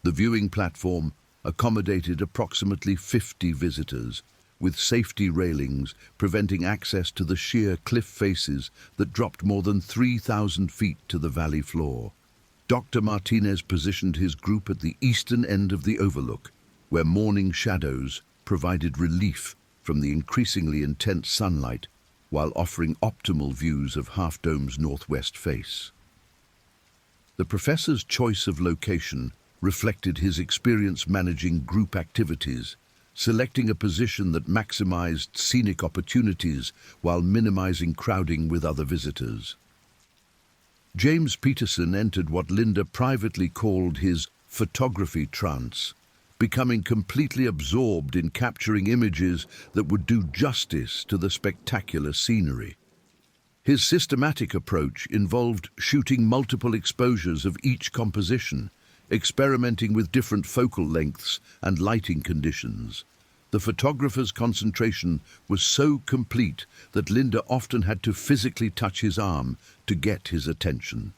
The viewing platform accommodated approximately 50 visitors, with safety railings preventing access to the sheer cliff faces that dropped more than 3,000 feet to the valley floor. Dr. Martinez positioned his group at the eastern end of the overlook, where morning shadows provided relief from the increasingly intense sunlight, while offering optimal views of Half Dome's northwest face. The professor's choice of location reflected his experience managing group activities, selecting a position that maximized scenic opportunities while minimizing crowding with other visitors. James Peterson entered what Linda privately called his photography trance, becoming completely absorbed in capturing images that would do justice to the spectacular scenery. His systematic approach involved shooting multiple exposures of each composition, experimenting with different focal lengths and lighting conditions. The photographer's concentration was so complete that Linda often had to physically touch his arm to get his attention.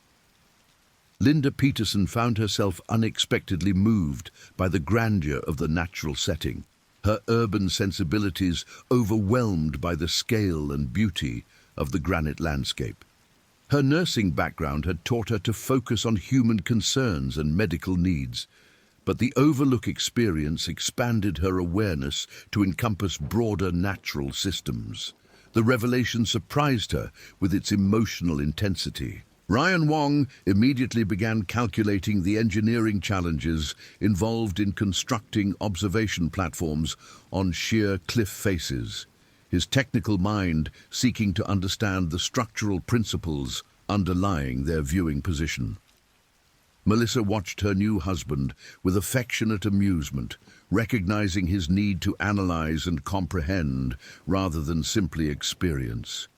Linda Peterson found herself unexpectedly moved by the grandeur of the natural setting, her urban sensibilities overwhelmed by the scale and beauty of the granite landscape. Her nursing background had taught her to focus on human concerns and medical needs, but the overlook experience expanded her awareness to encompass broader natural systems. The revelation surprised her with its emotional intensity. Ryan Wong immediately began calculating the engineering challenges involved in constructing observation platforms on sheer cliff faces, his technical mind seeking to understand the structural principles underlying their viewing position. Melissa watched her new husband with affectionate amusement, recognizing his need to analyze and comprehend rather than simply experience.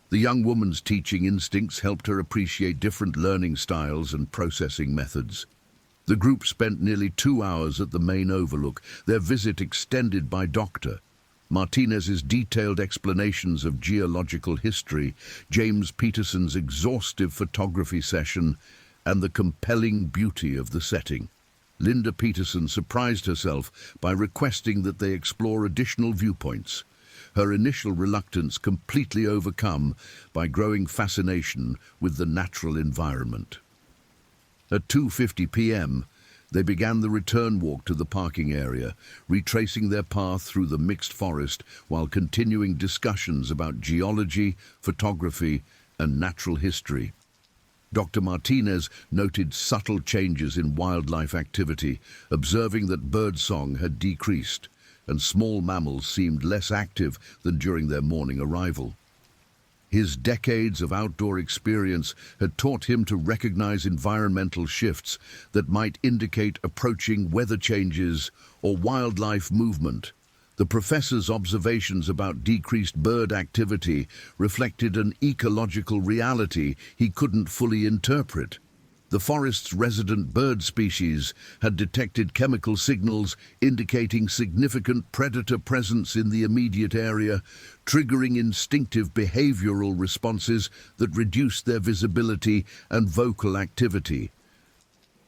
The young woman's teaching instincts helped her appreciate different learning styles and processing methods, The group spent nearly 2 hours at the main overlook, their visit extended by Dr. Martinez's detailed explanations of geological history, James Peterson's exhaustive photography session, and the compelling beauty of the setting. Linda Peterson surprised herself by requesting that they explore additional viewpoints, her initial reluctance completely overcome by growing fascination with the natural environment. At 2:50 p.m., they began the return walk to the parking area, retracing their path through the mixed forest while continuing discussions about geology, photography, and natural history. Dr. Martinez noted subtle changes in wildlife activity, observing that birdsong had decreased and small mammals seemed less active than during their morning arrival. His decades of outdoor experience had taught him to recognize environmental shifts that might indicate approaching weather changes or wildlife movement. The professor's observations about decreased bird activity reflected an ecological reality he couldn't fully interpret. The forest's resident bird species had detected chemical signals indicating significant predator presence in the immediate area, triggering instinctive behavioral responses that reduced their visibility and vocal activity.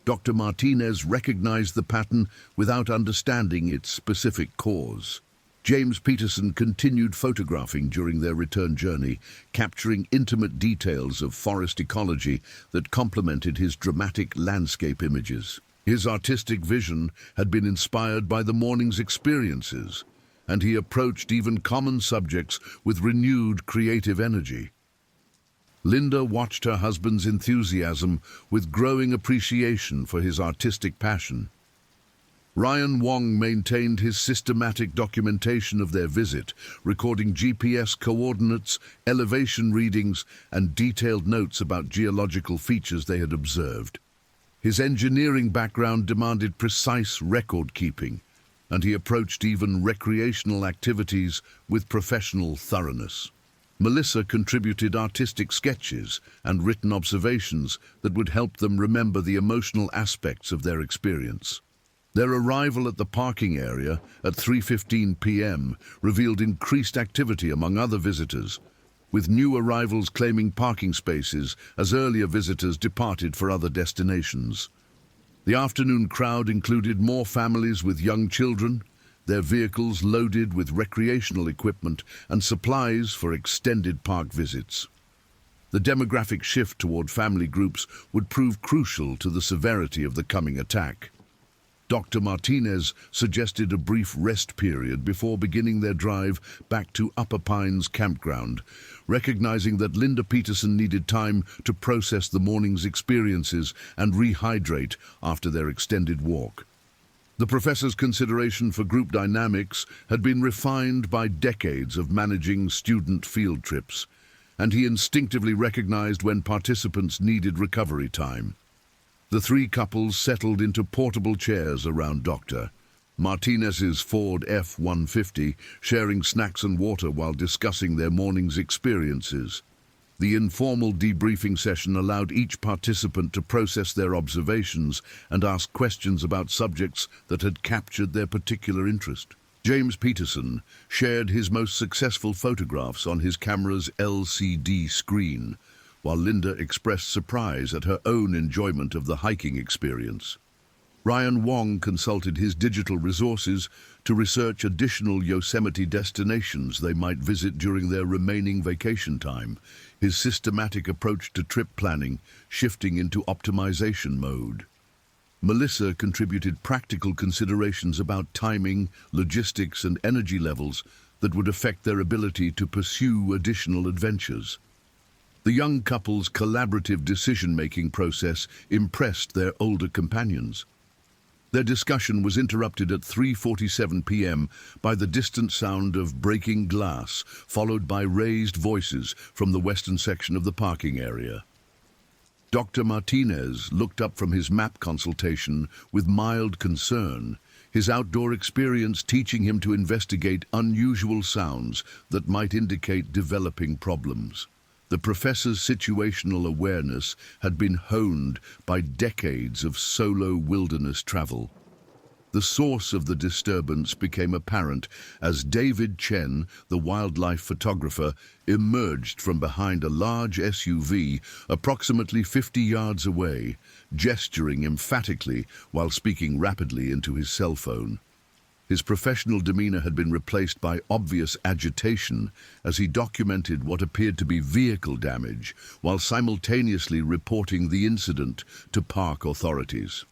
Dr. Martinez recognized the pattern without understanding its specific cause. James Peterson continued photographing during their return journey, capturing intimate details of forest ecology that complemented his dramatic landscape images. His artistic vision had been inspired by the morning's experiences, and he approached even common subjects with renewed creative energy. Linda watched her husband's enthusiasm with growing appreciation for his artistic passion. Ryan Wong maintained his systematic documentation of their visit, recording GPS coordinates, elevation readings, and detailed notes about geological features they had observed. His engineering background demanded precise record-keeping, and he approached even recreational activities with professional thoroughness. Melissa contributed artistic sketches and written observations that would help them remember the emotional aspects of their experience. Their arrival at the parking area at 3:15 p.m. revealed increased activity among other visitors, with new arrivals claiming parking spaces as earlier visitors departed for other destinations. The afternoon crowd included more families with young children, their vehicles loaded with recreational equipment and supplies for extended park visits. The demographic shift toward family groups would prove crucial to the severity of the coming attack. Dr. Martinez suggested a brief rest period before beginning their drive back to Upper Pines campground, recognizing that Linda Peterson needed time to process the morning's experiences and rehydrate after their extended walk. The professor's consideration for group dynamics had been refined by decades of managing student field trips, and he instinctively recognized when participants needed recovery time. The three couples settled into portable chairs around Dr. Martinez's Ford F-150, sharing snacks and water while discussing their morning's experiences. The informal debriefing session allowed each participant to process their observations and ask questions about subjects that had captured their particular interest. James Peterson shared his most successful photographs on his camera's LCD screen, while Linda expressed surprise at her own enjoyment of the hiking experience. Ryan Wong consulted his digital resources to research additional Yosemite destinations they might visit during their remaining vacation time, his systematic approach to trip planning shifting into optimization mode. Melissa contributed practical considerations about timing, logistics, and energy levels that would affect their ability to pursue additional adventures. The young couple's collaborative decision-making process impressed their older companions. Their discussion was interrupted at 3:47 p.m. by the distant sound of breaking glass, followed by raised voices from the western section of the parking area. Dr. Martinez looked up from his map consultation with mild concern, his outdoor experience teaching him to investigate unusual sounds that might indicate developing problems. The professor's situational awareness had been honed by decades of solo wilderness travel. The source of the disturbance became apparent as David Chen, the wildlife photographer, emerged from behind a large SUV approximately 50 yards away, gesturing emphatically while speaking rapidly into his cell phone. His professional demeanor had been replaced by obvious agitation as he documented what appeared to be vehicle damage while simultaneously reporting the incident to park authorities.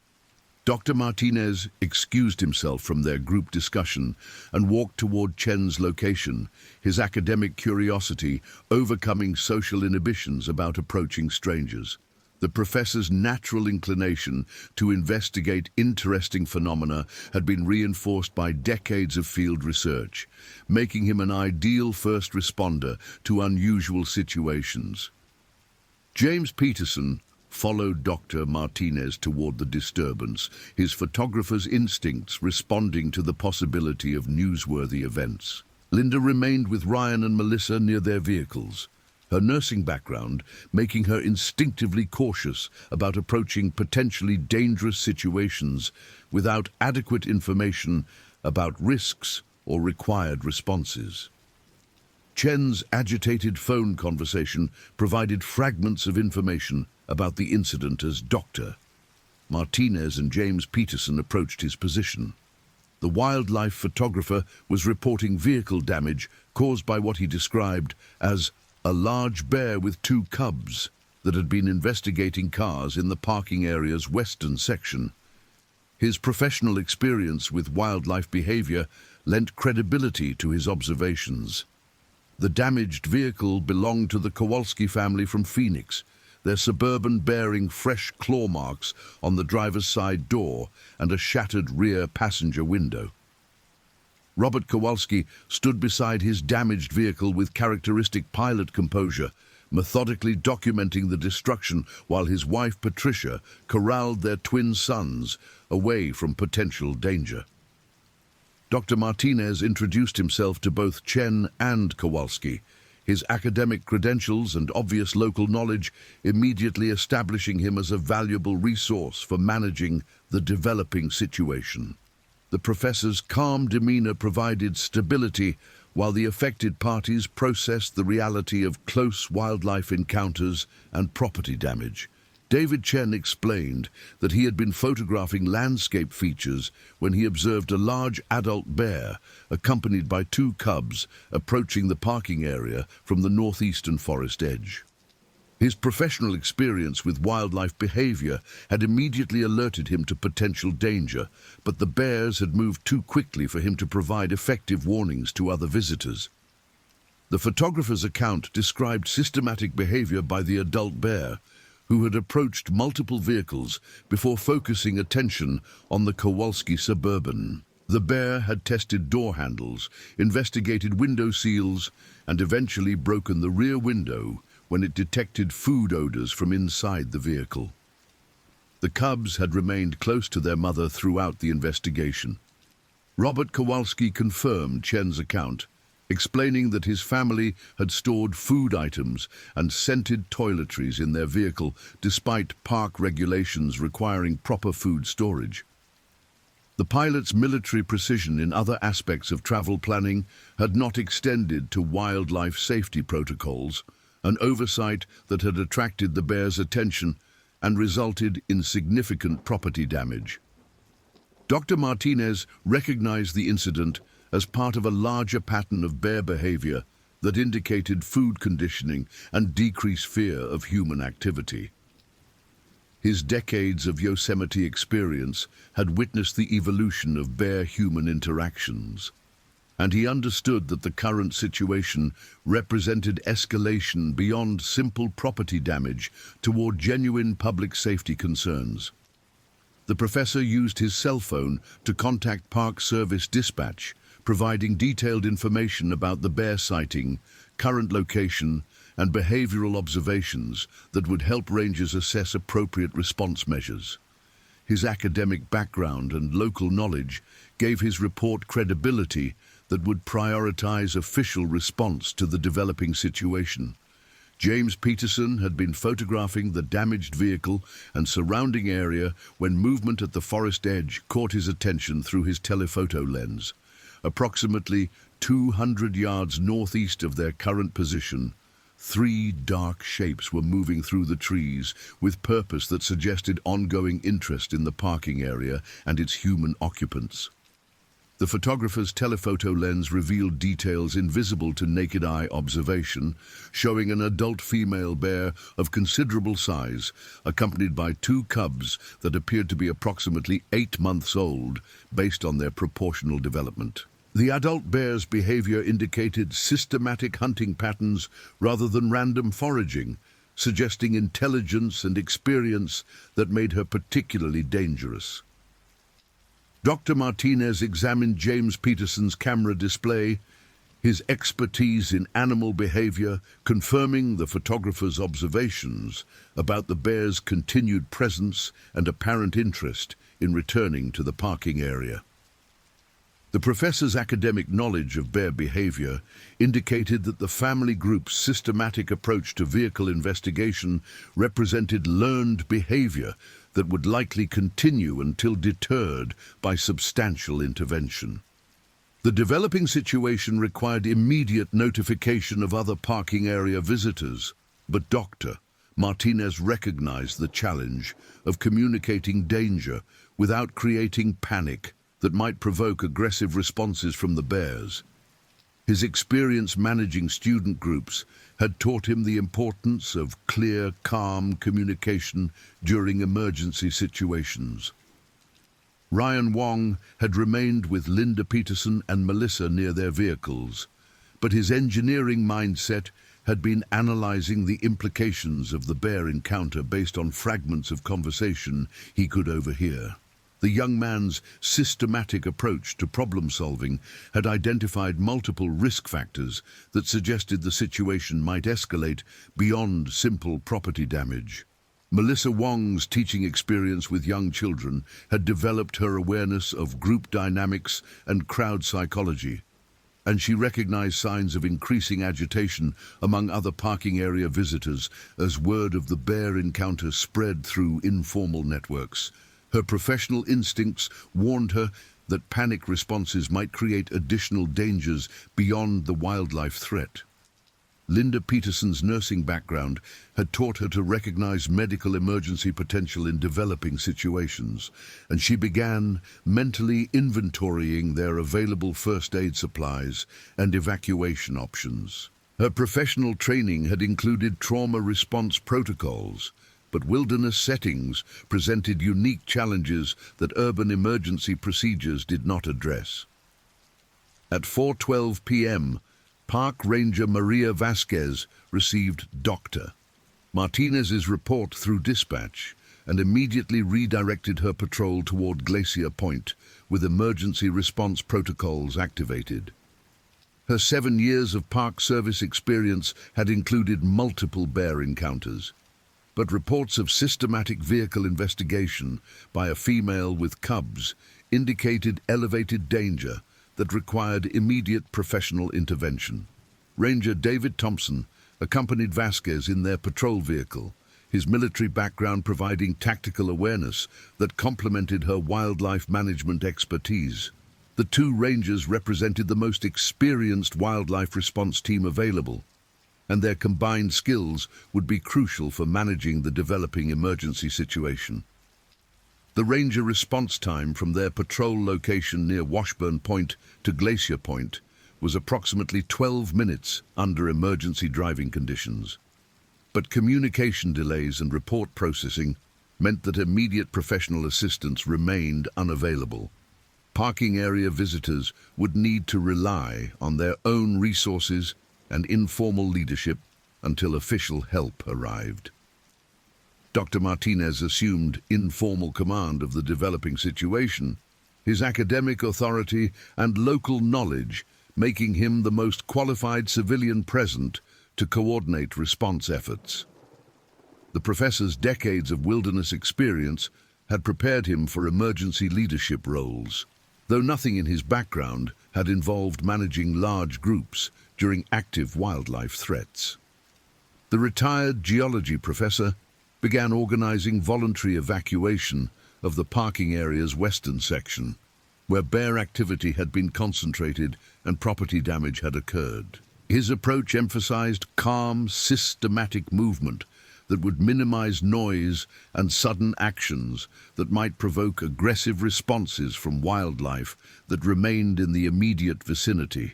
Dr. Martinez excused himself from their group discussion and walked toward Chen's location, his academic curiosity overcoming social inhibitions about approaching strangers. The professor's natural inclination to investigate interesting phenomena had been reinforced by decades of field research, making him an ideal first responder to unusual situations. James Peterson followed Dr. Martinez toward the disturbance, his photographer's instincts responding to the possibility of newsworthy events. Linda remained with Ryan and Melissa near their vehicles, her nursing background making her instinctively cautious about approaching potentially dangerous situations without adequate information about risks or required responses. Chen's agitated phone conversation provided fragments of information about the incident as Dr. Martinez and James Peterson approached his position. The wildlife photographer was reporting vehicle damage caused by what he described as a large bear with 2 cubs that had been investigating cars in the parking area's western section. His professional experience with wildlife behavior lent credibility to his observations. The damaged vehicle belonged to the Kowalski family from Phoenix, their Suburban bearing fresh claw marks on the driver's side door and a shattered rear passenger window. Robert Kowalski stood beside his damaged vehicle with characteristic pilot composure, methodically documenting the destruction while his wife Patricia corralled their twin sons away from potential danger. Dr. Martinez introduced himself to both Chen and Kowalski, his academic credentials and obvious local knowledge immediately establishing him as a valuable resource for managing the developing situation. The professor's calm demeanor provided stability while the affected parties processed the reality of close wildlife encounters and property damage. David Chen explained that he had been photographing landscape features when he observed a large adult bear, accompanied by 2 cubs, approaching the parking area from the northeastern forest edge. His professional experience with wildlife behavior had immediately alerted him to potential danger, but the bears had moved too quickly for him to provide effective warnings to other visitors. The photographer's account described systematic behavior by the adult bear, who had approached multiple vehicles before focusing attention on the Kowalski Suburban. The bear had tested door handles, investigated window seals, and eventually broken the rear window when it detected food odors from inside the vehicle. The cubs had remained close to their mother throughout the investigation. Robert Kowalski confirmed Chen's account, explaining that his family had stored food items and scented toiletries in their vehicle despite park regulations requiring proper food storage. The pilot's military precision in other aspects of travel planning had not extended to wildlife safety protocols, an oversight that had attracted the bear's attention and resulted in significant property damage. Dr. Martinez recognized the incident as part of a larger pattern of bear behavior that indicated food conditioning and decreased fear of human activity. His decades of Yosemite experience had witnessed the evolution of bear-human interactions, and he understood that the current situation represented escalation beyond simple property damage toward genuine public safety concerns. The professor used his cell phone to contact Park Service Dispatch, providing detailed information about the bear sighting, current location, and behavioral observations that would help rangers assess appropriate response measures. His academic background and local knowledge gave his report credibility that would prioritize official response to the developing situation. James Peterson had been photographing the damaged vehicle and surrounding area when movement at the forest edge caught his attention through his telephoto lens. Approximately 200 yards northeast of their current position, three dark shapes were moving through the trees with purpose that suggested ongoing interest in the parking area and its human occupants. The photographer's telephoto lens revealed details invisible to naked eye observation, showing an adult female bear of considerable size, accompanied by two cubs that appeared to be approximately 8 months old, based on their proportional development. The adult bear's behavior indicated systematic hunting patterns rather than random foraging, suggesting intelligence and experience that made her particularly dangerous. Dr. Martinez examined James Peterson's camera display, his expertise in animal behavior confirming the photographer's observations about the bear's continued presence and apparent interest in returning to the parking area. The professor's academic knowledge of bear behavior indicated that the family group's systematic approach to vehicle investigation represented learned behavior that would likely continue until deterred by substantial intervention. The developing situation required immediate notification of other parking area visitors, but Dr. Martinez recognized the challenge of communicating danger without creating panic that might provoke aggressive responses from the bears. His experience managing student groups had taught him the importance of clear, calm communication during emergency situations. Ryan Wong had remained with Linda Peterson and Melissa near their vehicles, but his engineering mindset had been analyzing the implications of the bear encounter based on fragments of conversation he could overhear. The young man's systematic approach to problem-solving had identified multiple risk factors that suggested the situation might escalate beyond simple property damage. Melissa Wong's teaching experience with young children had developed her awareness of group dynamics and crowd psychology, and she recognized signs of increasing agitation among other parking area visitors as word of the bear encounter spread through informal networks. Her professional instincts warned her that panic responses might create additional dangers beyond the wildlife threat. Linda Peterson's nursing background had taught her to recognize medical emergency potential in developing situations, and she began mentally inventorying their available first aid supplies and evacuation options. Her professional training had included trauma response protocols, but wilderness settings presented unique challenges that urban emergency procedures did not address. At 4:12 p.m., Park Ranger Maria Vasquez received Dr. Martinez's report through dispatch and immediately redirected her patrol toward Glacier Point with emergency response protocols activated. Her 7 years of park service experience had included multiple bear encounters, but reports of systematic vehicle investigation by a female with cubs indicated elevated danger that required immediate professional intervention. Ranger David Thompson accompanied Vasquez in their patrol vehicle, his military background providing tactical awareness that complemented her wildlife management expertise. The two rangers represented the most experienced wildlife response team available, and their combined skills would be crucial for managing the developing emergency situation. The ranger response time from their patrol location near Washburn Point to Glacier Point was approximately 12 minutes under emergency driving conditions. But communication delays and report processing meant that immediate professional assistance remained unavailable. Parking area visitors would need to rely on their own resources and informal leadership until official help arrived. Dr. Martinez assumed informal command of the developing situation, his academic authority and local knowledge making him the most qualified civilian present to coordinate response efforts. The professor's decades of wilderness experience had prepared him for emergency leadership roles, though nothing in his background had involved managing large groups during active wildlife threats. The retired geology professor began organizing voluntary evacuation of the parking area's western section, where bear activity had been concentrated and property damage had occurred. His approach emphasized calm, systematic movement that would minimize noise and sudden actions that might provoke aggressive responses from wildlife that remained in the immediate vicinity.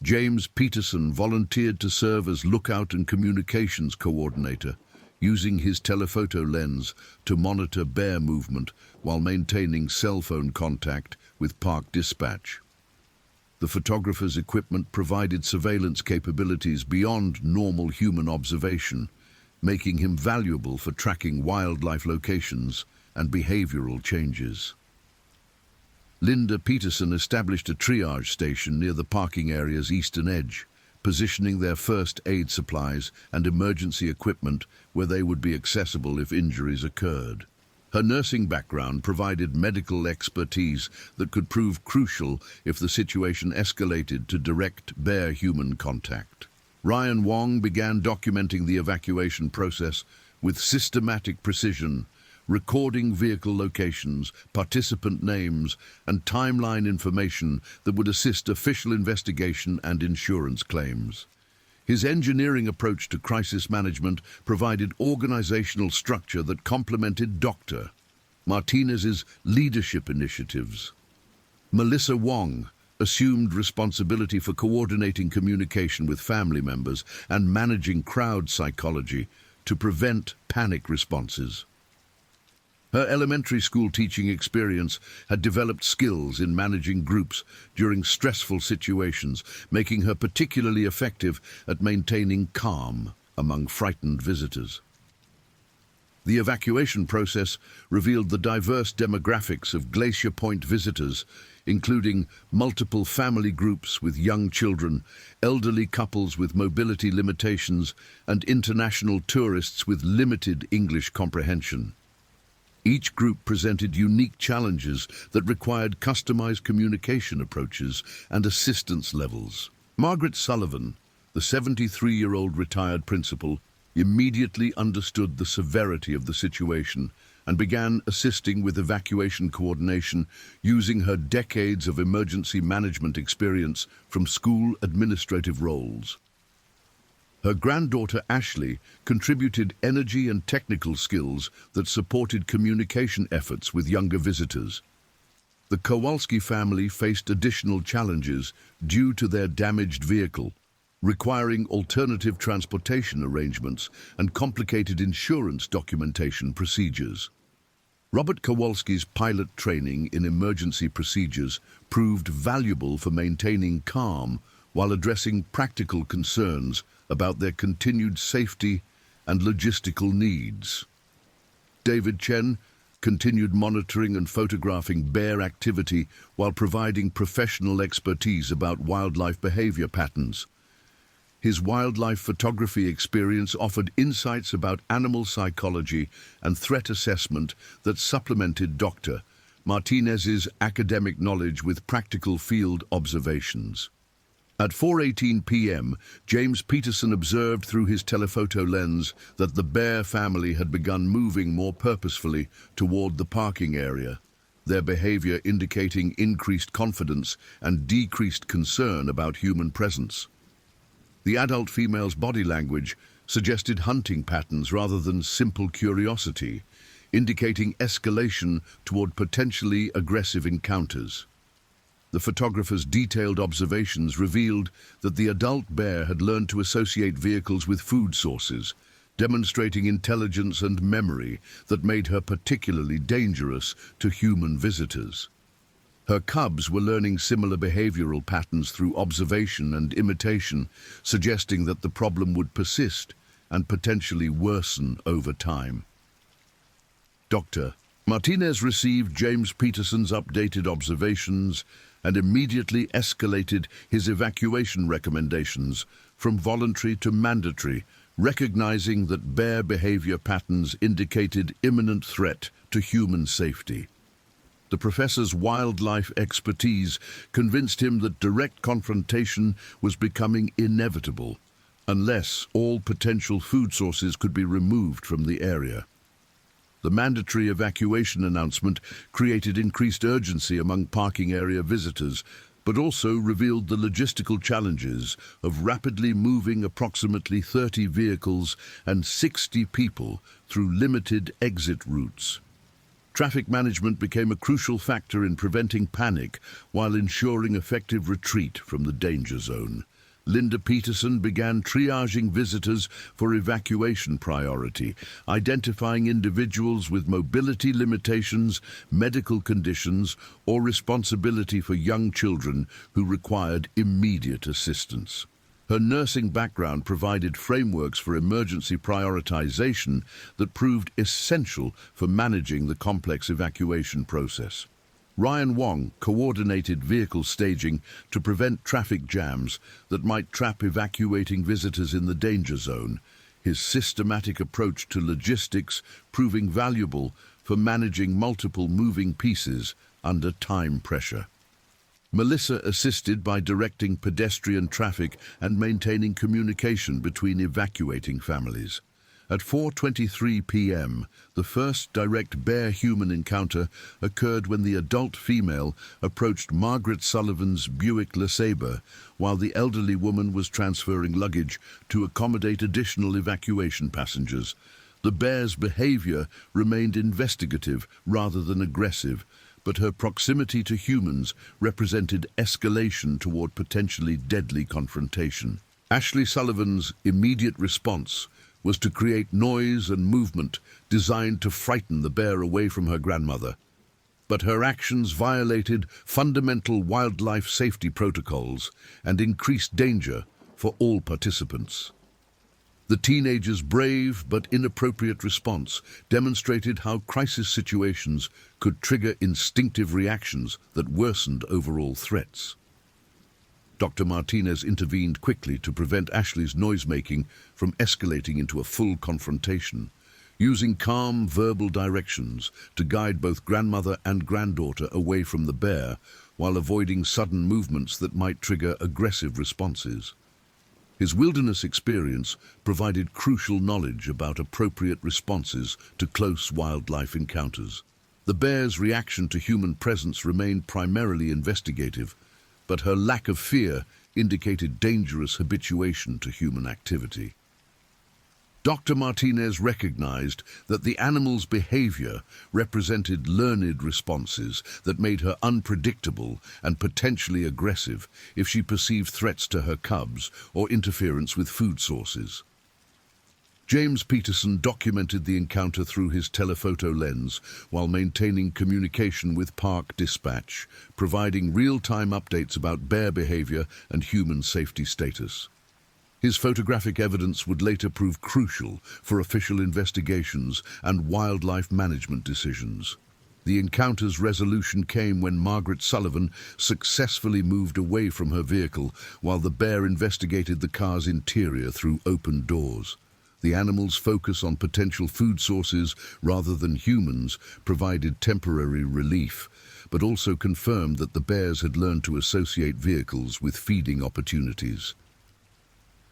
James Peterson volunteered to serve as lookout and communications coordinator, using his telephoto lens to monitor bear movement while maintaining cell phone contact with park dispatch. The photographer's equipment provided surveillance capabilities beyond normal human observation, making him valuable for tracking wildlife locations and behavioral changes. Linda Peterson established a triage station near the parking area's eastern edge, positioning their first aid supplies and emergency equipment where they would be accessible if injuries occurred. Her nursing background provided medical expertise that could prove crucial if the situation escalated to direct bear-human contact. Ryan Wong began documenting the evacuation process with systematic precision, recording vehicle locations, participant names, and timeline information that would assist official investigation and insurance claims. His engineering approach to crisis management provided organizational structure that complemented Dr. Martinez's leadership initiatives. Melissa Wong assumed responsibility for coordinating communication with family members and managing crowd psychology to prevent panic responses. Her elementary school teaching experience had developed skills in managing groups during stressful situations, making her particularly effective at maintaining calm among frightened visitors. The evacuation process revealed the diverse demographics of Glacier Point visitors, including multiple family groups with young children, elderly couples with mobility limitations, and international tourists with limited English comprehension. Each group presented unique challenges that required customized communication approaches and assistance levels. Margaret Sullivan, the 73-year-old retired principal, immediately understood the severity of the situation and began assisting with evacuation coordination using her decades of emergency management experience from school administrative roles. Her granddaughter Ashley contributed energy and technical skills that supported communication efforts with younger visitors. The Kowalski family faced additional challenges due to their damaged vehicle, requiring alternative transportation arrangements and complicated insurance documentation procedures. Robert Kowalski's pilot training in emergency procedures proved valuable for maintaining calm while addressing practical concerns about their continued safety and logistical needs. David Chen continued monitoring and photographing bear activity while providing professional expertise about wildlife behavior patterns. His wildlife photography experience offered insights about animal psychology and threat assessment that supplemented Dr. Martinez's academic knowledge with practical field observations. At 4:18 p.m., James Peterson observed through his telephoto lens that the bear family had begun moving more purposefully toward the parking area, their behavior indicating increased confidence and decreased concern about human presence. The adult female's body language suggested hunting patterns rather than simple curiosity, indicating escalation toward potentially aggressive encounters. The photographer's detailed observations revealed that the adult bear had learned to associate vehicles with food sources, demonstrating intelligence and memory that made her particularly dangerous to human visitors. Her cubs were learning similar behavioral patterns through observation and imitation, suggesting that the problem would persist and potentially worsen over time. Dr. Martinez received James Peterson's updated observations and immediately escalated his evacuation recommendations from voluntary to mandatory, recognizing that bear behavior patterns indicated imminent threat to human safety. The professor's wildlife expertise convinced him that direct confrontation was becoming inevitable, unless all potential food sources could be removed from the area. The mandatory evacuation announcement created increased urgency among parking area visitors, but also revealed the logistical challenges of rapidly moving approximately 30 vehicles and 60 people through limited exit routes. Traffic management became a crucial factor in preventing panic while ensuring effective retreat from the danger zone. Linda Peterson began triaging visitors for evacuation priority, identifying individuals with mobility limitations, medical conditions, or responsibility for young children who required immediate assistance. Her nursing background provided frameworks for emergency prioritization that proved essential for managing the complex evacuation process. Ryan Wong coordinated vehicle staging to prevent traffic jams that might trap evacuating visitors in the danger zone, his systematic approach to logistics proving valuable for managing multiple moving pieces under time pressure. Melissa assisted by directing pedestrian traffic and maintaining communication between evacuating families. At 4:23 p.m., the first direct bear-human encounter occurred when the adult female approached Margaret Sullivan's Buick LeSabre while the elderly woman was transferring luggage to accommodate additional evacuation passengers. The bear's behavior remained investigative rather than aggressive, but her proximity to humans represented escalation toward potentially deadly confrontation. Ashley Sullivan's immediate response was to create noise and movement designed to frighten the bear away from her grandmother. But her actions violated fundamental wildlife safety protocols and increased danger for all participants. The teenager's brave but inappropriate response demonstrated how crisis situations could trigger instinctive reactions that worsened overall threats. Dr. Martinez intervened quickly to prevent Ashley's noise-making from escalating into a full confrontation, using calm verbal directions to guide both grandmother and granddaughter away from the bear while avoiding sudden movements that might trigger aggressive responses. His wilderness experience provided crucial knowledge about appropriate responses to close wildlife encounters. The bear's reaction to human presence remained primarily investigative, but her lack of fear indicated dangerous habituation to human activity. Dr. Martinez recognized that the animal's behavior represented learned responses that made her unpredictable and potentially aggressive if she perceived threats to her cubs or interference with food sources. James Peterson documented the encounter through his telephoto lens while maintaining communication with Park Dispatch, providing real-time updates about bear behavior and human safety status. His photographic evidence would later prove crucial for official investigations and wildlife management decisions. The encounter's resolution came when Margaret Sullivan successfully moved away from her vehicle while the bear investigated the car's interior through open doors. The animal's focus on potential food sources rather than humans provided temporary relief, but also confirmed that the bears had learned to associate vehicles with feeding opportunities.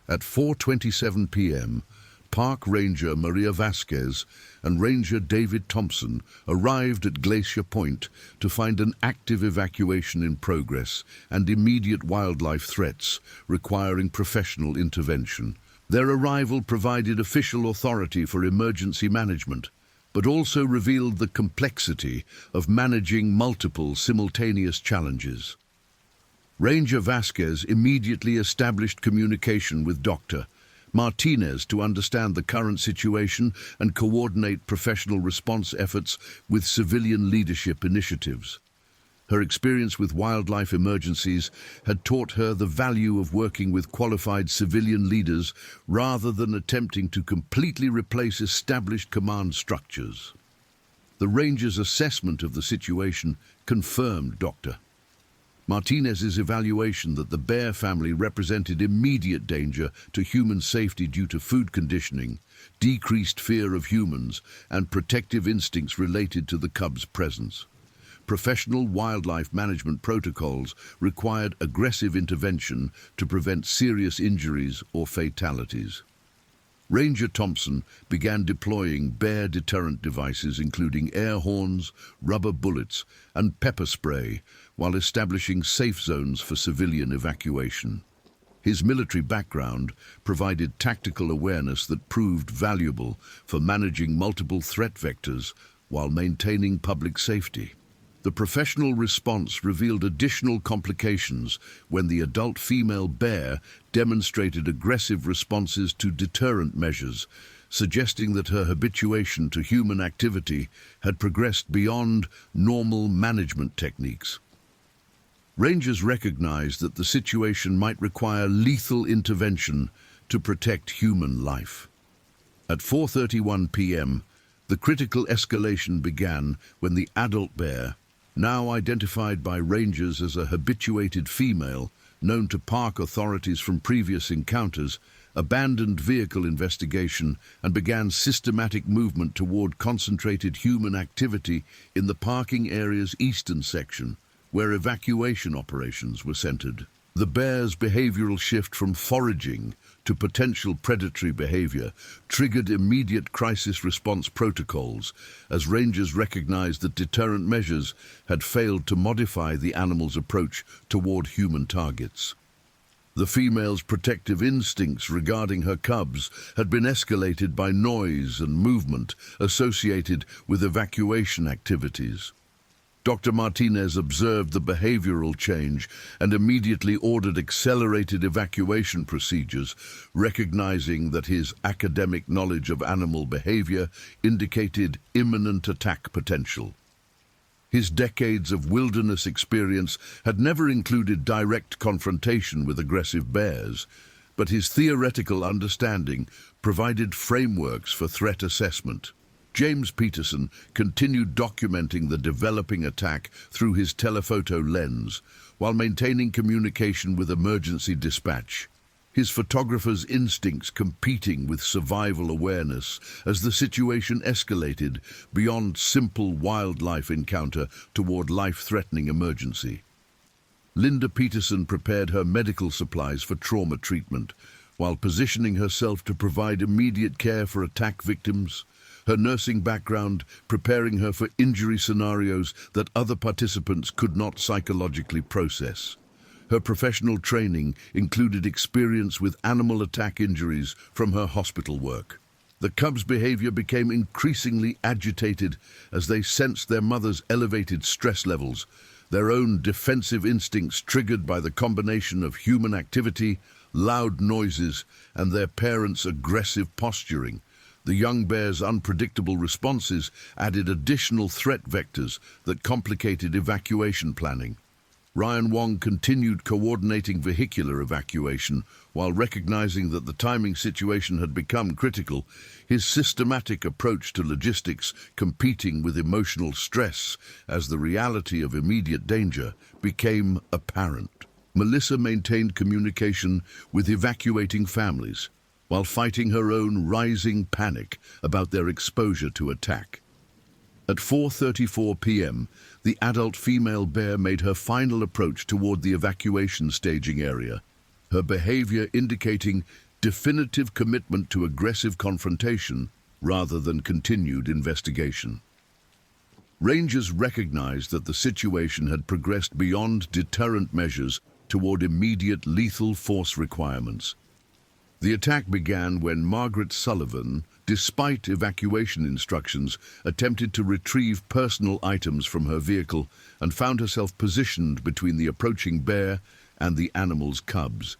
At 4:27 p.m., Park Ranger Maria Vasquez and Ranger David Thompson arrived at Glacier Point to find an active evacuation in progress and immediate wildlife threats requiring professional intervention. Their arrival provided official authority for emergency management, but also revealed the complexity of managing multiple simultaneous challenges. Ranger Vasquez immediately established communication with Dr. Martinez to understand the current situation and coordinate professional response efforts with civilian leadership initiatives. Her experience with wildlife emergencies had taught her the value of working with qualified civilian leaders rather than attempting to completely replace established command structures. The Ranger's assessment of the situation confirmed Dr. Martinez's evaluation that the bear family represented immediate danger to human safety due to food conditioning, decreased fear of humans, and protective instincts related to the cub's presence. professional wildlife management protocols required aggressive intervention to prevent serious injuries or fatalities. Ranger Thompson began deploying bear deterrent devices including air horns, rubber bullets, and pepper spray while establishing safe zones for civilian evacuation. His military background provided tactical awareness that proved valuable for managing multiple threat vectors while maintaining public safety. The professional response revealed additional complications when the adult female bear demonstrated aggressive responses to deterrent measures, suggesting that her habituation to human activity had progressed beyond normal management techniques. Rangers recognized that the situation might require lethal intervention to protect human life. At 4:31 p.m., the critical escalation began when the adult bear, now identified by rangers as a habituated female, known to park authorities from previous encounters, abandoned vehicle investigation and began systematic movement toward concentrated human activity in the parking area's eastern section, where evacuation operations were centered. The bear's behavioral shift from foraging to potential predatory behavior triggered immediate crisis response protocols as rangers recognized that deterrent measures had failed to modify the animal's approach toward human targets. The female's protective instincts regarding her cubs had been escalated by noise and movement associated with evacuation activities. Dr. Martinez observed the behavioral change and immediately ordered accelerated evacuation procedures, recognizing that his academic knowledge of animal behavior indicated imminent attack potential. His decades of wilderness experience had never included direct confrontation with aggressive bears, but his theoretical understanding provided frameworks for threat assessment. James Peterson continued documenting the developing attack through his telephoto lens while maintaining communication with emergency dispatch, his photographer's instincts competing with survival awareness as the situation escalated beyond simple wildlife encounter toward life-threatening emergency. Linda Peterson prepared her medical supplies for trauma treatment while positioning herself to provide immediate care for attack victims, her nursing background preparing her for injury scenarios that other participants could not psychologically process. Her professional training included experience with animal attack injuries from her hospital work. The cubs' behavior became increasingly agitated as they sensed their mother's elevated stress levels, their own defensive instincts triggered by the combination of human activity, loud noises, and their parents' aggressive posturing. The young bear's unpredictable responses added additional threat vectors that complicated evacuation planning. Ryan Wong continued coordinating vehicular evacuation while recognizing that the timing situation had become critical, his systematic approach to logistics competing with emotional stress as the reality of immediate danger became apparent. Melissa maintained communication with evacuating families, while fighting her own rising panic about their exposure to attack. At 4:34 p.m., the adult female bear made her final approach toward the evacuation staging area, her behavior indicating definitive commitment to aggressive confrontation rather than continued investigation. Rangers recognized that the situation had progressed beyond deterrent measures toward immediate lethal force requirements. The attack began when Margaret Sullivan, despite evacuation instructions, attempted to retrieve personal items from her vehicle and found herself positioned between the approaching bear and the animal's cubs.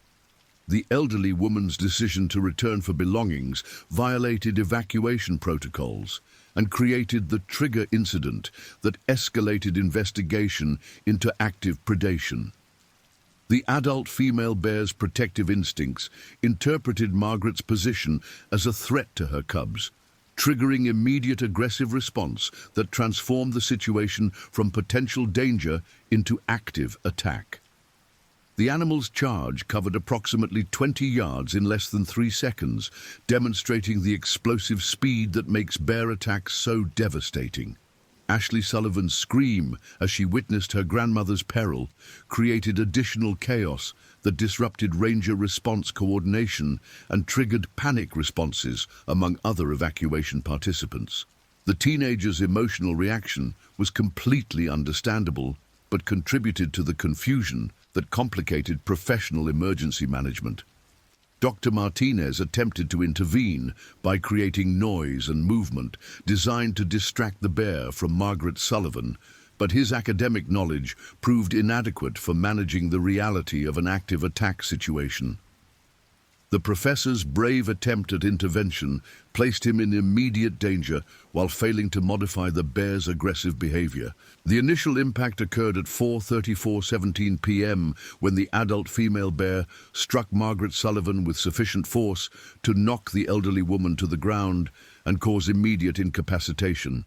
The elderly woman's decision to return for belongings violated evacuation protocols and created the trigger incident that escalated investigation into active predation. The adult female bear's protective instincts interpreted Margaret's position as a threat to her cubs, triggering immediate aggressive response that transformed the situation from potential danger into active attack. The animal's charge covered approximately 20 yards in less than 3 seconds, demonstrating the explosive speed that makes bear attacks so devastating. Ashley Sullivan's scream as she witnessed her grandmother's peril created additional chaos that disrupted ranger response coordination and triggered panic responses among other evacuation participants. The teenager's emotional reaction was completely understandable, but contributed to the confusion that complicated professional emergency management. Dr. Martinez attempted to intervene by creating noise and movement designed to distract the bear from Margaret Sullivan, but his academic knowledge proved inadequate for managing the reality of an active attack situation. The professor's brave attempt at intervention placed him in immediate danger while failing to modify the bear's aggressive behavior. The initial impact occurred at 4:34:17 p.m. when the adult female bear struck Margaret Sullivan with sufficient force to knock the elderly woman to the ground and cause immediate incapacitation.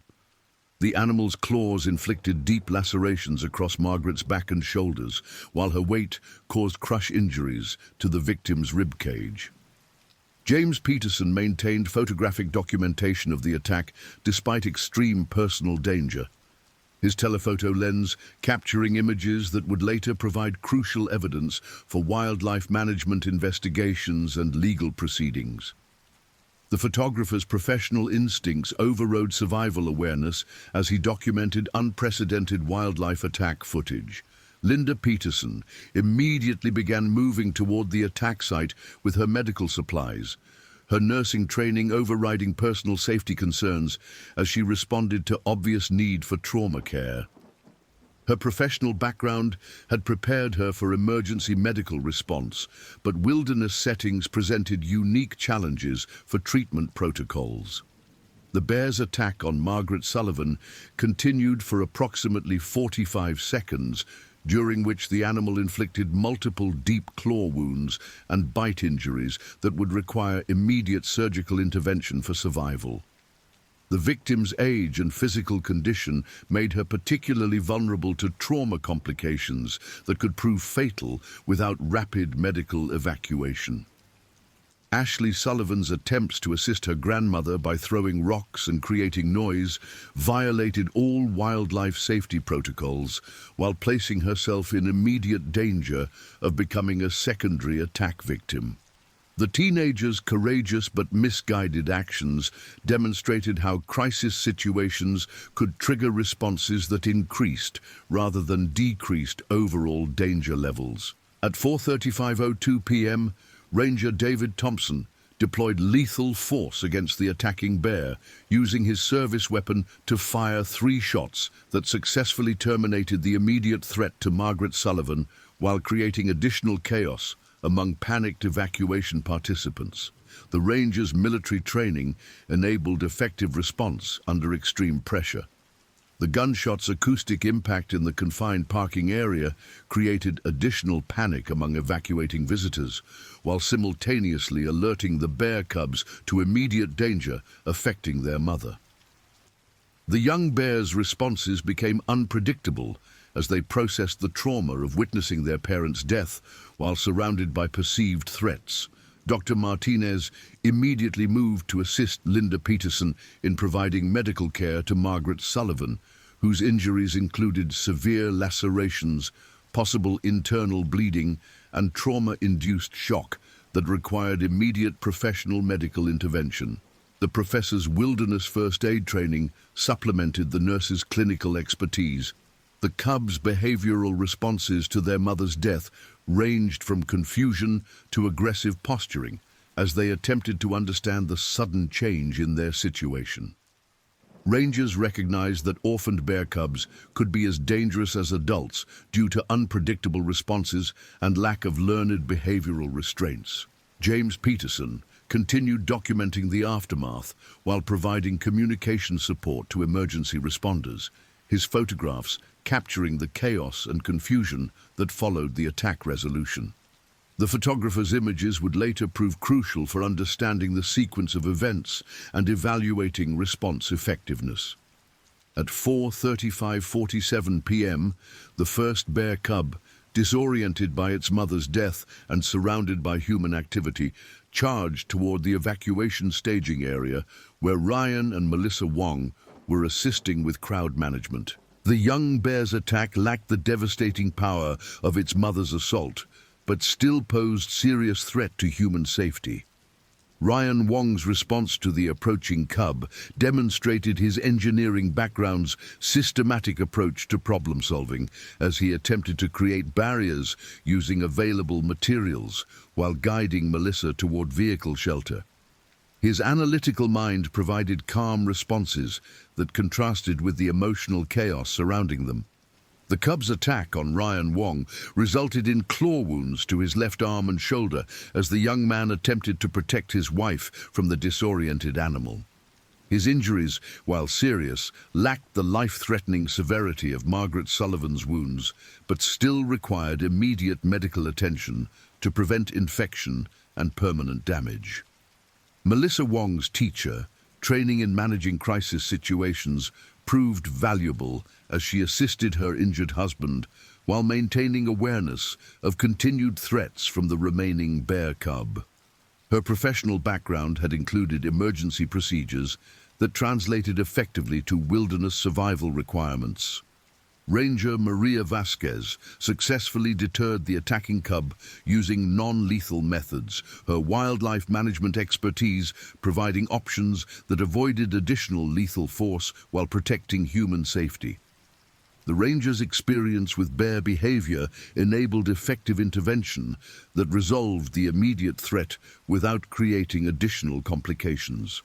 The animal's claws inflicted deep lacerations across Margaret's back and shoulders, while her weight caused crush injuries to the victim's rib cage. James Peterson maintained photographic documentation of the attack despite extreme personal danger. His telephoto lens capturing images that would later provide crucial evidence for wildlife management investigations and legal proceedings. The photographer's professional instincts overrode survival awareness as he documented unprecedented wildlife attack footage. Linda Peterson immediately began moving toward the attack site with her medical supplies, her nursing training overriding personal safety concerns as she responded to obvious need for trauma care. Her professional background had prepared her for emergency medical response, but wilderness settings presented unique challenges for treatment protocols. The bear's attack on Margaret Sullivan continued for approximately 45 seconds, during which the animal inflicted multiple deep claw wounds and bite injuries that would require immediate surgical intervention for survival. The victim's age and physical condition made her particularly vulnerable to trauma complications that could prove fatal without rapid medical evacuation. Ashley Sullivan's attempts to assist her grandmother by throwing rocks and creating noise violated all wildlife safety protocols while placing herself in immediate danger of becoming a secondary attack victim. The teenager's courageous but misguided actions demonstrated how crisis situations could trigger responses that increased rather than decreased overall danger levels. At 4:35:02 p.m., Ranger David Thompson deployed lethal force against the attacking bear, using his service weapon to fire 3 shots that successfully terminated the immediate threat to Margaret Sullivan while creating additional chaos among panicked evacuation participants. The Rangers' military training enabled effective response under extreme pressure. The gunshot's acoustic impact in the confined parking area created additional panic among evacuating visitors, while simultaneously alerting the bear cubs to immediate danger affecting their mother. The young bear's responses became unpredictable as they processed the trauma of witnessing their parents' death while surrounded by perceived threats. Dr. Martinez immediately moved to assist Linda Peterson in providing medical care to Margaret Sullivan, whose injuries included severe lacerations, possible internal bleeding, and trauma-induced shock that required immediate professional medical intervention. The professor's wilderness first aid training supplemented the nurse's clinical expertise. The cubs' behavioral responses to their mother's death ranged from confusion to aggressive posturing as they attempted to understand the sudden change in their situation. Rangers recognized that orphaned bear cubs could be as dangerous as adults due to unpredictable responses and lack of learned behavioral restraints. James Peterson continued documenting the aftermath while providing communication support to emergency responders, his photographs capturing the chaos and confusion that followed the attack resolution. The photographer's images would later prove crucial for understanding the sequence of events and evaluating response effectiveness. At 4:35:47 p.m., the first bear cub, disoriented by its mother's death and surrounded by human activity, charged toward the evacuation staging area where Ryan and Melissa Wong were assisting with crowd management. The young bear's attack lacked the devastating power of its mother's assault, but still posed serious threat to human safety. Ryan Wong's response to the approaching cub demonstrated his engineering background's systematic approach to problem-solving as he attempted to create barriers using available materials while guiding Melissa toward vehicle shelter. His analytical mind provided calm responses that contrasted with the emotional chaos surrounding them. The cub's attack on Ryan Wong resulted in claw wounds to his left arm and shoulder as the young man attempted to protect his wife from the disoriented animal. His injuries, while serious, lacked the life-threatening severity of Margaret Sullivan's wounds, but still required immediate medical attention to prevent infection and permanent damage. Melissa Wong's teacher, training in managing crisis situations, proved valuable as she assisted her injured husband while maintaining awareness of continued threats from the remaining bear cub. Her professional background had included emergency procedures that translated effectively to wilderness survival requirements. Ranger Maria Vasquez successfully deterred the attacking cub using non-lethal methods, her wildlife management expertise providing options that avoided additional lethal force while protecting human safety. The ranger's experience with bear behavior enabled effective intervention that resolved the immediate threat without creating additional complications.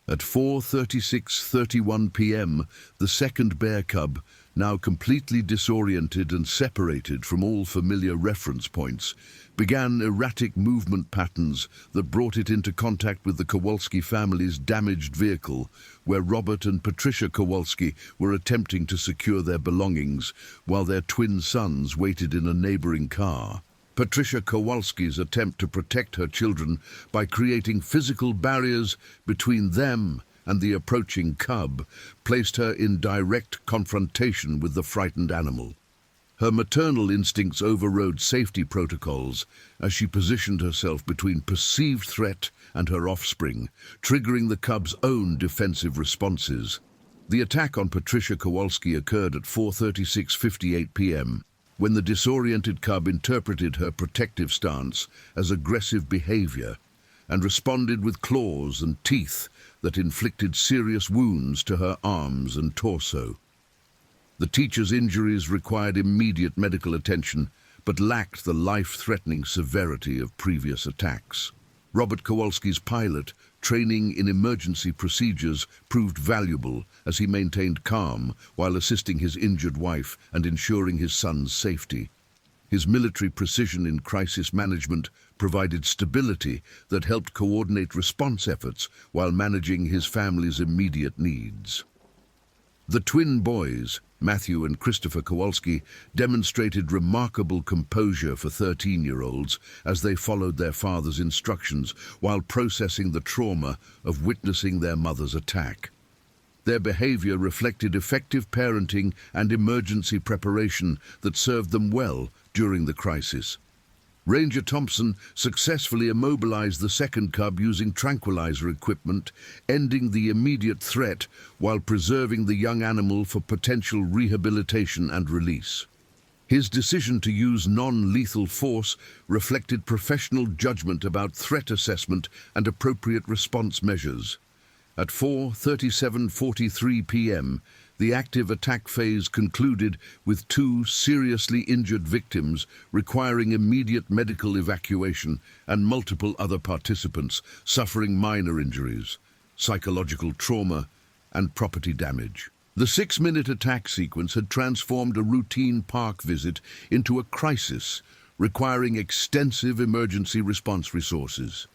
At 4:36:31 p.m., the second bear cub, now completely disoriented and separated from all familiar reference points, began erratic movement patterns that brought it into contact with the Kowalski family's damaged vehicle, where Robert and Patricia Kowalski were attempting to secure their belongings while their twin sons waited in a neighboring car. Patricia Kowalski's attempt to protect her children by creating physical barriers between them and the approaching cub placed her in direct confrontation with the frightened animal. Her maternal instincts overrode safety protocols as she positioned herself between perceived threat and her offspring, triggering the cub's own defensive responses. The attack on Patricia Kowalski occurred at 4:36:58 p.m., when the disoriented cub interpreted her protective stance as aggressive behavior and responded with claws and teeth that inflicted serious wounds to her arms and torso. The teacher's injuries required immediate medical attention, but lacked the life-threatening severity of previous attacks. Robert Kowalski's pilot, training in emergency procedures, proved valuable as he maintained calm while assisting his injured wife and ensuring his son's safety. His military precision in crisis management provided stability that helped coordinate response efforts while managing his family's immediate needs. The twin boys, Matthew and Christopher Kowalski, demonstrated remarkable composure for 13-year-olds as they followed their father's instructions while processing the trauma of witnessing their mother's attack. Their behavior reflected effective parenting and emergency preparation that served them well during the crisis. Ranger Thompson successfully immobilized the second cub using tranquilizer equipment, ending the immediate threat while preserving the young animal for potential rehabilitation and release. His decision to use non-lethal force reflected professional judgment about threat assessment and appropriate response measures. At 4:37:43 p.m., the active attack phase concluded with 2 seriously injured victims requiring immediate medical evacuation and multiple other participants suffering minor injuries, psychological trauma, and property damage. The 6-minute attack sequence had transformed a routine park visit into a crisis, requiring extensive emergency response resources.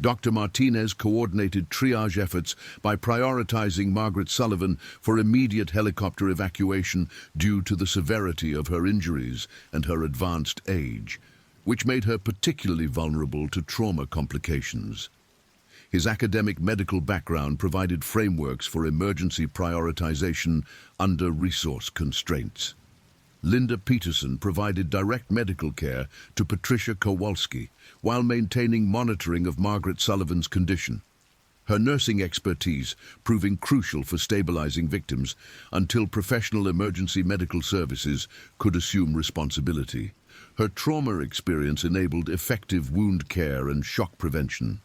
Dr. Martinez coordinated triage efforts by prioritizing Margaret Sullivan for immediate helicopter evacuation due to the severity of her injuries and her advanced age, which made her particularly vulnerable to trauma complications. His academic medical background provided frameworks for emergency prioritization under resource constraints. Linda Peterson provided direct medical care to Patricia Kowalski while maintaining monitoring of Margaret Sullivan's condition. her nursing expertise proving crucial for stabilizing victims until professional emergency medical services could assume responsibility. Her trauma experience enabled effective wound care and shock prevention.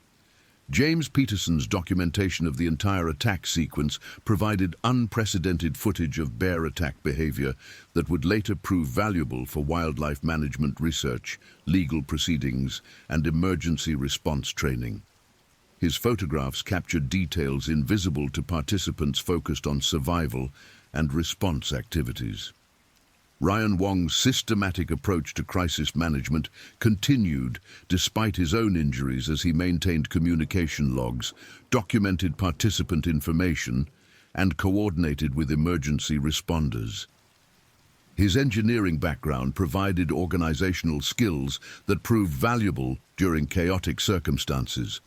James Peterson's documentation of the entire attack sequence provided unprecedented footage of bear attack behavior that would later prove valuable for wildlife management research, legal proceedings, and emergency response training. His photographs captured details invisible to participants focused on survival and response activities. Ryan Wong's systematic approach to crisis management continued despite his own injuries as he maintained communication logs, documented participant information, and coordinated with emergency responders. His engineering background provided organizational skills that proved valuable during chaotic circumstances.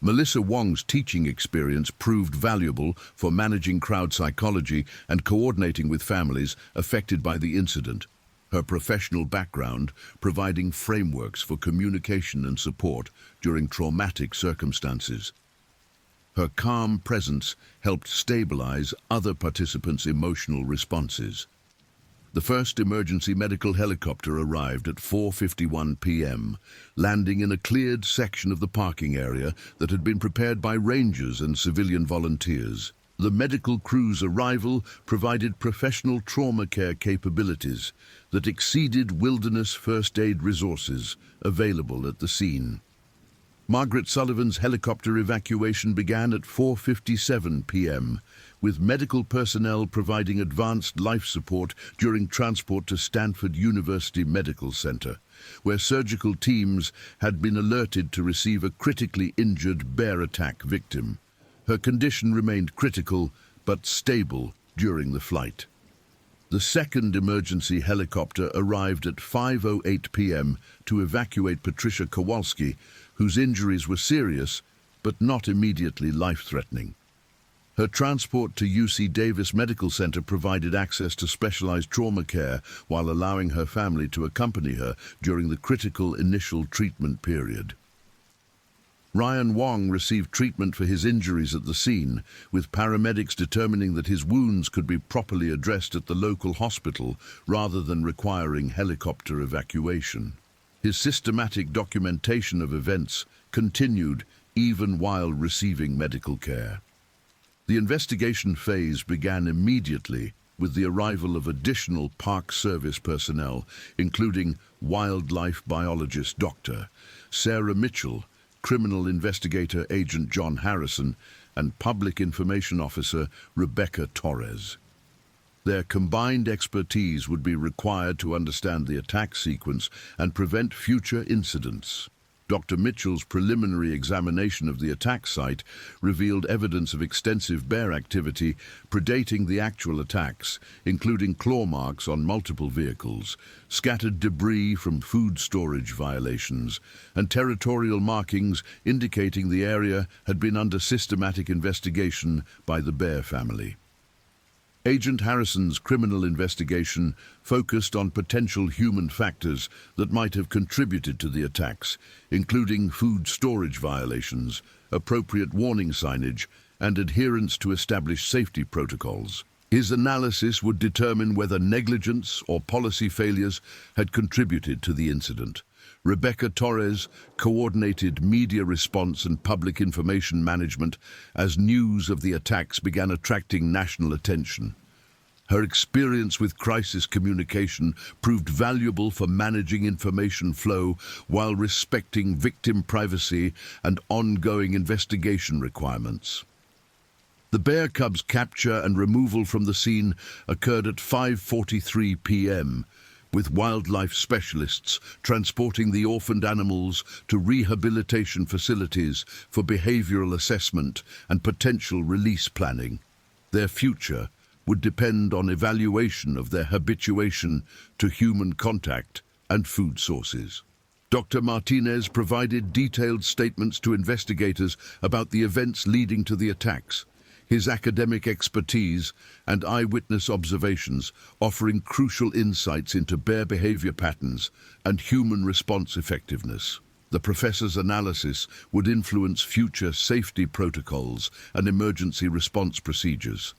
Melissa Wong's teaching experience proved valuable for managing crowd psychology and coordinating with families affected by the incident, her professional background providing frameworks for communication and support during traumatic circumstances. Her calm presence helped stabilize other participants' emotional responses. The first emergency medical helicopter arrived at 4:51 p.m., landing in a cleared section of the parking area that had been prepared by rangers and civilian volunteers. The medical crew's arrival provided professional trauma care capabilities that exceeded wilderness first aid resources available at the scene. Margaret Sullivan's helicopter evacuation began at 4:57 p.m., with medical personnel providing advanced life support during transport to Stanford University Medical Center, where surgical teams had been alerted to receive a critically injured bear attack victim. Her condition remained critical but stable during the flight. The second emergency helicopter arrived at 5:08 p.m. to evacuate Patricia Kowalski, whose injuries were serious but not immediately life-threatening. Her transport to UC Davis Medical Center provided access to specialized trauma care while allowing her family to accompany her during the critical initial treatment period. Ryan Wong received treatment for his injuries at the scene, with paramedics determining that his wounds could be properly addressed at the local hospital rather than requiring helicopter evacuation. His systematic documentation of events continued even while receiving medical care. The investigation phase began immediately with the arrival of additional Park Service personnel, including wildlife biologist Dr. Sarah Mitchell, criminal investigator Agent John Harrison, and public information officer Rebecca Torres. Their combined expertise would be required to understand the attack sequence and prevent future incidents. Dr. Mitchell's preliminary examination of the attack site revealed evidence of extensive bear activity predating the actual attacks, including claw marks on multiple vehicles, scattered debris from food storage violations, and territorial markings indicating the area had been under systematic investigation by the bear family. Agent Harrison's criminal investigation focused on potential human factors that might have contributed to the attacks, including food storage violations, appropriate warning signage, and adherence to established safety protocols. His analysis would determine whether negligence or policy failures had contributed to the incident. Rebecca Torres coordinated media response and public information management as news of the attacks began attracting national attention. Her experience with crisis communication proved valuable for managing information flow while respecting victim privacy and ongoing investigation requirements. The bear cub's capture and removal from the scene occurred at 5:43 p.m., with wildlife specialists transporting the orphaned animals to rehabilitation facilities for behavioral assessment and potential release planning. Their future would depend on evaluation of their habituation to human contact and food sources. Dr. Martinez provided detailed statements to investigators about the events leading to the attacks, his academic expertise and eyewitness observations offering crucial insights into bear behavior patterns and human response effectiveness. The professor's analysis would influence future safety protocols and emergency response procedures.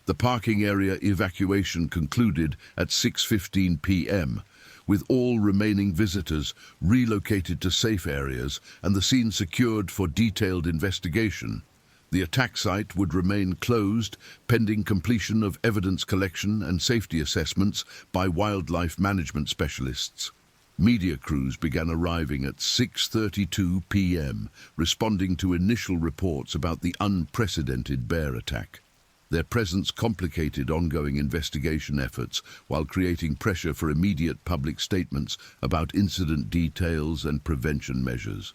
The parking area evacuation concluded at 6:15 p.m., with all remaining visitors relocated to safe areas and the scene secured for detailed investigation. The attack site would remain closed pending completion of evidence collection and safety assessments by wildlife management specialists. Media crews began arriving at 6:32 p.m., responding to initial reports about the unprecedented bear attack. Their presence complicated ongoing investigation efforts while creating pressure for immediate public statements about incident details and prevention measures.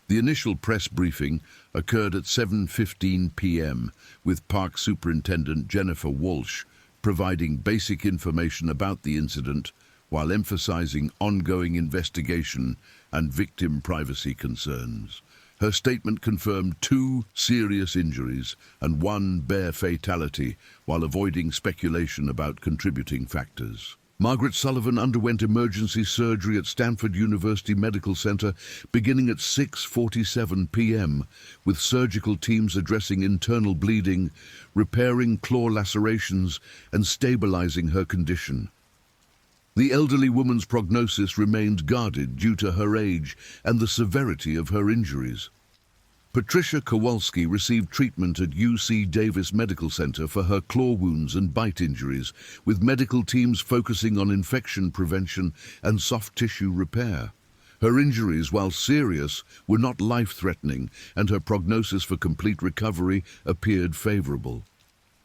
The initial press briefing occurred at 7:15 p.m. with Park Superintendent Jennifer Walsh providing basic information about the incident while emphasizing ongoing investigation and victim privacy concerns. Her statement confirmed 2 serious injuries and 1 bear fatality while avoiding speculation about contributing factors. Margaret Sullivan underwent emergency surgery at Stanford University Medical Center beginning at 6:47 p.m., with surgical teams addressing internal bleeding, repairing claw lacerations, and stabilizing her condition. The elderly woman's prognosis remained guarded due to her age and the severity of her injuries. Patricia Kowalski received treatment at UC Davis Medical Center for her claw wounds and bite injuries, with medical teams focusing on infection prevention and soft tissue repair. Her injuries, while serious, were not life-threatening, and her prognosis for complete recovery appeared favorable.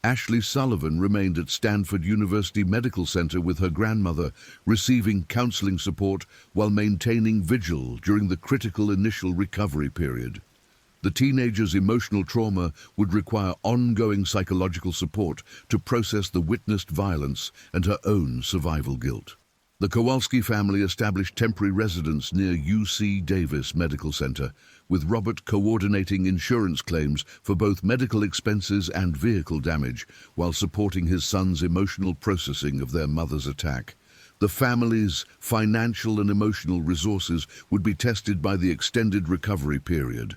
Ashley Sullivan remained at Stanford University Medical Center with her grandmother, receiving counseling support while maintaining vigil during the critical initial recovery period. The teenager's emotional trauma would require ongoing psychological support to process the witnessed violence and her own survival guilt. The Kowalski family established temporary residence near UC Davis Medical Center, with Robert coordinating insurance claims for both medical expenses and vehicle damage, while supporting his son's emotional processing of their mother's attack. The family's financial and emotional resources would be tested by the extended recovery period.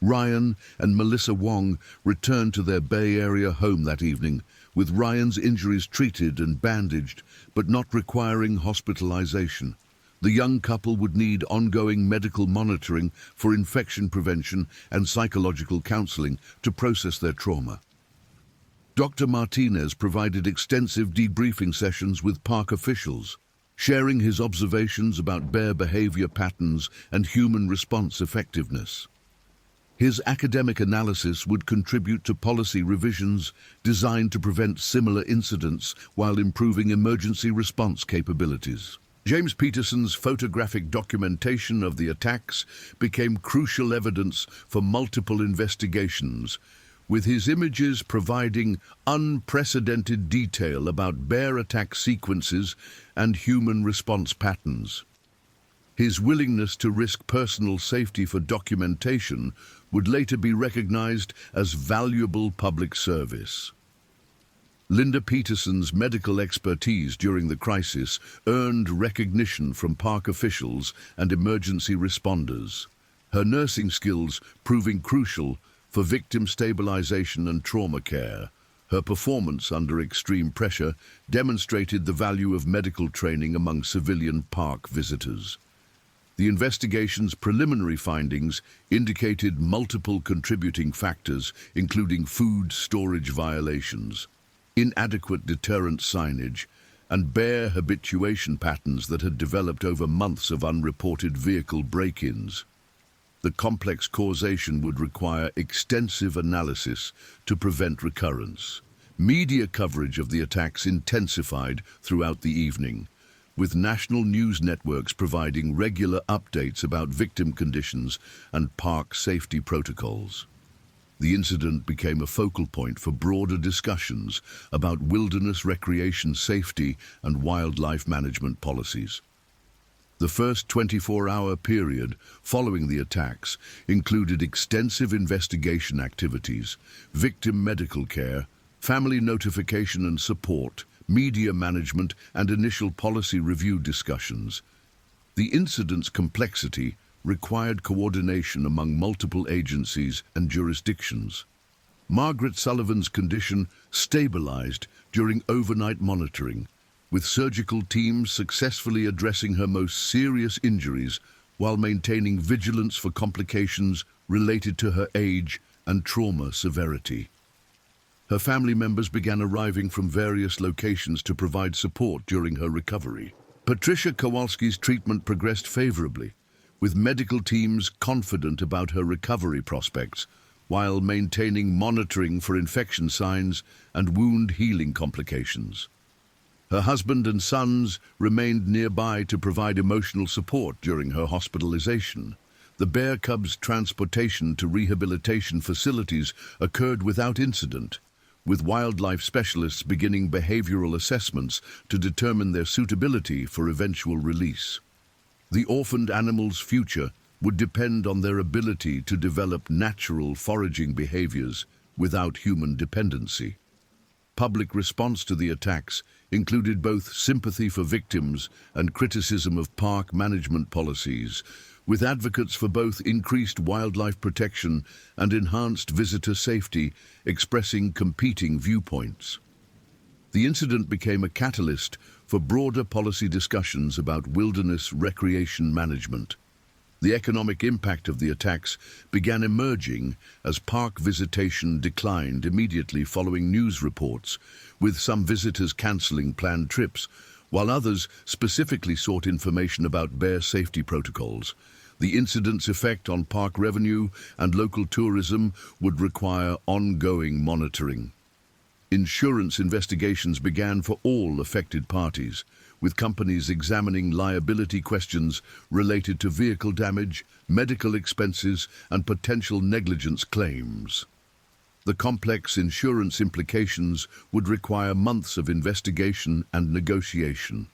Ryan and Melissa Wong returned to their Bay Area home that evening, with Ryan's injuries treated and bandaged, but not requiring hospitalization. The young couple would need ongoing medical monitoring for infection prevention and psychological counseling to process their trauma. Dr. Martinez provided extensive debriefing sessions with park officials, sharing his observations about bear behavior patterns and human response effectiveness. His academic analysis would contribute to policy revisions designed to prevent similar incidents while improving emergency response capabilities. James Peterson's photographic documentation of the attacks became crucial evidence for multiple investigations, with his images providing unprecedented detail about bear attack sequences and human response patterns. His willingness to risk personal safety for documentation would later be recognized as valuable public service. Linda Peterson's medical expertise during the crisis earned recognition from park officials and emergency responders, her nursing skills proving crucial for victim stabilization and trauma care. Her performance under extreme pressure demonstrated the value of medical training among civilian park visitors. The investigation's preliminary findings indicated multiple contributing factors, including food storage violations, inadequate deterrent signage, and bear habituation patterns that had developed over months of unreported vehicle break-ins. The complex causation would require extensive analysis to prevent recurrence. Media coverage of the attacks intensified throughout the evening, with national news networks providing regular updates about victim conditions and park safety protocols. The incident became a focal point for broader discussions about wilderness recreation safety and wildlife management policies. The first 24-hour period following the attacks included extensive investigation activities, victim medical care, family notification and support, media management, and initial policy review discussions. The incident's complexity required coordination among multiple agencies and jurisdictions. Margaret Sullivan's condition stabilized during overnight monitoring, with surgical teams successfully addressing her most serious injuries while maintaining vigilance for complications related to her age and trauma severity. Her family members began arriving from various locations to provide support during her recovery. Patricia Kowalski's treatment progressed favorably, with medical teams confident about her recovery prospects, while maintaining monitoring for infection signs and wound healing complications. Her husband and sons remained nearby to provide emotional support during her hospitalization. The bear cubs' transportation to rehabilitation facilities occurred without incident, with wildlife specialists beginning behavioral assessments to determine their suitability for eventual release. The orphaned animals' future would depend on their ability to develop natural foraging behaviors without human dependency. Public response to the attacks included both sympathy for victims and criticism of park management policies, with advocates for both increased wildlife protection and enhanced visitor safety expressing competing viewpoints. The incident became a catalyst for broader policy discussions about wilderness recreation management. The economic impact of the attacks began emerging as park visitation declined immediately following news reports, with some visitors cancelling planned trips, while others specifically sought information about bear safety protocols. The incident's effect on park revenue and local tourism would require ongoing monitoring. Insurance investigations began for all affected parties, with companies examining liability questions related to vehicle damage, medical expenses, and potential negligence claims. The complex insurance implications would require months of investigation and negotiation.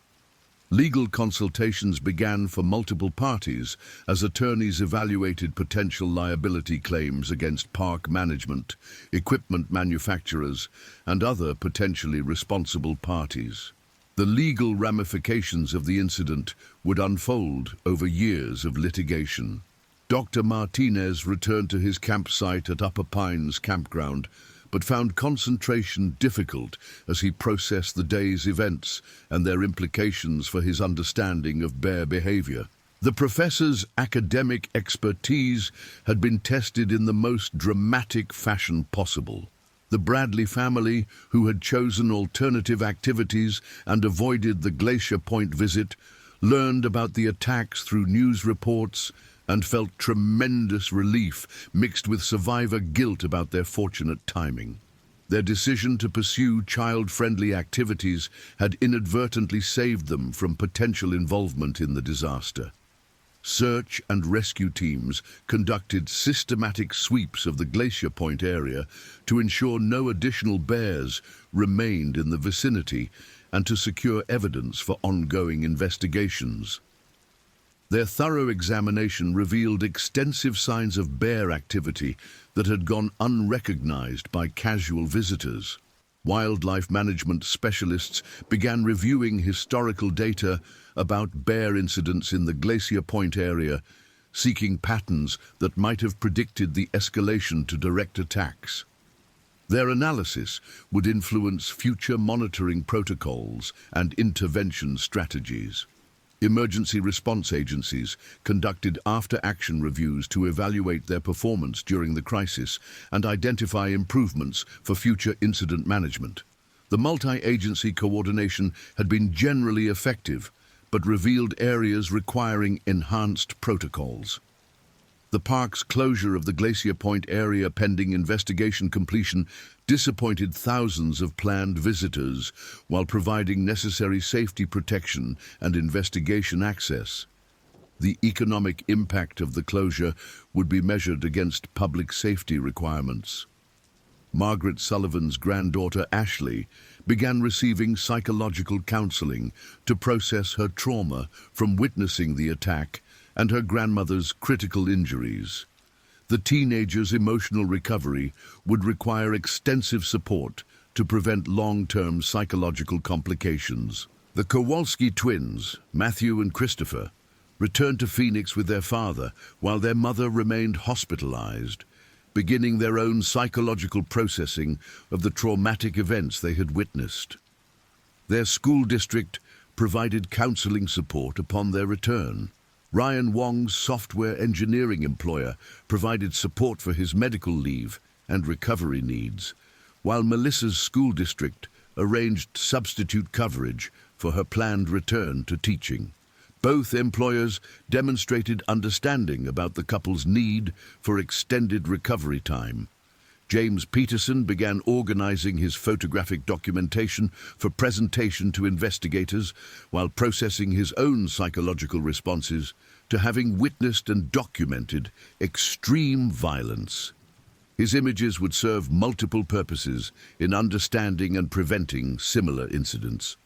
Legal consultations began for multiple parties as attorneys evaluated potential liability claims against park management, equipment manufacturers, and other potentially responsible parties. The legal ramifications of the incident would unfold over years of litigation. Dr. Martinez returned to his campsite at Upper Pines Campground, but found concentration difficult as he processed the day's events and their implications for his understanding of bear behavior. The professor's academic expertise had been tested in the most dramatic fashion possible. The Bradley family, who had chosen alternative activities and avoided the Glacier Point visit, learned about the attacks through news reports and felt tremendous relief mixed with survivor guilt about their fortunate timing. Their decision to pursue child-friendly activities had inadvertently saved them from potential involvement in the disaster. Search and rescue teams conducted systematic sweeps of the Glacier Point area to ensure no additional bears remained in the vicinity and to secure evidence for ongoing investigations. Their thorough examination revealed extensive signs of bear activity that had gone unrecognized by casual visitors. Wildlife management specialists began reviewing historical data about bear incidents in the Glacier Point area, seeking patterns that might have predicted the escalation to direct attacks. Their analysis would influence future monitoring protocols and intervention strategies. Emergency response agencies conducted after-action reviews to evaluate their performance during the crisis and identify improvements for future incident management. The multi-agency coordination had been generally effective, but revealed areas requiring enhanced protocols. The park's closure of the Glacier Point area pending investigation completion disappointed thousands of planned visitors while providing necessary safety protection and investigation access. The economic impact of the closure would be measured against public safety requirements. Margaret Sullivan's granddaughter Ashley began receiving psychological counseling to process her trauma from witnessing the attack and her grandmother's critical injuries. The teenager's emotional recovery would require extensive support to prevent long-term psychological complications. The Kowalski twins, Matthew and Christopher, returned to Phoenix with their father while their mother remained hospitalized, beginning their own psychological processing of the traumatic events they had witnessed. Their school district provided counseling support upon their return. Ryan Wong's software engineering employer provided support for his medical leave and recovery needs, while Melissa's school district arranged substitute coverage for her planned return to teaching. Both employers demonstrated understanding about the couple's need for extended recovery time. James Peterson began organizing his photographic documentation for presentation to investigators while processing his own psychological responses to having witnessed and documented extreme violence. His images would serve multiple purposes in understanding and preventing similar incidents.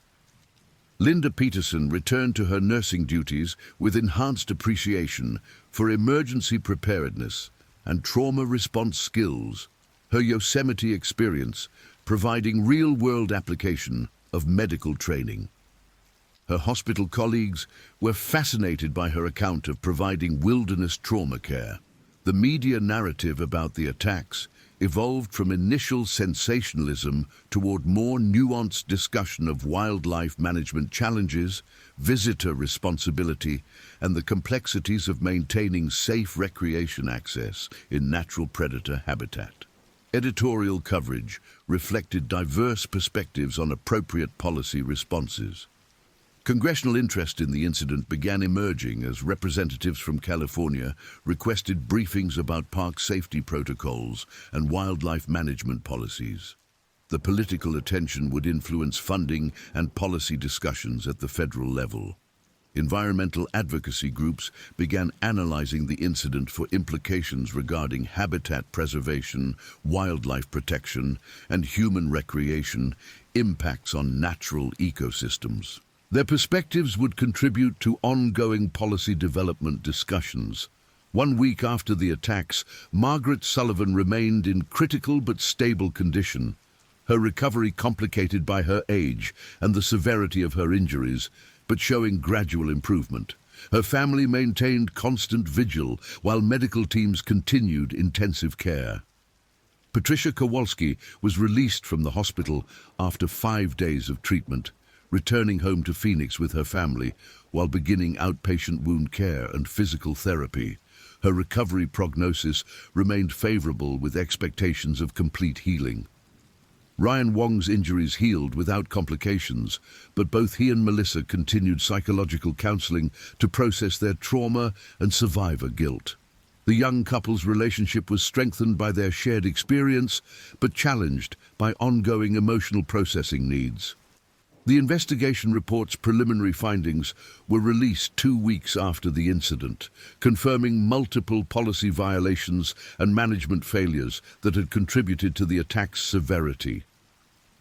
Linda Peterson returned to her nursing duties with enhanced appreciation for emergency preparedness and trauma response skills, her Yosemite experience providing real-world application of medical training. Her hospital colleagues were fascinated by her account of providing wilderness trauma care. The media narrative about the attacks evolved from initial sensationalism toward more nuanced discussion of wildlife management challenges, visitor responsibility, and the complexities of maintaining safe recreation access in natural predator habitat. Editorial coverage reflected diverse perspectives on appropriate policy responses. Congressional interest in the incident began emerging as representatives from California requested briefings about park safety protocols and wildlife management policies. The political attention would influence funding and policy discussions at the federal level. Environmental advocacy groups began analyzing the incident for implications regarding habitat preservation, wildlife protection, and human recreation, impacts on natural ecosystems. Their perspectives would contribute to ongoing policy development discussions. 1 week after the attacks, Margaret Sullivan remained in critical but stable condition, her recovery complicated by her age and the severity of her injuries, but showing gradual improvement. Her family maintained constant vigil while medical teams continued intensive care. Patricia Kowalski was released from the hospital after 5 days of treatment, returning home to Phoenix with her family while beginning outpatient wound care and physical therapy. Her recovery prognosis remained favorable with expectations of complete healing. Ryan Wong's injuries healed without complications, but both he and Melissa continued psychological counseling to process their trauma and survivor guilt. The young couple's relationship was strengthened by their shared experience, but challenged by ongoing emotional processing needs. The investigation report's preliminary findings were released 2 weeks after the incident, confirming multiple policy violations and management failures that had contributed to the attack's severity.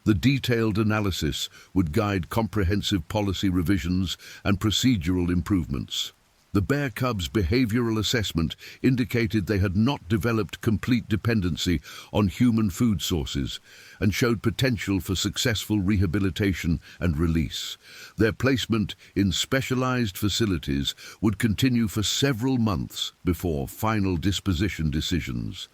The detailed analysis would guide comprehensive policy revisions and procedural improvements. The bear cubs' behavioral assessment indicated they had not developed complete dependency on human food sources and showed potential for successful rehabilitation and release. Their placement in specialized facilities would continue for several months before final disposition decisions.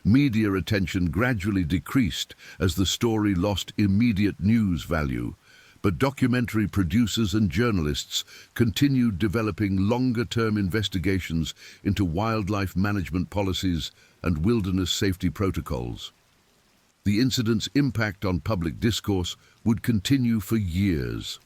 Media attention gradually decreased as the story lost immediate news value, but documentary producers and journalists continued developing longer-term investigations into wildlife management policies and wilderness safety protocols. The incident's impact on public discourse would continue for years.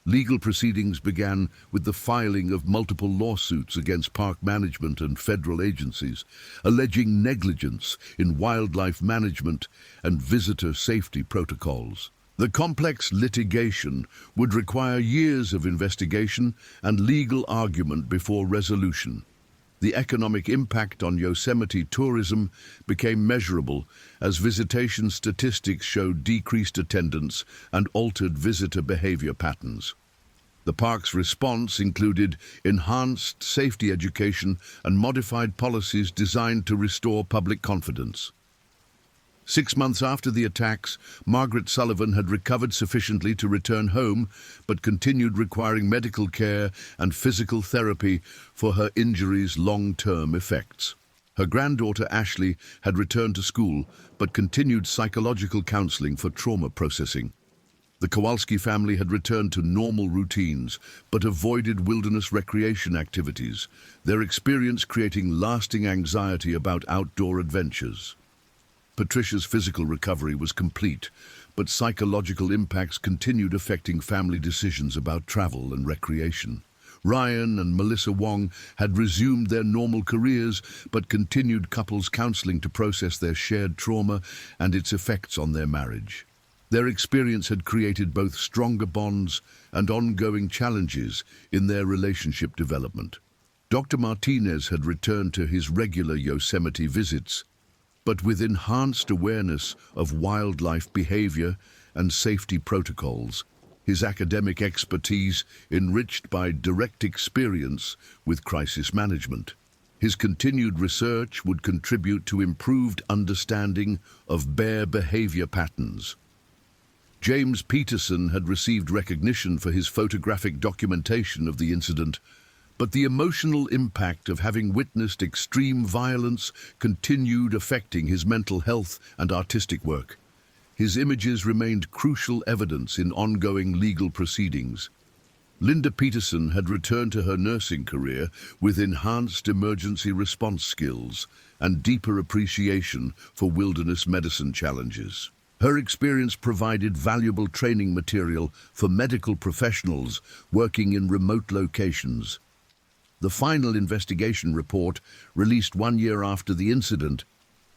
Legal proceedings began with the filing of multiple lawsuits against park management and federal agencies, alleging negligence in wildlife management and visitor safety protocols. The complex litigation would require years of investigation and legal argument before resolution. The economic impact on Yosemite tourism became measurable as visitation statistics showed decreased attendance and altered visitor behavior patterns. The park's response included enhanced safety education and modified policies designed to restore public confidence. 6 months after the attacks, Margaret Sullivan had recovered sufficiently to return home, but continued requiring medical care and physical therapy for her injuries' long-term effects. Her granddaughter Ashley had returned to school, but continued psychological counseling for trauma processing. The Kowalski family had returned to normal routines, but avoided wilderness recreation activities, their experience creating lasting anxiety about outdoor adventures. Patricia's physical recovery was complete, but psychological impacts continued affecting family decisions about travel and recreation. Ryan and Melissa Wong had resumed their normal careers, but continued couples counseling to process their shared trauma and its effects on their marriage. Their experience had created both stronger bonds and ongoing challenges in their relationship development. Dr. Martinez had returned to his regular Yosemite visits, but with enhanced awareness of wildlife behavior and safety protocols, his academic expertise enriched by direct experience with crisis management. His continued research would contribute to improved understanding of bear behavior patterns. James Peterson had received recognition for his photographic documentation of the incident, but the emotional impact of having witnessed extreme violence continued affecting his mental health and artistic work. His images remained crucial evidence in ongoing legal proceedings. Linda Peterson had returned to her nursing career with enhanced emergency response skills and deeper appreciation for wilderness medicine challenges. Her experience provided valuable training material for medical professionals working in remote locations. The final investigation report, released 1 year after the incident,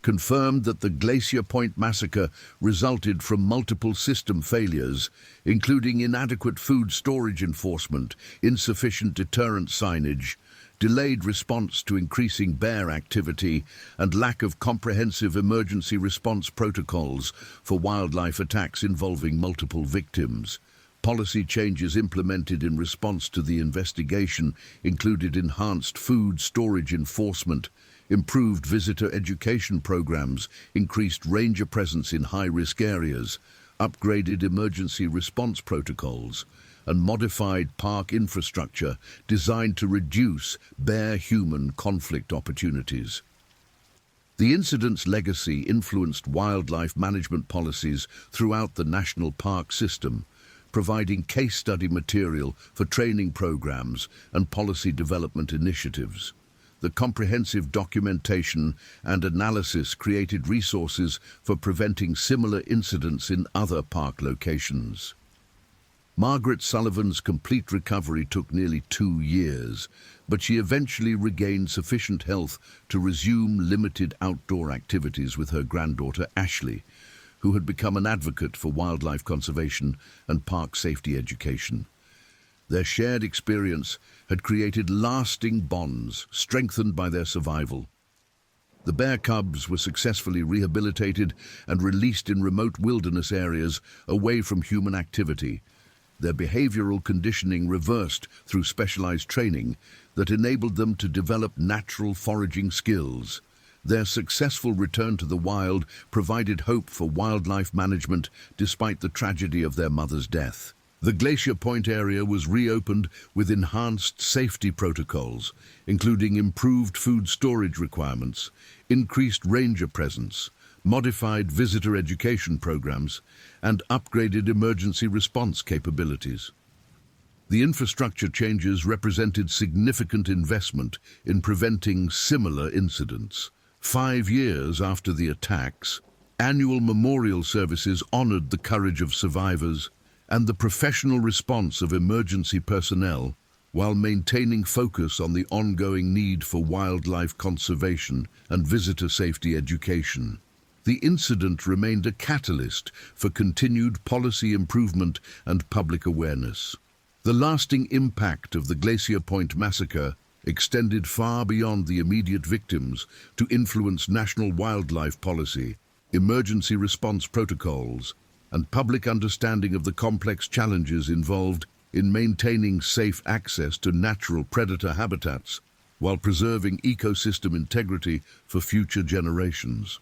confirmed that the Glacier Point massacre resulted from multiple system failures, including inadequate food storage enforcement, insufficient deterrent signage, delayed response to increasing bear activity, and lack of comprehensive emergency response protocols for wildlife attacks involving multiple victims. Policy changes implemented in response to the investigation included enhanced food storage enforcement, improved visitor education programs, increased ranger presence in high-risk areas, upgraded emergency response protocols, and modified park infrastructure designed to reduce bear-human conflict opportunities. The incident's legacy influenced wildlife management policies throughout the national park system, providing case study material for training programs and policy development initiatives. The comprehensive documentation and analysis created resources for preventing similar incidents in other park locations. Margaret Sullivan's complete recovery took nearly 2 years, but she eventually regained sufficient health to resume limited outdoor activities with her granddaughter Ashley, who had become an advocate for wildlife conservation and park safety education. Their shared experience had created lasting bonds, strengthened by their survival. The bear cubs were successfully rehabilitated and released in remote wilderness areas away from human activity. Their behavioral conditioning reversed through specialized training that enabled them to develop natural foraging skills. Their successful return to the wild provided hope for wildlife management despite the tragedy of their mother's death. The Glacier Point area was reopened with enhanced safety protocols, including improved food storage requirements, increased ranger presence, modified visitor education programs, and upgraded emergency response capabilities. The infrastructure changes represented significant investment in preventing similar incidents. 5 years after the attacks, annual memorial services honored the courage of survivors and the professional response of emergency personnel, while maintaining focus on the ongoing need for wildlife conservation and visitor safety education. The incident remained a catalyst for continued policy improvement and public awareness. The lasting impact of the Glacier Point massacre extended far beyond the immediate victims to influence national wildlife policy, emergency response protocols, and public understanding of the complex challenges involved in maintaining safe access to natural predator habitats while preserving ecosystem integrity for future generations.